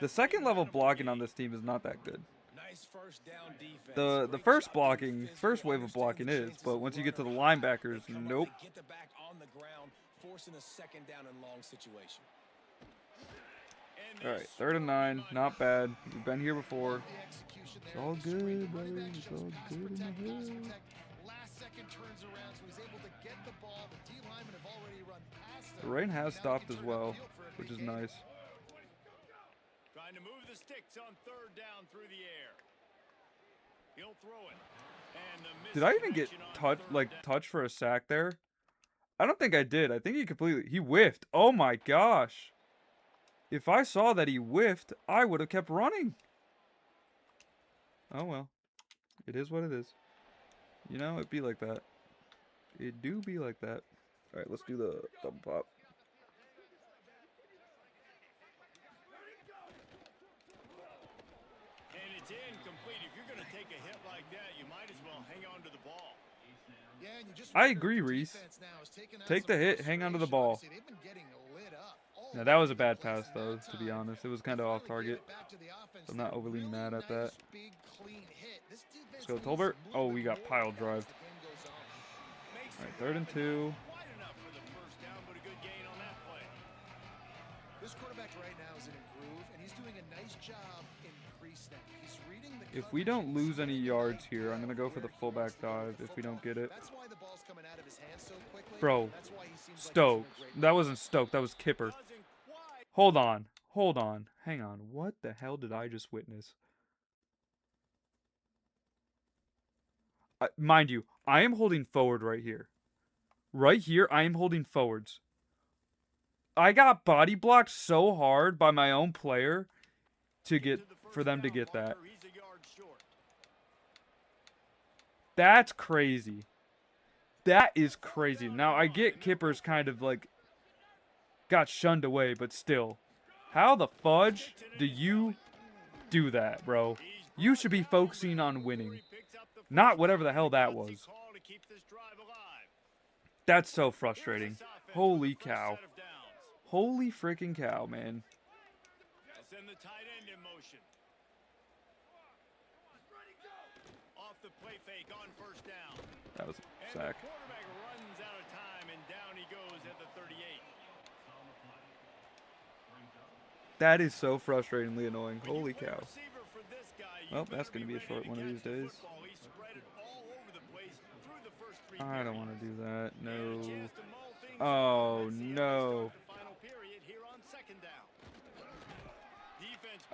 The second level blocking on this team is not that good. Nice first down defense. The first blocking, first wave of blocking is, but once you get to the linebackers, nope. Get the back on the ground, forcing a second down and long situation. All right, 3rd and 9, not bad. We've been here before. It's all good, brother. It's all good in the hood. The rain has stopped as well, which is nice. Trying to move the sticks on third down through the air. He'll throw it. And the Did I even get misconnection on third down. touched for a sack there? I don't think I did. I think he whiffed. Oh my gosh. If I saw that he whiffed, I would have kept running. Oh well. It is what it is. You know, it be like that. It do be like that. All right, let's do the double pop. And it's incomplete. If you're going to take a hit like that, you might as well hang on to the ball. Yeah, and you just I wonder if agree, the Reese. defense now is taking out Take some the hit, hang on to the frustration. ball. Obviously, they've been getting lit up all Yeah, that was a bad pass, though, to be honest. It was kind of off target. I'm not overly mad at that. Let's go, Tolbert. Oh, we got pile drived. All right, 3rd and 2. This quarterback right now is in a groove, and he's doing a nice job in pre-snap. He's reading the If we don't lose any yards here, I'm going to go for the fullback dive if we don't get it. That's why the ball's coming out of his hands so quickly. Bro, That's why he seems Stokes. That wasn't Stokes. That was Kipper. Hold on. Hold on. Hang on. What the hell did I just witness? Mind you, I am holding forward right here. Right here, I am holding forwards. I got body blocked so hard by my own player for them to get that. That's crazy. That is crazy. Now, I get Kipper's kind of like got shunned away, but still. How the fudge do you do that, bro? You should be focusing on winning. Not whatever the hell that was. That's so frustrating. Holy cow. Holy freaking cow, man. Send the tight end in motion. Off the play fake on 1st down. That was a And sack. the quarterback runs out of time, and down he goes at the 38. That is so frustratingly annoying. Holy cow. Well, that's going to be a short one of these days. I don't want to do that. No. Oh, no.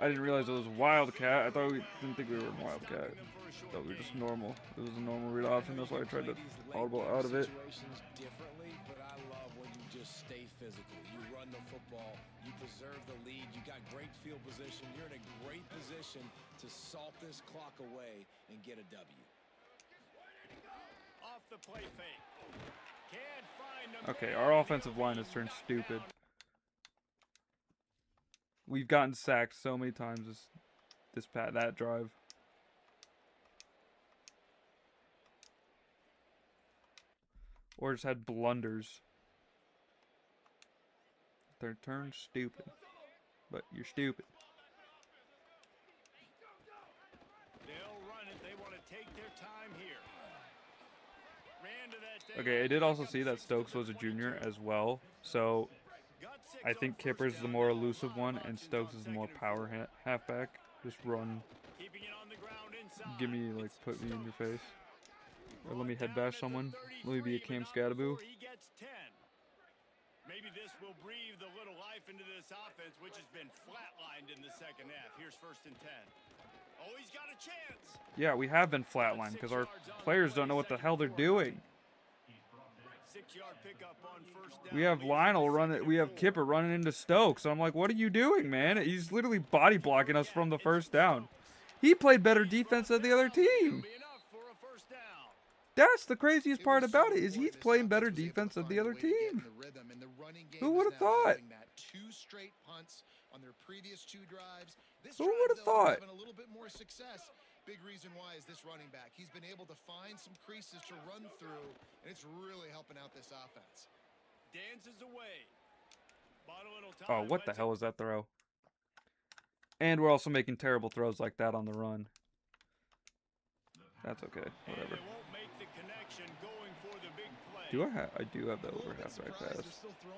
I didn't realize it was Wildcat. I thought didn't think we were in Wildcat. I thought we were just normal. It was a normal read option. That's why I tried to audible out of it. Differently, but I love when you just stay physical. You run the football, you preserve the lead, you got great field position. You're in a great position to salt this clock away and get a W. Off the play fake. Can't find him. Okay, our offensive line has turned stupid. We've gotten sacked so many times that drive. Or just had blunders. They're turned stupid. But you're stupid. They'll run it. They want to take their time here. Okay, I did also see that Stokes was a junior as well. So I think Kipper's the more elusive one, and Stokes is the more power halfback. Just run. Give me, like, put me in your face. Or let me head bash someone. Let me be a Cam Scattaboo. Maybe this will breathe a little life into this offense, which has been flatlined in the 2nd half. Here's 1st and 10. Oh, he's got a chance. Yeah, we have been flatlined because our players don't know what the hell they're doing. 6-yard pickup on 1st down. We have Lionel running. We have Kipper running into Stokes. I'm like, what are you doing, man? He's literally body blocking us from the 1st down. He played better defense than the other team. That's the craziest part about it, is he's playing better defense than the other team. Who would have thought? 2 straight punts on their previous 2 drives. Who would have thought? Having a little bit more success. Big reason why is this running back. He's been able to find some creases to run through, and it's really helping out this offense. Dances away. Oh, what the hell was that throw? And we're also making terrible throws like that on the run. That's okay. Whatever. I do have that over halfback pass.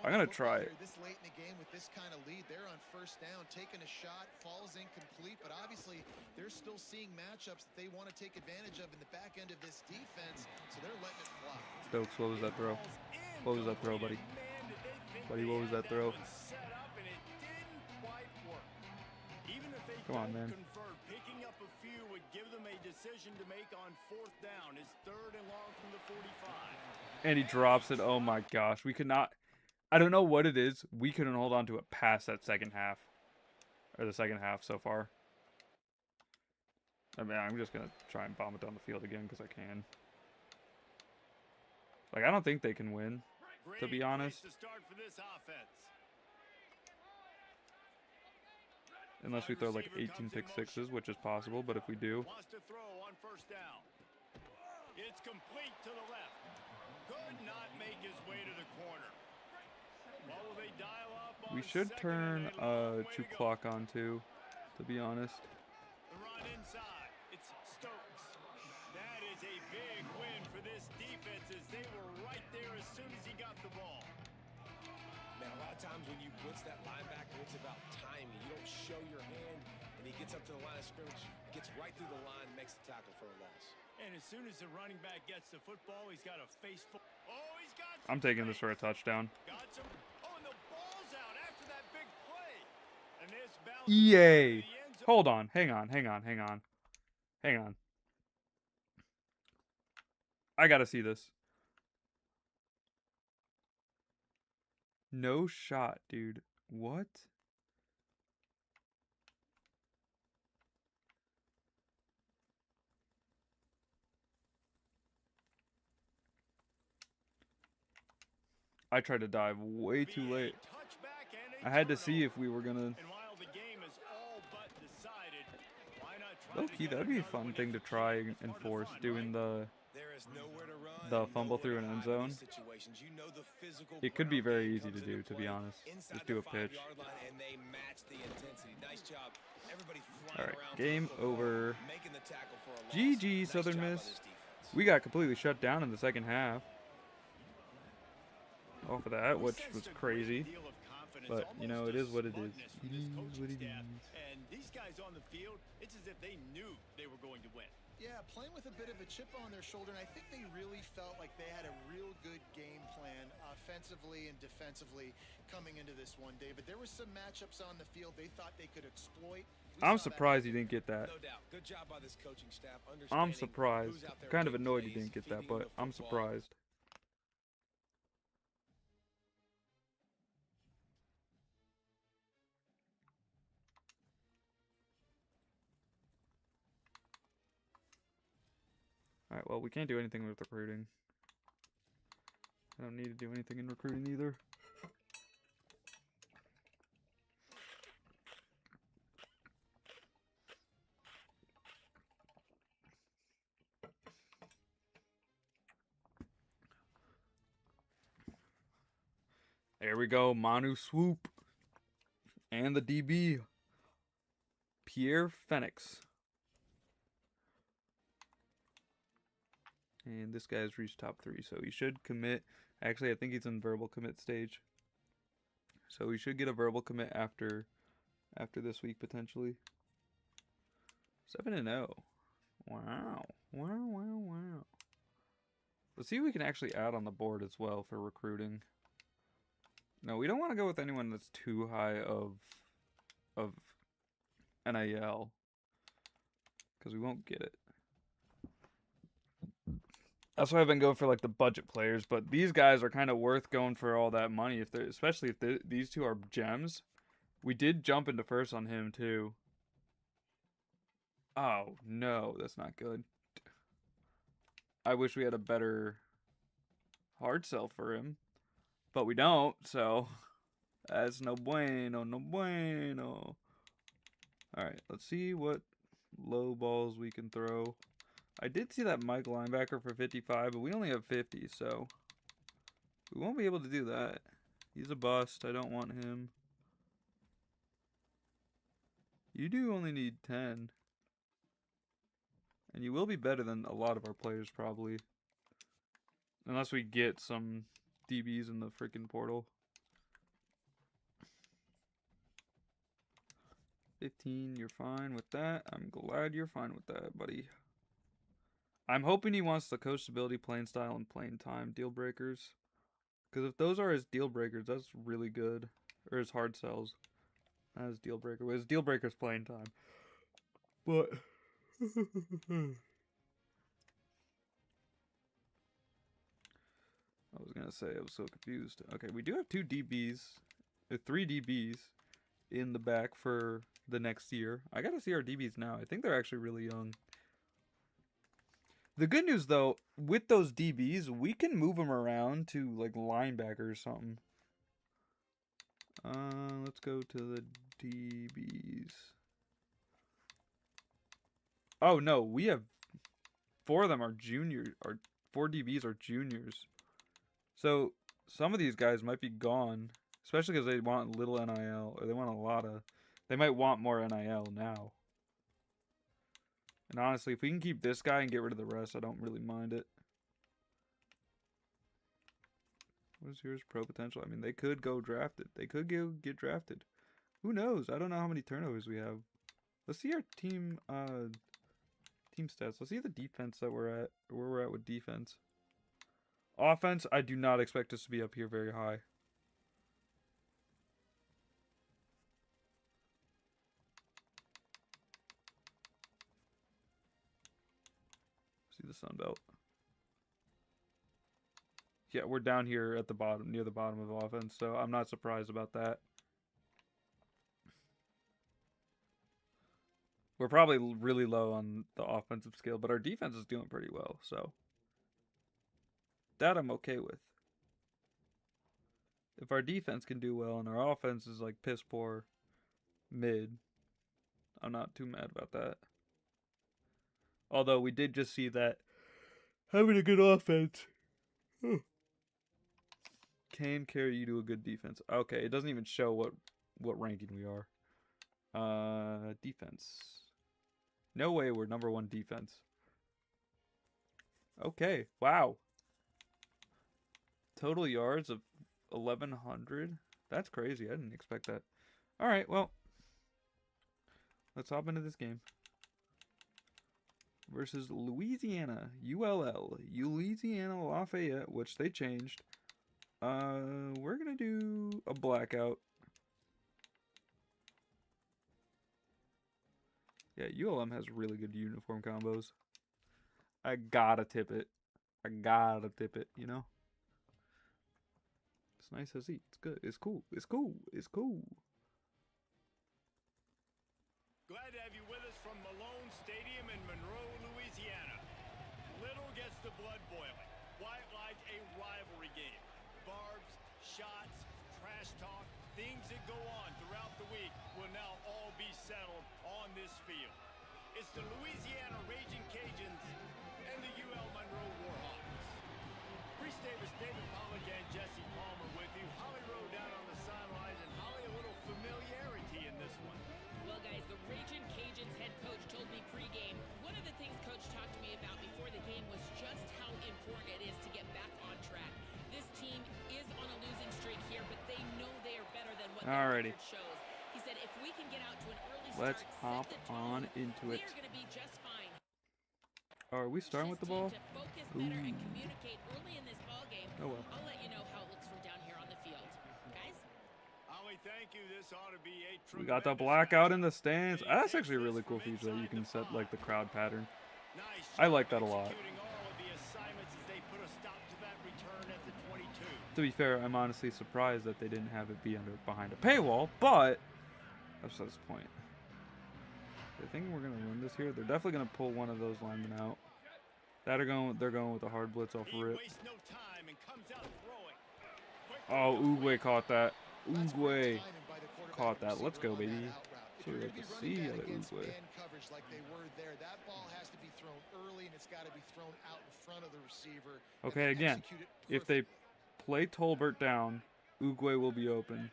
I'm gonna try it. This late in the game with this kind of lead, they're on 1st down, taking a shot, falls incomplete, but obviously they're still seeing matchups that they want to take advantage of in the back end of this defense, so they're letting it fly. Stokes, what was that throw? What was that throw, buddy? Buddy, what was that throw? Come on, man. Picking up a few would give them a decision to make on 4th down. It's 3rd and long from the 45. And he drops it. Oh my gosh. We could not. I don't know what it is. We couldn't hold on to it past that 2nd half. Or the 2nd half so far. I mean, I'm just going to try and bomb it down the field again because I can. Like, I don't think they can win, to be honest. Unless we throw like 18 pick sixes, which is possible, but if we do. It's complete to the left. Could not make his way to the corner. Ball Will they dial up on We should second turn and a long way Chu to go? Clock on too, to be honest. The run inside. It's Stokes. That is a big win for this defense as they were right there as soon as he got the ball. Man, a lot of times when you blitz that linebacker, it's about timing. You don't show your hand, and he gets up to the line of scrimmage, gets right through the line, makes the tackle for a loss. And as soon as the running back gets the football, he's got a face full. Oh, he's got I'm some taking this for a space. touchdown. Got some. Oh, and the ball's out after that big play. And this bounces Yay! into the end zone. Hold on. Hang on. I gotta see this. No shot, dude. What? I tried to dive way too late. Touchback and a I had to see turnover. if we were gonna... And while the game is all but decided, why not try Low to key, get that'd be a another fun one thing if to you try can? and It's part of the enforce, fun, doing right? There is nowhere to run. the and fumble nowhere through to an end hide in zone. these situations. You know the physical It could be ground very game easy to comes do, into to be play honest. inside Just do a the pitch. 5-yard line, and they match the intensity. Nice job. Everybody flying Alright, around game for the football, over. making the tackle for a loss. GG, Nice Southern job by Miss. this defense. We got completely shut down in the second half. Off of that, We which sensed was a great crazy. deal of confidence, But, you know, almost it a is what it is. smugness It from this is coaching what it staff. is. And these guys on the field, it's as if they knew they were going to win. Yeah, playing with a bit of a chip on their shoulder, and I think they really felt like they had a real good game plan offensively and defensively coming into this one, David. There were some matchups on the field they thought they could exploit. I'm surprised you didn't get that. No doubt. Good job by this coaching staff. I'm understanding surprised. who's out there Kind of making annoyed you plays, didn't get that, feeding them but the I'm football. surprised. Alright, well, we can't do anything with recruiting. I don't need to do anything in recruiting either. There we go, Manu Swoop. And the DB, Pierre Phoenix. And this guy's reached top 3, so he should commit. Actually, I think he's in verbal commit stage. So we should get a verbal commit after this week, potentially. 7-0. Wow. Wow. Let's see if we can actually add on the board as well for recruiting. No, we don't want to go with anyone that's too high of NIL, because we won't get it. That's why I've been going for like the budget players, but these guys are kind of worth going for all that money, if they're, especially if these two are gems. We did jump into first on him too. Oh no, that's not good. I wish we had a better hard sell for him, but we don't, so that's no bueno, no bueno. Alright, let's see what low balls we can throw. I did see that Mike linebacker for 55, but we only have 50, so we won't be able to do that. He's a bust. I don't want him. You do only need 10. And you will be better than a lot of our players, probably. Unless we get some DBs in the freaking portal. 15, you're fine with that. I'm glad you're fine with that, buddy. I'm hoping he wants the coach stability, playing style, and playing time deal breakers. Because if those are his deal breakers, that's really good. Or his hard sells. Not his deal breaker. His deal breaker's playing time. But I was gonna say, I was so confused. Okay, we do have 3 DBs in the back for the next year. I gotta see our DBs now. I think they're actually really young. The good news, though, with those DBs, we can move them around to, like, linebacker or something. Let's go to the DBs. Oh, no, we have 4 of them are juniors, or 4 DBs are juniors. So, some of these guys might be gone Especially because they want little NIL, or they want a lot of... They might want more NIL now. And honestly, if we can keep this guy and get rid of the rest, I don't really mind it. What is yours? Pro potential? I mean, they could go drafted. They could get drafted. Who knows? I don't know how many turnovers we have. Let's see our team stats. Let's see the defense that we're at, or where we're at with defense. Offense, I do not expect us to be up here very high. See the Sun Belt. Yeah, we're down here at the bottom, near the bottom of offense, so I'm not surprised about that. We're probably really low on the offensive scale, but our defense is doing pretty well, so that I'm okay with. If our defense can do well and our offense is like piss poor mid, I'm not too mad about that. Although we did just see that having a good offense can carry you to a good defense. Okay, it doesn't even show what ranking we are. Defense. No way we're number 1 defense. Okay, wow. Total yards of 1,100. That's crazy. I didn't expect that. All right, well, let's hop into this game. Versus Louisiana, ULL, Louisiana Lafayette, which they changed. We're gonna do a blackout. Yeah, ULM has really good uniform combos. I gotta tip it. I gotta tip it, you know? It's nice to see. It's good. It's cool. It's cool. It's cool. Glad to have you with us from Malone Stadium in Monroe, Louisiana. Little gets the blood boiling. Quite like a rivalry game. Barbs, shots, trash talk, things that go on throughout the week will now all be settled on this field. It's the Louisiana Raging Cajuns and the UL Monroe Warhawks. Reese Davis, David Pollock, and Jesse Palmer with you. Holly Rowe down on the sidelines, and Holly, a little familiarity in this one. Well, guys, the Raging Cajuns head coach told me pregame, one of the things Coach talked to me about before the game was just how important it is to get back on track. This team is on a losing streak here, but they know they are better than what their record shows. He said if we can get out to an early start, let's hop on into it. We are going to be just fine. Are we starting with the ball? To focus better and communicate early in this ball game. Oh well. I'll let you know how it looks from down here on the field. Guys? Holly, thank you. This ought to be a We got the blackout in the stands. That's actually a really cool feature that you can set like the crowd pattern. I like that a lot. To be fair, I'm honestly surprised that they didn't have it be behind a paywall, but that's the point. I think we're gonna win this here. They're definitely gonna pull one of those linemen out. They're going with a hard blitz off rip. Oh, Oogway caught that. Oogway caught that. Let's go, baby. So we have to see the Oogway. Okay, again, if they play Tolbert down, Oogway will be open.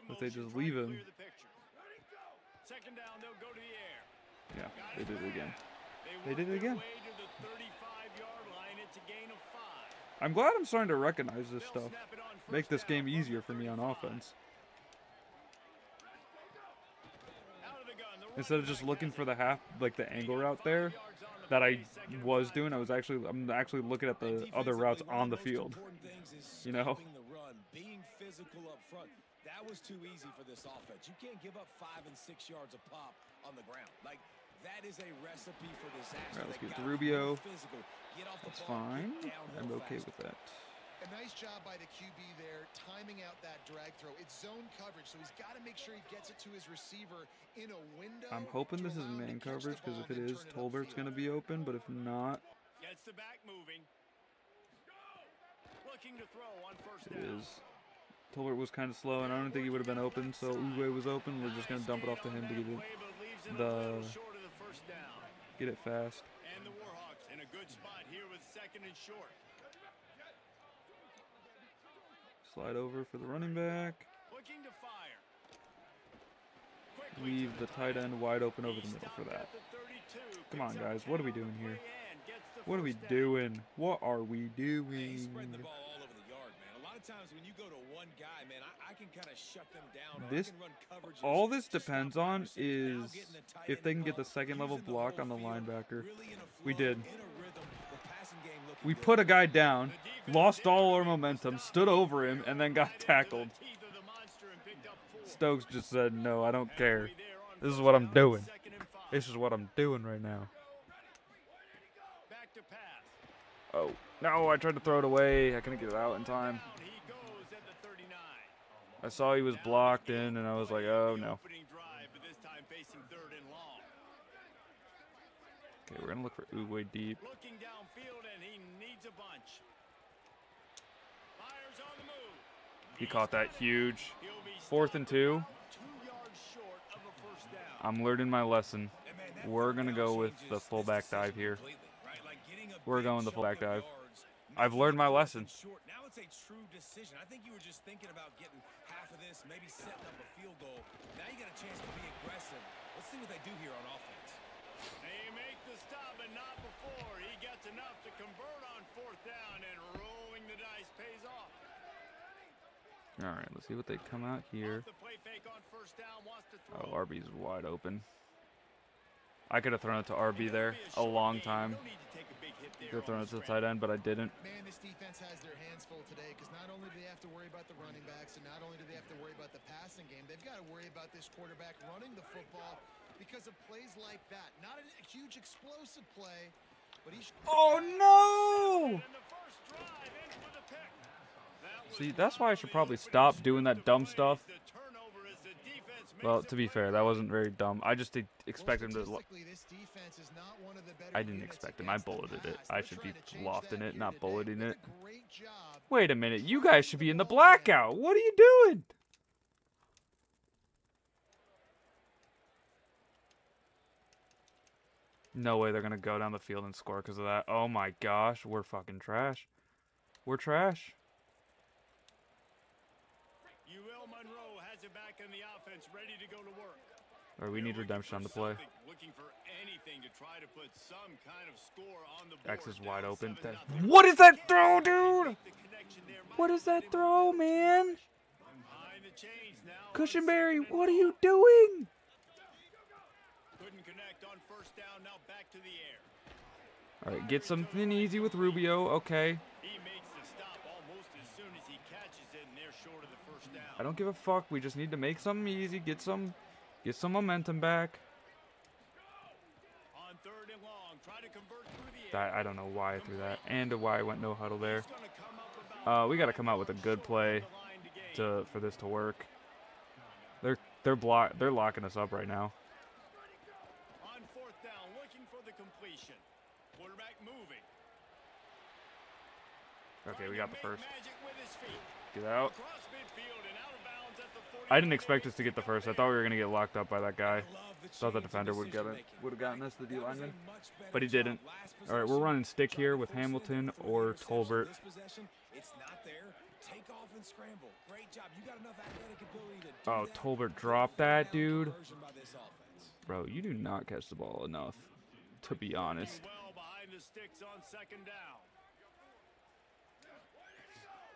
If they just leave him. Yeah, they did it again. They did it again. I'm glad I'm starting to recognize this stuff. Make this game easier for me on offense. Instead of just looking for the the angle route there that I was doing, I'm actually looking at the other routes on the field. You know? Being physical up front. That was too easy for this offense. You can't give up 5 and 6 yards a pop on the ground. Like, that is a recipe for disaster. All right, let's get to Rubio. That's fine. I'm okay with that. A nice job by the QB there, timing out that drag throw. It's zone coverage, so he's got to make sure he gets it to his receiver in a window. I'm hoping this is man coverage, because if it is, Tolbert's going to be open, but if not... Gets the back moving. Looking to throw on first down. It is. Tolbert was kind of slow, and I don't think he would have been open, so Oogway was open. We're just going to dump it off to him to get it fast. And the Warhawks in a good spot here with 2nd and short. Slide over for the running back. Looking to fire. Leave the tight end wide open over the middle for that. Come on, guys. What are we doing here? What are we doing? What are we doing? He's spreading the ball all over the yard, man. A lot of times when you go to one guy, man, I can kind of shut them down. This, all this depends on is if they can get the second level block on the linebacker. We did. We put a guy down, lost all our momentum, stood over him, and then got tackled. Stokes just said, no, I don't care. This is what I'm doing. This is what I'm doing right now. Oh, no, I tried to throw it away. I couldn't get it out in time. I saw he was blocked in, and I was like, oh, no. Okay, we're going to look for Uwe deep. He caught that huge. 4th and 2. I'm learning my lesson. We're going to go with the fullback dive here. We're going the fullback dive. I've learned my lesson. Now it's a true decision. I think you were just thinking about getting half of this, maybe setting up a field goal. Now you got a chance to be aggressive. Let's see what they do here on offense. They make the stop, but not before. He gets enough to convert on 4th down, and rolling the dice pays off. All right, let's see what they come out here. Oh, RB's wide open. I could have thrown it to RB there a long time. Could have thrown it to the tight end, but I didn't. Man, this defense has their hands full today because not only do they have to worry about the running backs and not only do they have to worry about the passing game, they've got to worry about this quarterback running the football because of plays like that. Not a huge explosive play, but he... Oh, no! See, that's why I should probably stop doing that dumb stuff. Well, to be fair, that wasn't very dumb. I just expect him to... I didn't expect him. I bulleted it. I should be lofting it, not bulleting it. Wait a minute. You guys should be in the blackout. What are you doing? No way they're going to go down the field and score because of that. Oh my gosh. We're fucking trash. We're trash. Back in the offense, ready to go to work. Or we need redemption on the play. Looking for anything to try to put some kind of score on the board. X is wide open. What is that throw, dude? What is that throw, man? Cushionberry, what are you doing? Couldn't connect on 1st down. Now back to the air. All right, get something easy with Rubio. Okay. I don't give a fuck. We just need to make something easy, get some momentum back. On 3rd and long, try to convert through the air. I don't know why I threw that and why I went no huddle there. We got to come out with a good play for this to work. They're locking us up right now. On 4th down, looking for the completion. Quarterback moving. Okay, we got the first. Get out. I didn't expect us to get the first. I thought we were going to get locked up by that guy. Thought the defender would have gotten us, the D lineman. But he didn't. All right, we're running stick here with Hamilton or Tolbert. Oh, Tolbert dropped that, dude. Bro, you do not catch the ball enough, to be honest. Well behind the sticks on 2nd down.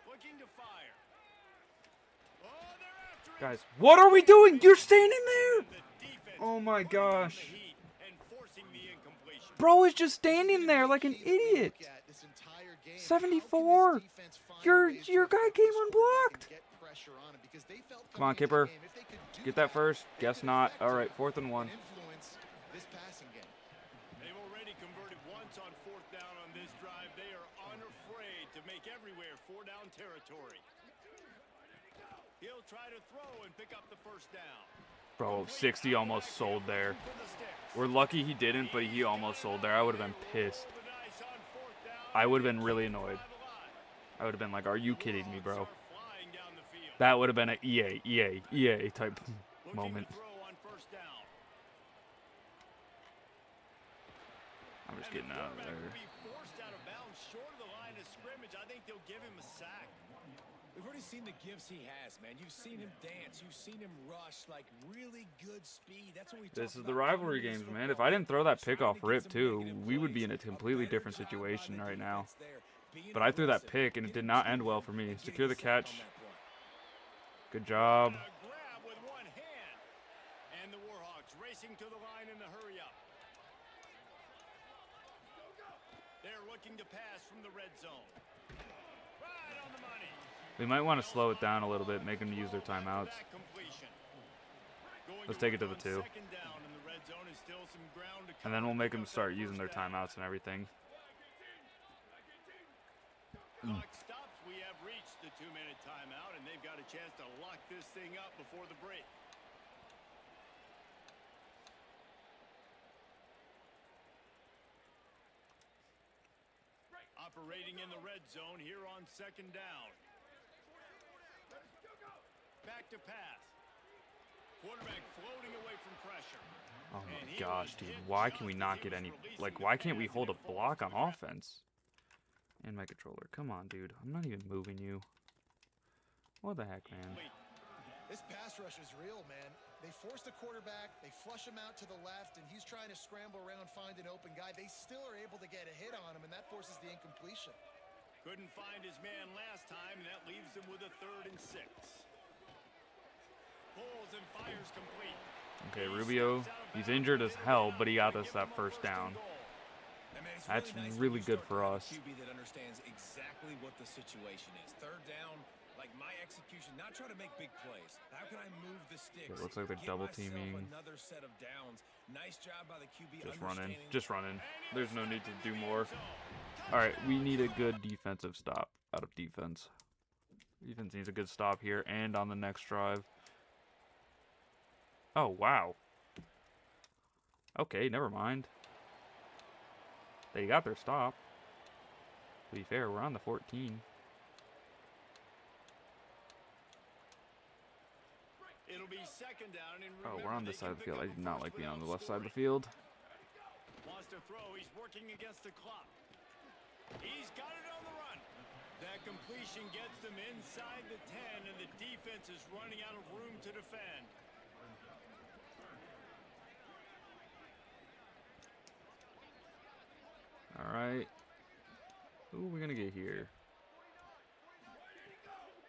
Looking to fire. Guys, what are we doing? You're standing there! Oh my gosh. Bro is just standing there like an idiot. 74. Your guy came unblocked. Come on, Kipper. Get that first. Guess not. All right, 4th and 1. They've already converted once on 4th down on this drive. They are unafraid to make everywhere 4-down territory. He'll try to throw and pick up the 1st down. Bro, 60 almost sold there. We're lucky he didn't, but he almost sold there. I would have been pissed. I would have been really annoyed. I would have been like, are you kidding me, bro? That would have been an EA type moment. I'm just getting out of there. We've already seen the gifts he has, man. You've seen him dance. You've seen him rush, like really good speed. That's what we This talked is the about rivalry coming into games, this man. If football I didn't throw that game, pick trying off to get rip, some too, negative we would be plays. in a completely better different job by situation the right now. defense there, being But I threw that aggressive, pick, and it did getting not to end well him, for me. and getting Secure a the sack on catch. that play. Good job. A grab with one hand. And the Warhawks racing to the line in the hurry up. They're looking to pass from the red zone. Right on the money. We might want to slow it down a little bit, make them use their timeouts. Let's take it to the 2. And then we'll make them start using their timeouts and everything. Clock stops. We have reached the 2-minute timeout, and they've got a chance to lock this thing up before the break. Operating in the red zone here on 2nd down. Back to pass. Quarterback floating away from pressure. Oh my gosh, dude. Why can we not get any... Like, why can't we hold a block on offense? And my controller. Come on, dude. I'm not even moving you. What the heck, man? This pass rush is real, man. They force the quarterback, they flush him out to the left, and he's trying to scramble around, find an open guy. They still are able to get a hit on him, and that forces the incompletion. Couldn't find his man last time, and that leaves him with a 3rd and 6. Pulls and fires complete. Okay, Rubio, he's injured as hell, but he got us that first down. That's really good for us. QB that understands exactly what the situation is. 3rd down, like my execution, not trying to make big plays. How can I move the sticks? It looks like they're double teaming. Another set of downs. Nice job by the QB. Just running. Just running. There's no need to do more. All right, we need a good defensive stop out of defense. Defense needs a good stop here and on the next drive. Oh, wow. Okay, never mind. They got their stop. To be fair, we're on the 14. It'll be 2nd down, and Oh, we're on this side of the field. I did not like being on the left side of the field. Wants to throw. He's working against the clock. He's got it on the run. That completion gets them inside the 10, and the defense is running out of room to defend. All right. Who are we going to get here?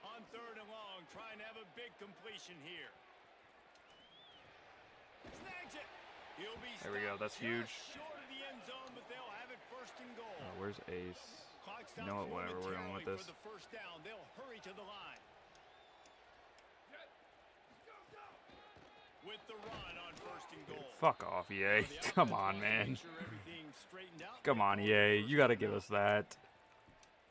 On 3rd and long, trying to have a big completion here. Snags it. He'll be There we go. That's huge. short of the end zone, but they'll have it 1st and goal. Oh, where's Ace? Clock You know what? stops Whatever. We're going with momentarily this. for the 1st down. They'll hurry to the line. With the run on 1st and goal. Fuck off, EA. Come on, man. Make sure everything's straightened out. Come on, EA. You got to give us that.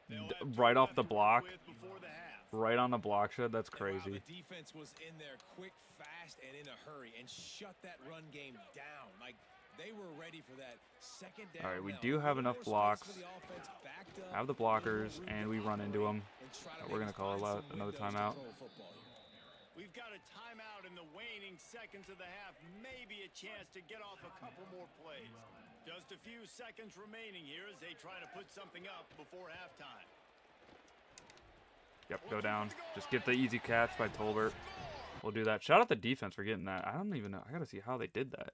They'll have Right two off the left to work block. with before the half. Right on the block shed. That's Wow, crazy. the defense was in there quick, fast, and in a hurry, and shut that run game down. Like, they were ready for that 2nd down. All right, we now. do have enough More space blocks. for the offense, backed up, Have the blockers, and we run into them. and try to We're maybe gonna call find out some another windows to timeout. throw a football here. We've got a timeout in the waning seconds of the half. Maybe a chance to get off a couple more plays. Just a few seconds remaining here as they try to put something up before halftime. Yep, go down. Just get the easy catch by Tolbert. We'll do that. Shout out the defense for getting that. I don't even know. I got to see how they did that.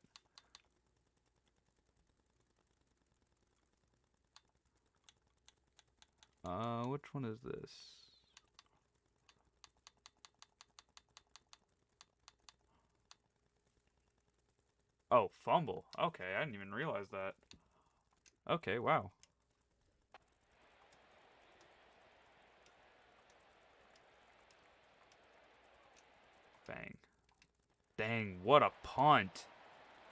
Which one is this? Oh, fumble. Okay, I didn't even realize that. Okay, wow. Bang. Dang, what a punt.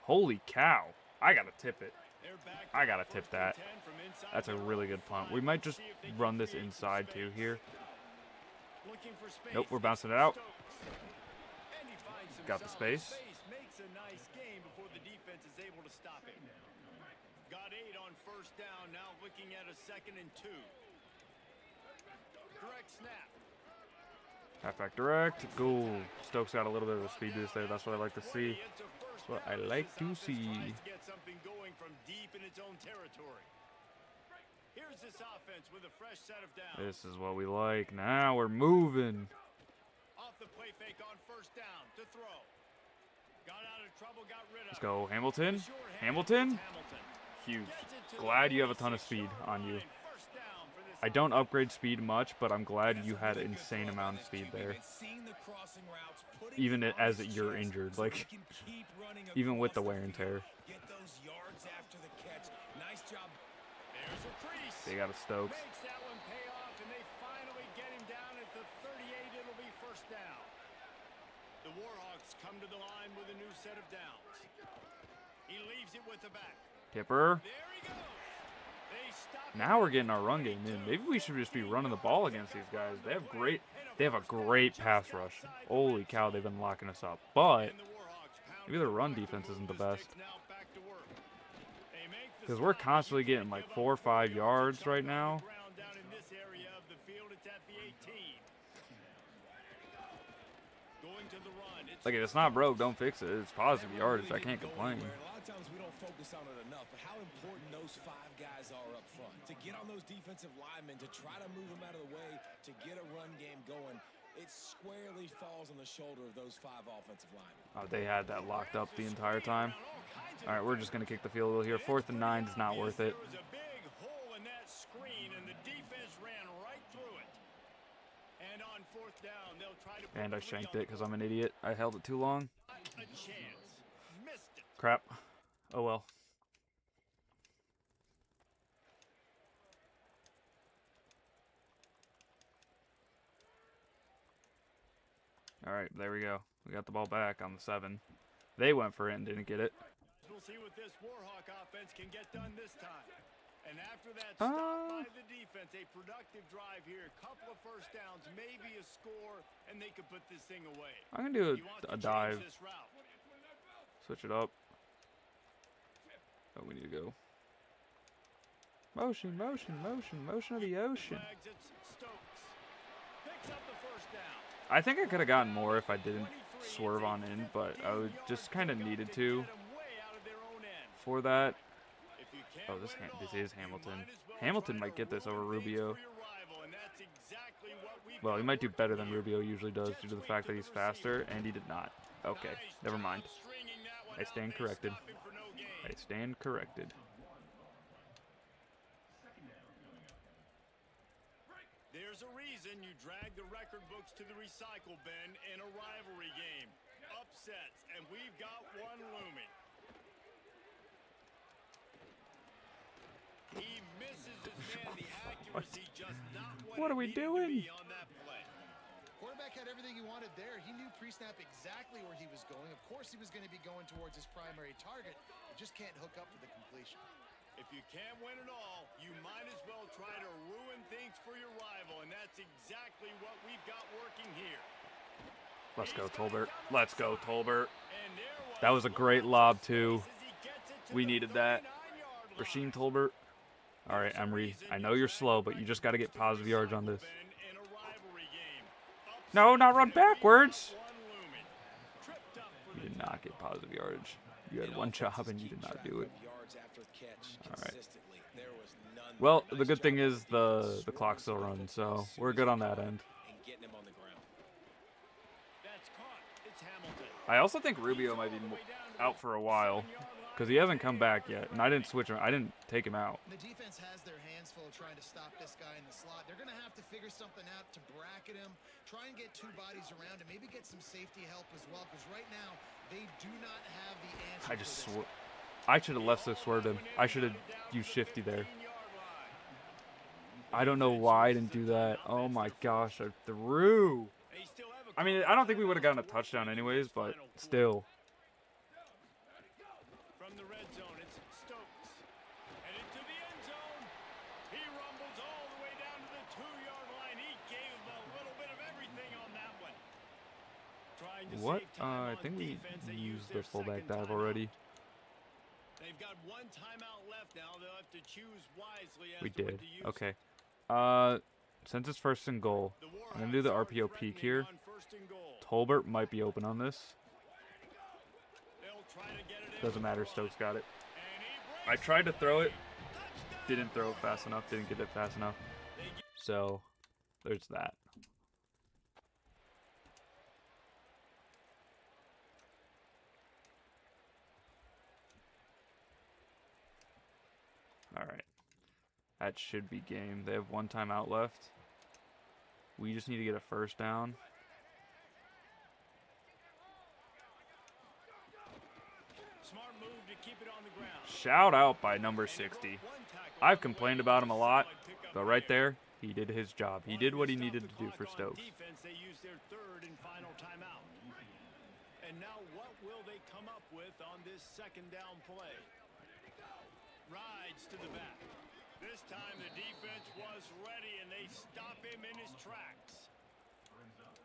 Holy cow. I gotta tip it. I gotta tip that. That's a really good punt. We might just run this inside too here. Nope, we're bouncing it out. Got the space. Makes a nice game before the defense is able to stop him. Got 8 on 1st down. Now looking at a 2nd and 2. Direct snap. Halfback direct. Goal. Stokes got a little bit of a speed boost there. That's what I like to see. That's what I like to see. Get something going from deep in its own territory. Here's this offense with a fresh set of downs. This is what we like. Now we're moving. Off the play fake on first down to throw. Got out of trouble, got rid of. Let's go, Hamilton. The sure hand Hamilton. is Hamilton. Huge. Gets it to the Glad you have a ton of 46-yard speed on you. line. First down for this I don't offense. upgrade speed much, but I'm glad you had an insane amount of speed there. Even as you're injured, like even with the wear and tear. Get those yards after the catch. Nice job. There's a crease. They got a Stokes. Makes that one pay off, and they finally get him down at the 38. It'll be first down. The Warhawks come to the line with a new set of downs. He leaves it with the back. Kipper. There he goes. They stop Now we're getting our run game in. Maybe we should just be running the ball against these guys. They have a great pass rush. Holy cow, they've been locking us up. But maybe their run defense isn't the best. Because we're constantly getting like 4 or 5 yards right now. Like, if it's not broke, don't fix it. It's positive yardage. I can't complain. A lot of times we don't focus on it enough, but how important those 5 guys are up front. To get on those defensive linemen, to try to move them out of the way, to get a run game going, it squarely falls on the shoulder of those 5 offensive linemen. Oh, they had that locked up the entire time. All right, we're just going to kick the field goal here. 4th and 9 is not worth it. There was a big hole in that screen, and the defense ran right through it. And on 4th down, they'll try to put And I 3 shanked on it because I'm an idiot. I held it too long. Not a chance. Missed it. Crap. Oh well. All right, there we go. We got the ball back on the 7. They went for it and didn't get it. We'll see what this Warhawk offense can get done this time. And after that stop by the defense, a productive drive here, couple of first downs, maybe a score, and they could put this thing away. I'm gonna do He wants to a change dive. this route. Switch it up. Oh, we need to go. Motion, motion, motion, motion of the ocean. Flags, it's Stokes. Picks up the first down. I think I could have gotten more if I didn't swerve on in, but I would just kind of needed to for that. Oh, this is Hamilton. Hamilton might get this over Rubio. Well, he might do better than Rubio usually does due to the fact that he's faster, and he did not. Okay, never mind. I stand corrected. I stand corrected. There's a reason you drag the record books to the recycle bin in a rivalry game. Upsets, and we've got one looming. He misses his man. The accuracy just not What are we it needed to doing? be on that play. Quarterback had everything he wanted there. He knew pre-snap exactly where he was going. Of course he was going to be going towards his primary target. He just can't hook up to the completion. If you can't win it all, you might as well try to ruin things for your rival, and that's exactly what we've got working here. Let's go, Tolbert. Let's go, Tolbert. And there That was a great lob, too. as he gets it to We the needed that. 39-yard line. Rasheem Tolbert. All right, Emery. I know you're slow, but you just got to get positive yards on this. In a rivalry game. No, not run backwards. One looming. Tripped up for You the did not get positive yardage. You had one job and you did not do it. All right. Well, the good thing is the clock still runs, so we're good on that end. That's caught. It's Hamilton. I also think Rubio might be out for a while because he hasn't come back yet, and I didn't switch him. I didn't take him out. The defense has their hands full trying to stop this guy in the slot. They're going to have to figure something out to bracket him, try and get 2 bodies around him, maybe get some safety help as well, because right now they do not have the answer. I should have left so swerved him. I should have used shifty there. I don't know why I didn't do that. Oh my gosh, I threw. I mean, I don't think we would have gotten a touchdown anyways, but still. From the red zone, it's Stokes. And into the end zone. He rumbles all the way down to the 2-yard line. He gave him a little bit of everything on that one. Trying to What? save time I on think we defense. They used their the fullback second dive already. They've got 1 timeout left now. They'll have to choose wisely as We to what did. to use. Okay. Since it's 1st and goal, The I'm gonna do the Warhawks are RPO peek here. threatening on 1st and goal. Tolbert might be open on this. They'll try to get it in Doesn't with matter. the Stokes run. got it. And he I breaks tried to throw it. Touchdown! didn't throw it fast enough, didn't get it fast enough. So, there's that. Alright. That should be game. They have 1 timeout left. We just need to get a first down. Smart move to keep it on the ground. Shout out by number 60. I've complained about him a lot, but right there, he did his job. He did what he needed to do for Stokes. Defense, they used their 3rd and final timeout. And now what will they come up with on this 2nd down play? Rides to the back. This time the defense was ready and they stop him in his tracks.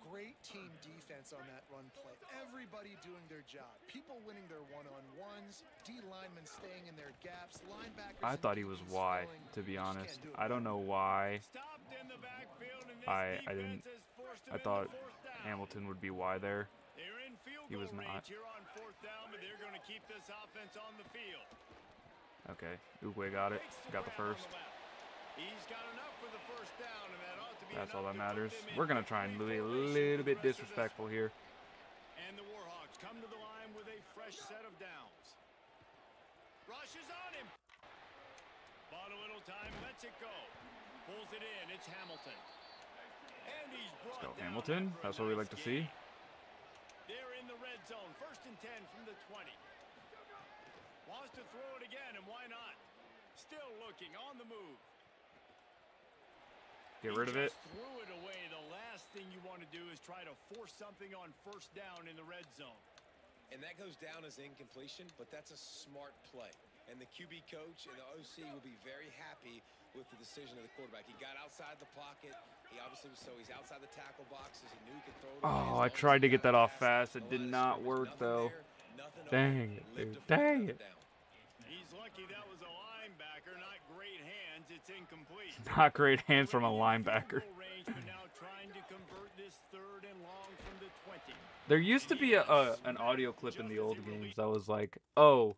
Great team defense on that run play. Everybody doing their job. People winning their one-on-ones. D linemen staying in their gaps. Linebackers. I thought he was Y, to be honest. I don't know why. Stopped in the backfield and this I didn't. defense has forced him I into thought 4th down. Hamilton would be Y there. They're in field He goal was not. range here on 4th down, but they're going to keep this offense on the field. Okay, Uguay got it. Got the first. He's got enough for the first down, and that ought to be That's all enough that to put matters. them in We're gonna try and be a little bit disrespectful here. And the Warhawks come to the line with a fresh set of downs. Rushes on him. Bought a little time, lets it go. Pulls it in. It's Hamilton. And he's brought Let's go, down Hamilton. after a That's what we nice like to see. gain. They're in the red zone. 1st and 10 from the 20. Wants to throw it again, and why not? Still looking on the move. Get rid of it. Just threw it away. The last thing you want to do is try to force something on 1st down in the red zone. And that goes down as incompletion, but that's a smart play. And the QB coach and the OC will be very happy with the decision of the quarterback. He got outside the pocket. He obviously was he's outside the tackle boxes. He knew he could throw it away. Oh, I tried to get that off fast. It did not work though. Dang it, dude. Dang it. He's lucky that was a linebacker, not great hands. It's incomplete. Not great hands from a linebacker. Range, but now trying to convert this 3rd and long from the 20. There used to be an audio clip in the old games that was like, oh,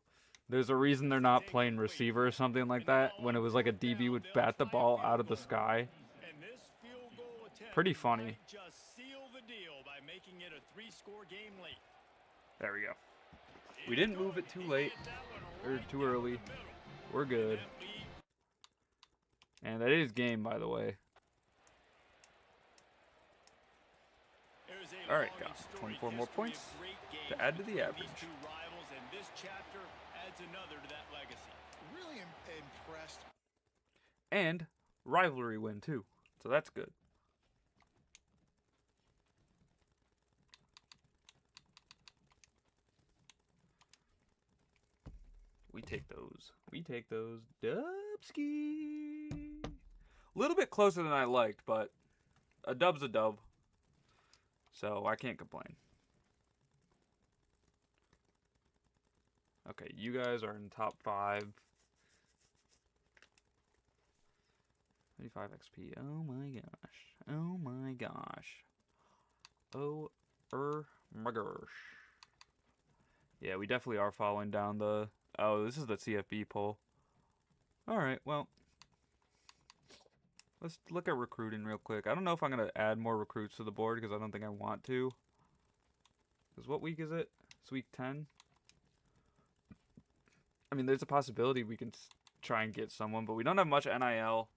there's a reason they're not playing receiver or something like that, when it was like a DB would bat the ball out of the sky. And this field goal attempt Pretty funny. might just seal the deal by making it a 3-score game late. There we go. We didn't move it too late or too early. We're good. And that is game, by the way. All right, got 24 more points to add to the average. And this chapter adds another to that legacy. Really impressed. And rivalry win too, so that's good. We take those. We take those. Dubski. A little bit closer than I liked, but a dub's a dub. So I can't complain. Okay, you guys are in top 5. 35 XP. Oh my gosh. Oh my gosh. Oh my gosh. Yeah, we definitely are following down the... Oh, this is the CFB poll. Alright, well. Let's look at recruiting real quick. I don't know if I'm going to add more recruits to the board because I don't think I want to. Because what week is it? It's week 10? I mean, there's a possibility we can try and get someone, but we don't have much NIL.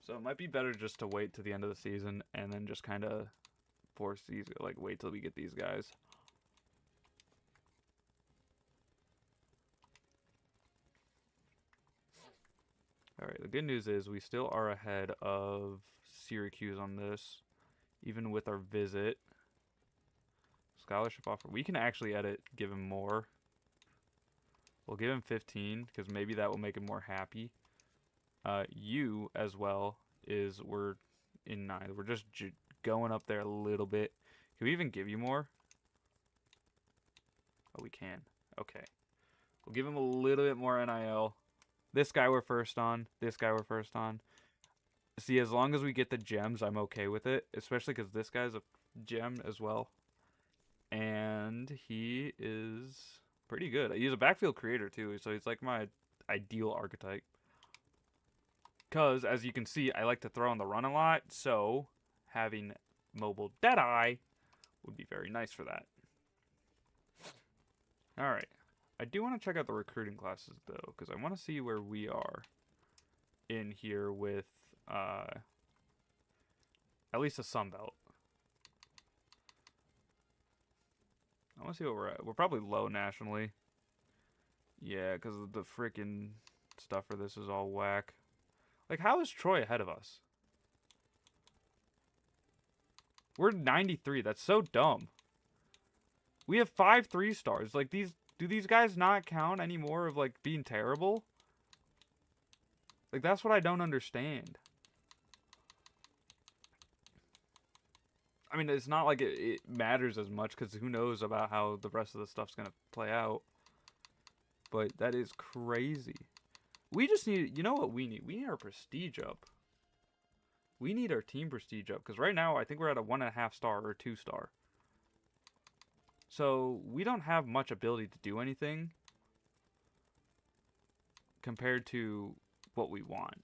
So it might be better just to wait to the end of the season and then just kind of force these, like, wait till we get these guys. Alright, the good news is we still are ahead of Syracuse on this, even with our visit. Scholarship offer. We can actually give him more. We'll give him 15, because maybe that will make him more happy. You, as well, we're in 9. We're just going up there a little bit. Can we even give you more? Oh, we can. Okay. We'll give him a little bit more NIL. This guy we're first on. This guy we're first on. See, as long as we get the gems, I'm okay with it. Especially because this guy's a gem as well. And he is pretty good. He's a backfield creator too, so he's like my ideal archetype. Because, as you can see, I like to throw on the run a lot, so having mobile Deadeye would be very nice for that. Alright. I do want to check out the recruiting classes, though, because I want to see where we are in here with, at least a Sun Belt. I want to see what we're at. We're probably low nationally. Yeah, because the freaking stuff for this is all whack. Like, how is Troy ahead of us? We're 93. That's so dumb. We have 5 3-stars. Like, do these guys not count anymore of, like, being terrible? Like, that's what I don't understand. I mean, it's not like it matters as much, because who knows about how the rest of the stuff's going to play out. But that is crazy. We just need, you know what we need? We need our prestige up. We need our team prestige up, because right now I think we're at a 1.5 star or 2 star. So we don't have much ability to do anything compared to what we want.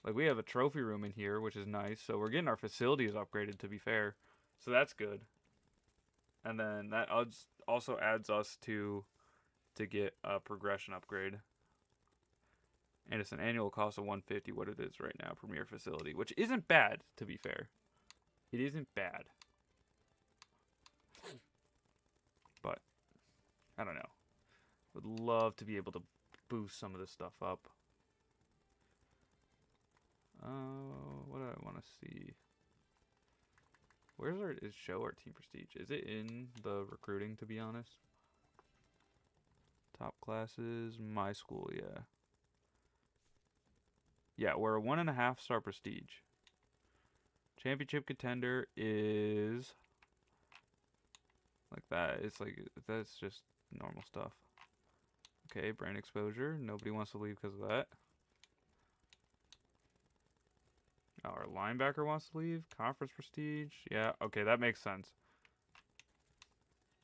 Like, we have a trophy room in here, which is nice. So we're getting our facilities upgraded, to be fair. So that's good. And then that also adds us to get a progression upgrade. And it's an annual cost of $150, what it is right now, Premier Facility. Which isn't bad, to be fair. It isn't bad. But, I don't know. Would love to be able to boost some of this stuff up. What do I want to see? Where's show our team prestige? Is it in the recruiting, to be honest? Top classes, my school, yeah. Yeah, we're a 1.5 star prestige. Championship contender is like that. It's like, that's just normal stuff. Okay, brand exposure. Nobody wants to leave because of that. Oh, our linebacker wants to leave. Conference prestige. Yeah, okay, that makes sense.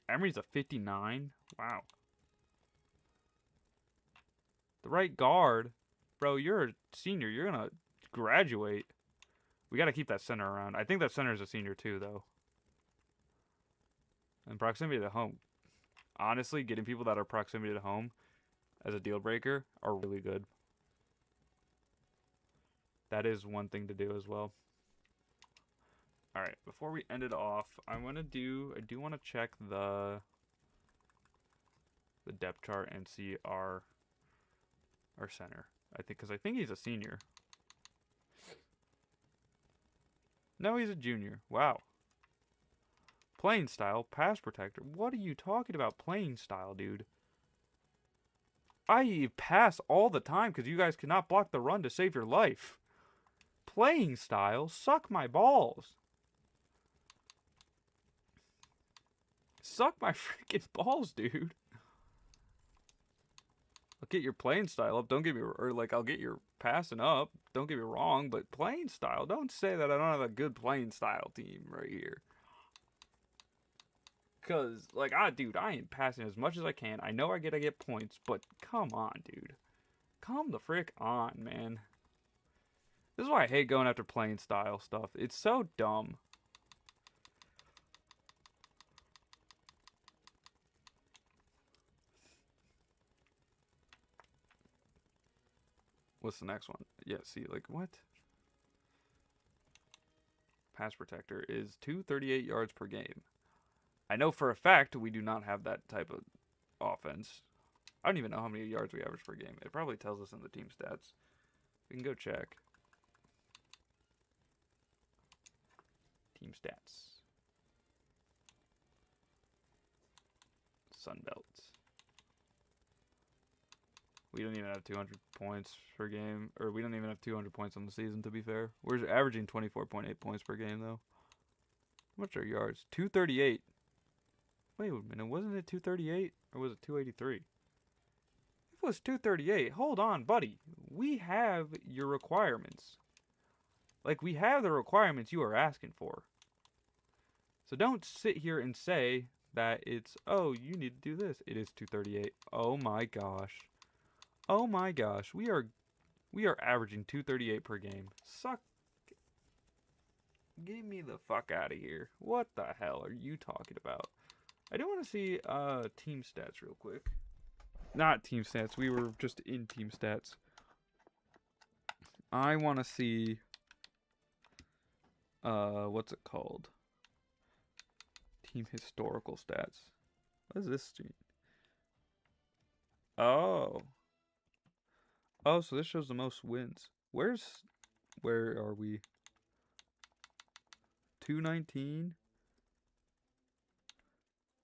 Emery's a 59. Wow. The right guard. Bro, you're a senior. You're going to graduate. We got to keep that center around. I think that center is a senior too, though. And proximity to home. Honestly, getting people that are proximity to home as a deal breaker are really good. That is one thing to do as well. Alright, before we end it off, I do want to check the depth chart and see our center. Because I think he's a senior. No, he's a junior. Wow. Playing style, pass protector. What are you talking about playing style, dude? I pass all the time because you guys cannot block the run to save your life. Playing style, suck my balls. Suck my freaking balls, dude. I'll get your playing style up. Don't get me, or like I'll get your passing up. Don't get me wrong, but playing style. Don't say that I don't have a good playing style team right here. Cause like dude, I am passing as much as I can. I know I gotta get points, but come on, dude. Come the frick on, man. This is why I hate going after playing style stuff. It's so dumb. What's the next one? Yeah, see, like, what? Pass protector is 238 yards per game. I know for a fact we do not have that type of offense. I don't even know how many yards we average per game. It probably tells us in the team stats. We can go check. Team stats. Sunbelt. We don't even have 200 points per game. Or we don't even have 200 points on the season, to be fair. We're averaging 24.8 points per game, though. How much are yards? 238. Wait a minute. Wasn't it 238? Or was it 283? If it was 238, hold on, buddy. We have your requirements. Like, we have the requirements you are asking for. So don't sit here and say that it's, oh, you need to do this. It is 238. Oh my gosh. Oh my gosh. We are We are averaging 238 per game. Suck. Get me the fuck out of here. What the hell are you talking about? I do want to see team stats real quick. Not team stats. We were just in team stats. I want to see what's it called? Team historical stats. What is this stream? Oh. Oh, so this shows the most wins. Where are we? 219,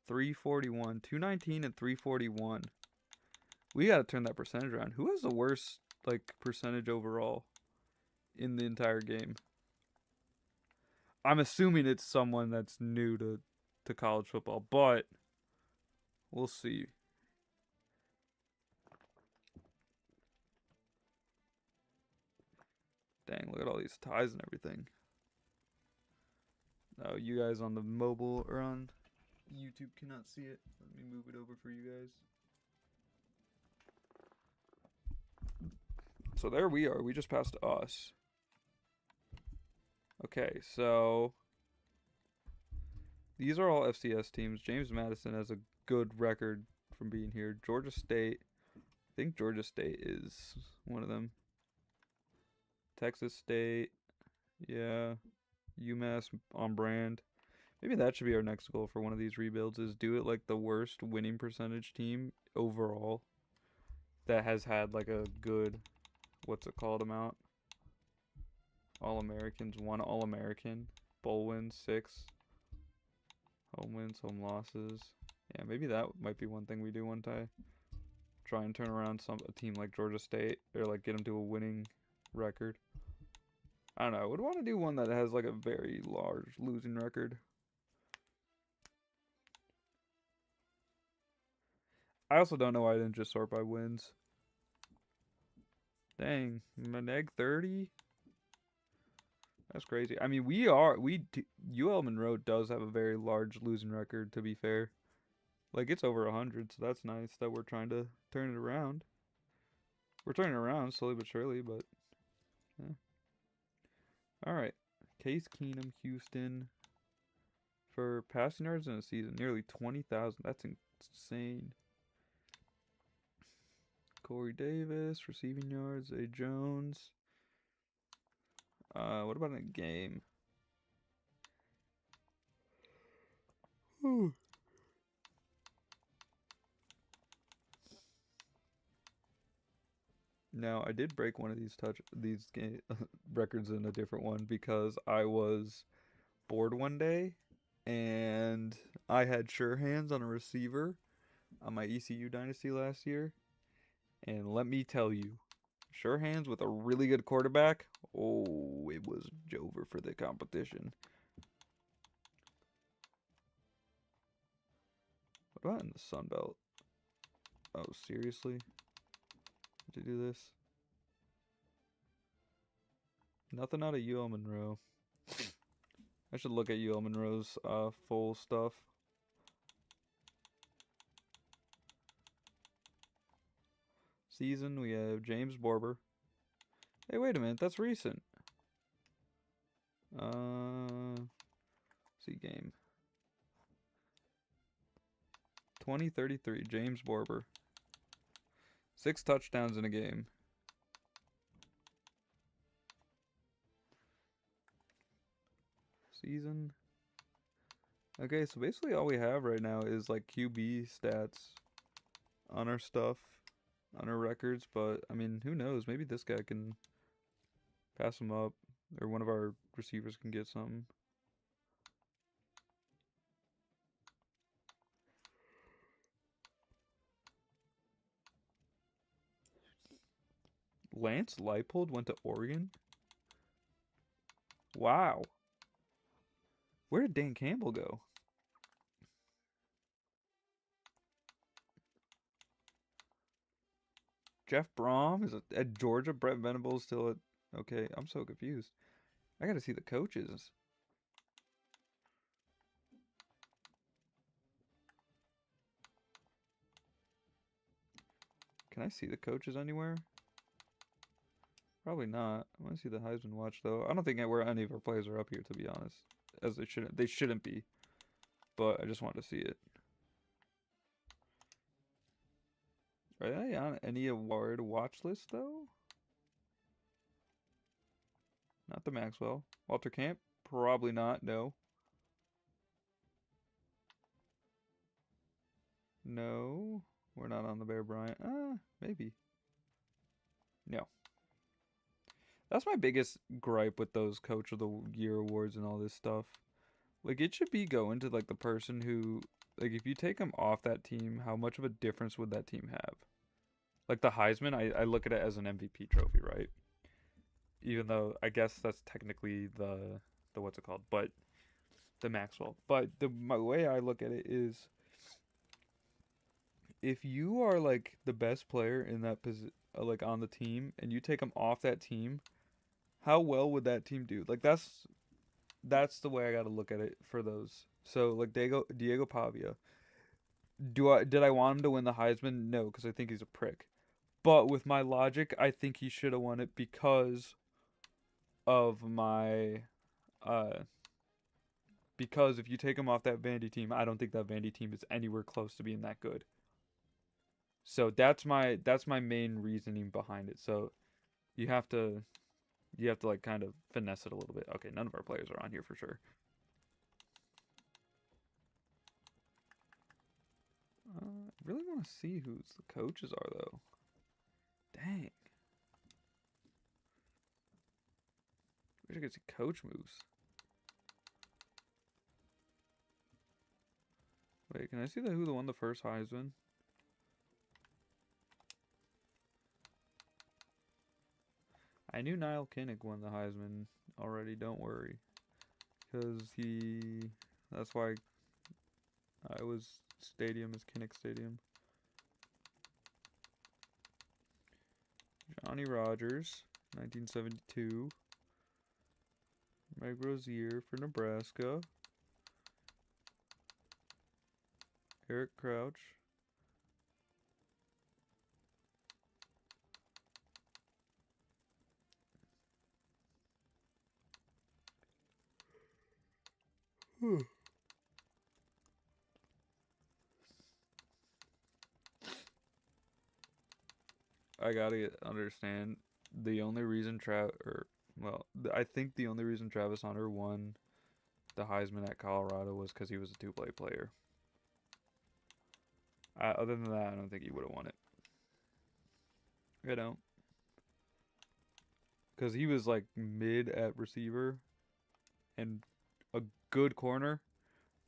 341, 219 and 341. We got to turn that percentage around. Who has the worst like percentage overall in the entire game? I'm assuming it's someone that's new to college football, but we'll see. Dang, look at all these ties and everything. Oh, you guys on the mobile or on YouTube cannot see it. Let me move it over for you guys. So there we are. We just passed us. Okay, so these are all FCS teams. James Madison has a good record from being here. Georgia State. I think Georgia State is one of them. Texas State. Yeah. UMass on brand. Maybe that should be our next goal for one of these rebuilds, is do it like the worst winning percentage team overall that has had like a good, what's it called, amount? All-Americans, 1 All-American, bowl wins, 6, home wins, home losses. Yeah, maybe that might be one thing we do one time. Try and turn around a team like Georgia State, or like get them to a winning record. I don't know. I would want to do one that has like a very large losing record. I also don't know why I didn't just sort by wins. Dang, neg 30? That's crazy. I mean, UL Monroe does have a very large losing record, to be fair. Like, it's over 100, so that's nice that we're trying to turn it around. We're turning it around slowly but surely, but yeah. Alright. Case Keenum, Houston. For passing yards in a season, nearly 20,000. That's insane. Corey Davis, receiving yards. A. Jones. What about in a game? Whew. Now, I did break one of these game records in a different one because I was bored one day and I had sure hands on a receiver on my ECU dynasty last year. And let me tell you, sure hands with a really good quarterback, oh, it was over for the competition. What about in the Sun Belt? Oh, seriously? To do this? Nothing out of UL Monroe. I should look at UL Monroe's full stuff. Season, we have James Barber. Hey, wait a minute, that's recent. See game. 2033, James Barber. 6 touchdowns in a game. Season. Okay, so basically all we have right now is like QB stats on our stuff, on our records, but I mean, who knows? Maybe this guy can pass him up, or one of our receivers can get something. Lance Leipold went to Oregon? Wow. Where did Dan Campbell go? Jeff Brom is at Georgia. Brett Venables still at... Okay, I'm so confused. I gotta see the coaches. Can I see the coaches anywhere? Probably not. I want to see the Heisman watch though. I don't think where any of our players are up here, to be honest, as they shouldn't. They shouldn't be, but I just wanted to see it. Are they on any award watch list though? Not the Maxwell. Walter Camp? Probably not. No. No. We're not on the Bear Bryant. Maybe. No. That's my biggest gripe with those Coach of the Year awards and all this stuff. Like, it should be going to, like, the person who, like, if you take them off that team, how much of a difference would that team have? Like, the Heisman, I look at it as an MVP trophy, right? Even though, I guess that's technically the what's it called? But, the Maxwell. But, my way I look at it is, if you are, like, the best player in that position, like, on the team, and you take them off that team, how well would that team do? Like, that's the way I gotta look at it for those. So, like, Diego Pavia. Did I want him to win the Heisman? No, because I think he's a prick. But with my logic, I think he should have won it because of my, because if you take him off that Vandy team, I don't think that Vandy team is anywhere close to being that good. So that's my main reasoning behind it. So you have to like kind of finesse it a little bit. Okay, none of our players are on here for sure. I really want to see who the coaches are though. Dang. Wish I could see coach moves. Wait, can I see who won the first Heisman? I knew Niall Kinnick won the Heisman already, don't worry. Because that's why I was stadium is Kinnick Stadium. Johnny Rogers, 1972. Meg Rozier for Nebraska. Eric Crouch. I gotta understand the only reason I think the only reason Travis Hunter won the Heisman at Colorado was because he was a two-play player. Other than that, I don't think he would have won it. I don't. Because he was like mid at receiver and a good corner,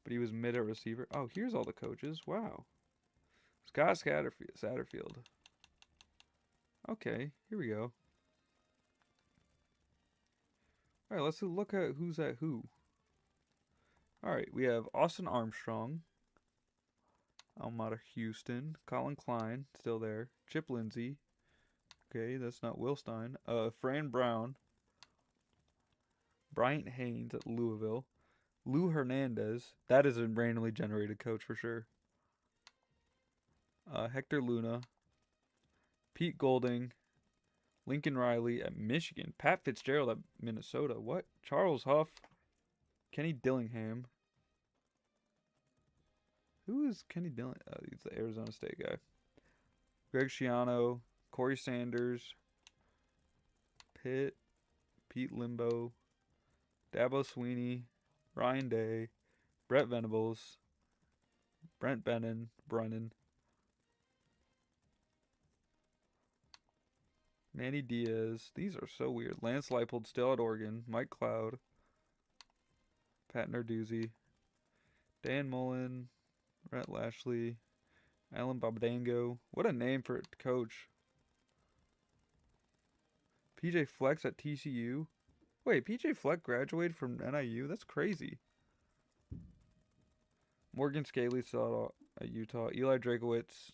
but he was mid at receiver. Oh, here's all the coaches. Wow. Scott Satterfield. Okay, here we go. All right, let's look at who's at who. All right, we have Austin Armstrong. Almada Houston. Colin Klein, still there. Chip Lindsey. Okay, that's not Will Stein. Fran Brown. Bryant Haynes at Louisville. Lou Hernandez. That is a randomly generated coach for sure. Hector Luna. Pete Golding. Lincoln Riley at Michigan. Pat Fitzgerald at Minnesota. What? Charles Huff. Kenny Dillingham. Who is Kenny Dillingham? Oh, he's the Arizona State guy. Greg Schiano. Corey Sanders. Pitt. Pete Limbo. Dabo Sweeney. Ryan Day. Brett Venables. Brent Brennan. Manny Diaz. These are so weird. Lance Leipold still at Oregon. Mike Cloud. Pat Narduzzi. Dan Mullen. Rhett Lashley. Alan Babdango. What a name for a coach. PJ Flex at TCU. Wait, PJ Fleck graduated from NIU? That's crazy. Morgan Scaley still at Utah. Eli Drakowitz.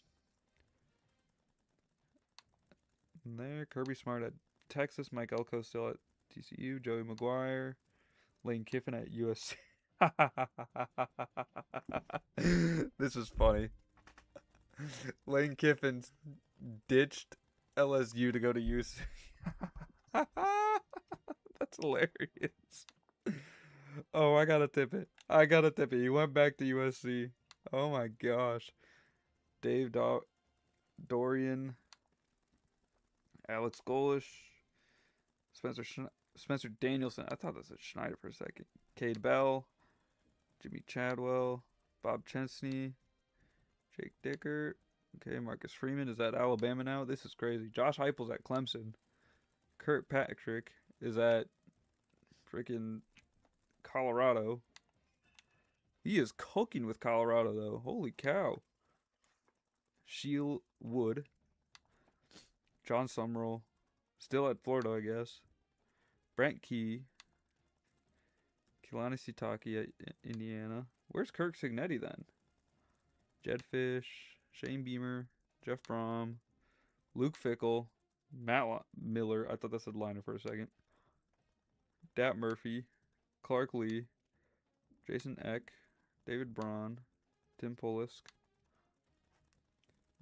There. Kirby Smart at Texas. Mike Elko still at TCU. Joey McGuire. Lane Kiffin at USC. This is funny. Lane Kiffin ditched LSU to go to USC. That's hilarious. Oh, I gotta tip it. I gotta tip it. He went back to USC. Oh my gosh. Dave Dorian, Alex Golish, Spencer Danielson. I thought that was Schneider for a second. Cade Bell, Jimmy Chadwell, Bob Chesney, Jake Dicker. Okay, Marcus Freeman is at Alabama now. This is crazy. Josh Heupel's at Clemson. Kurt Patrick is at freaking Colorado. He is cooking with Colorado, though. Holy cow. Sheil Wood. John Summerall. Still at Florida, I guess. Brent Key. Kehlani Sitake at Indiana. Where's Kirk Signetti, then? Jed Fish. Shane Beamer. Jeff Brom. Luke Fickle. Matt Miller. I thought that said Liner for a second. Dat Murphy. Clark Lee. Jason Eck. David Braun. Tim Polisk.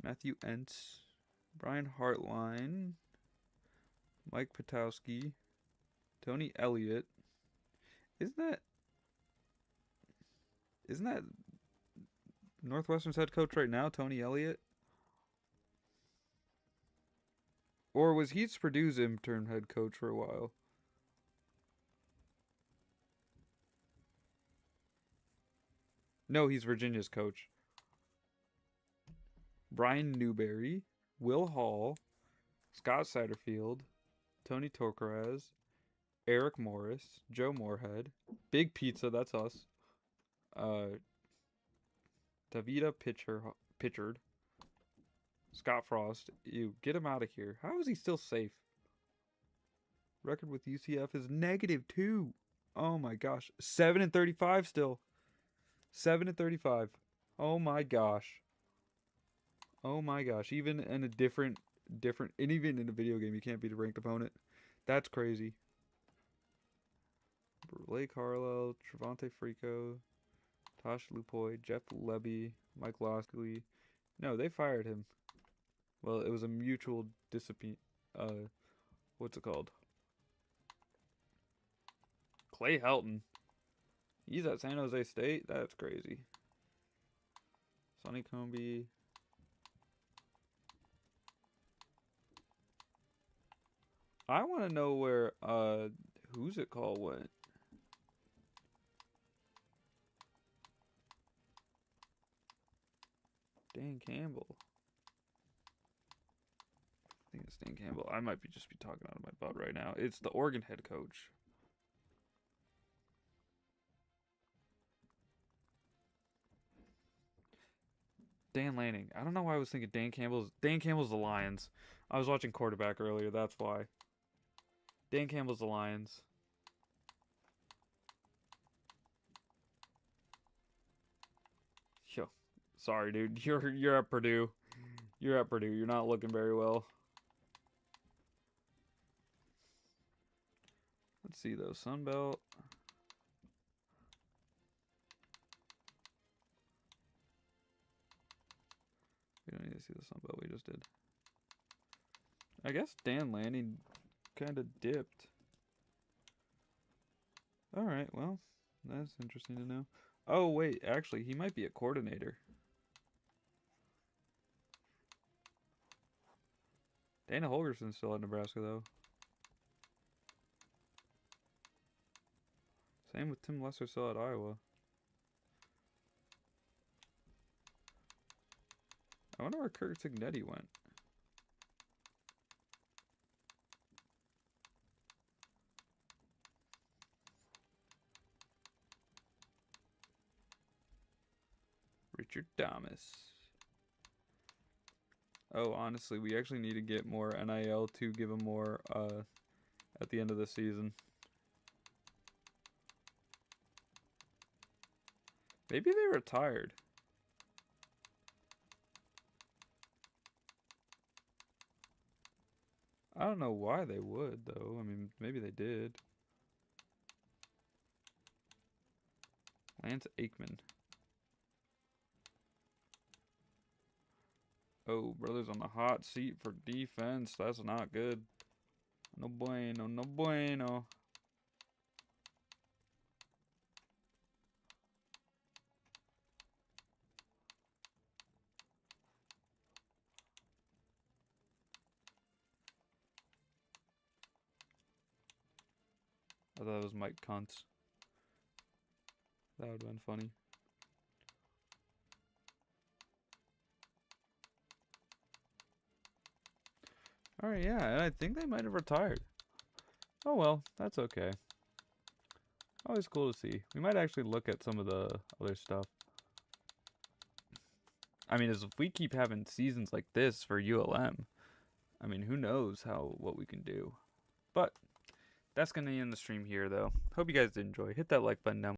Matthew Entz. Brian Hartline. Mike Patowski. Tony Elliott. Isn't that Northwestern's head coach right now, Tony Elliott? Or was he Purdue's intern head coach for a while? No, he's Virginia's coach. Brian Newberry, Will Hall, Scott Satterfield, Tony Torcaraz, Eric Morris, Joe Moorhead, Big Pizza, that's us. Davida Pitchard, Scott Frost. Ew, get him out of here. How is he still safe? Record with UCF is -2. Oh my gosh. 7-35 still. 7-35. Oh my gosh. Oh my gosh. Even in a different, and even in a video game, you can't beat a ranked opponent. That's crazy. Blake Harlow, Trevante Frico, Tosh Lupoy, Jeff Lebby, Mike Loskley. No, they fired him. Well, it was a mutual discipline. What's it called? Clay Helton. He's at San Jose State? That's crazy. Sonny Comby. I want to know where, who's it called went. Dan Campbell. I think it's Dan Campbell. I might just be talking out of my butt right now. It's the Oregon head coach. Dan Lanning. I don't know why I was thinking Dan Campbell's the Lions. I was watching quarterback earlier, that's why. Dan Campbell's the Lions. Yo, sorry, dude. You're at Purdue. You're at Purdue. You're not looking very well. Let's see though. Sunbelt. We don't need to see the Sunbelt we just did. I guess Dan Lanning kind of dipped. Alright, well, that's interesting to know. Oh, wait, actually, he might be a coordinator. Dana Holgerson's still at Nebraska, though. Same with Tim Lesser still at Iowa. I wonder where Kirk Signetti went. Richard Thomas. Oh, honestly, we actually need to get more NIL to give him more at the end of the season. Maybe they retired. I don't know why they would, though. I mean, maybe they did. Lance Aikman. Oh, brother's on the hot seat for defense. That's not good. No bueno, no bueno. I thought it was Mike Kuntz. That would have been funny. Alright, yeah, and I think they might have retired. Oh well, that's okay. Always cool to see. We might actually look at some of the other stuff. I mean, if we keep having seasons like this for ULM, I mean, who knows what we can do. But that's going to end the stream here, though. Hope you guys did enjoy. Hit that like button down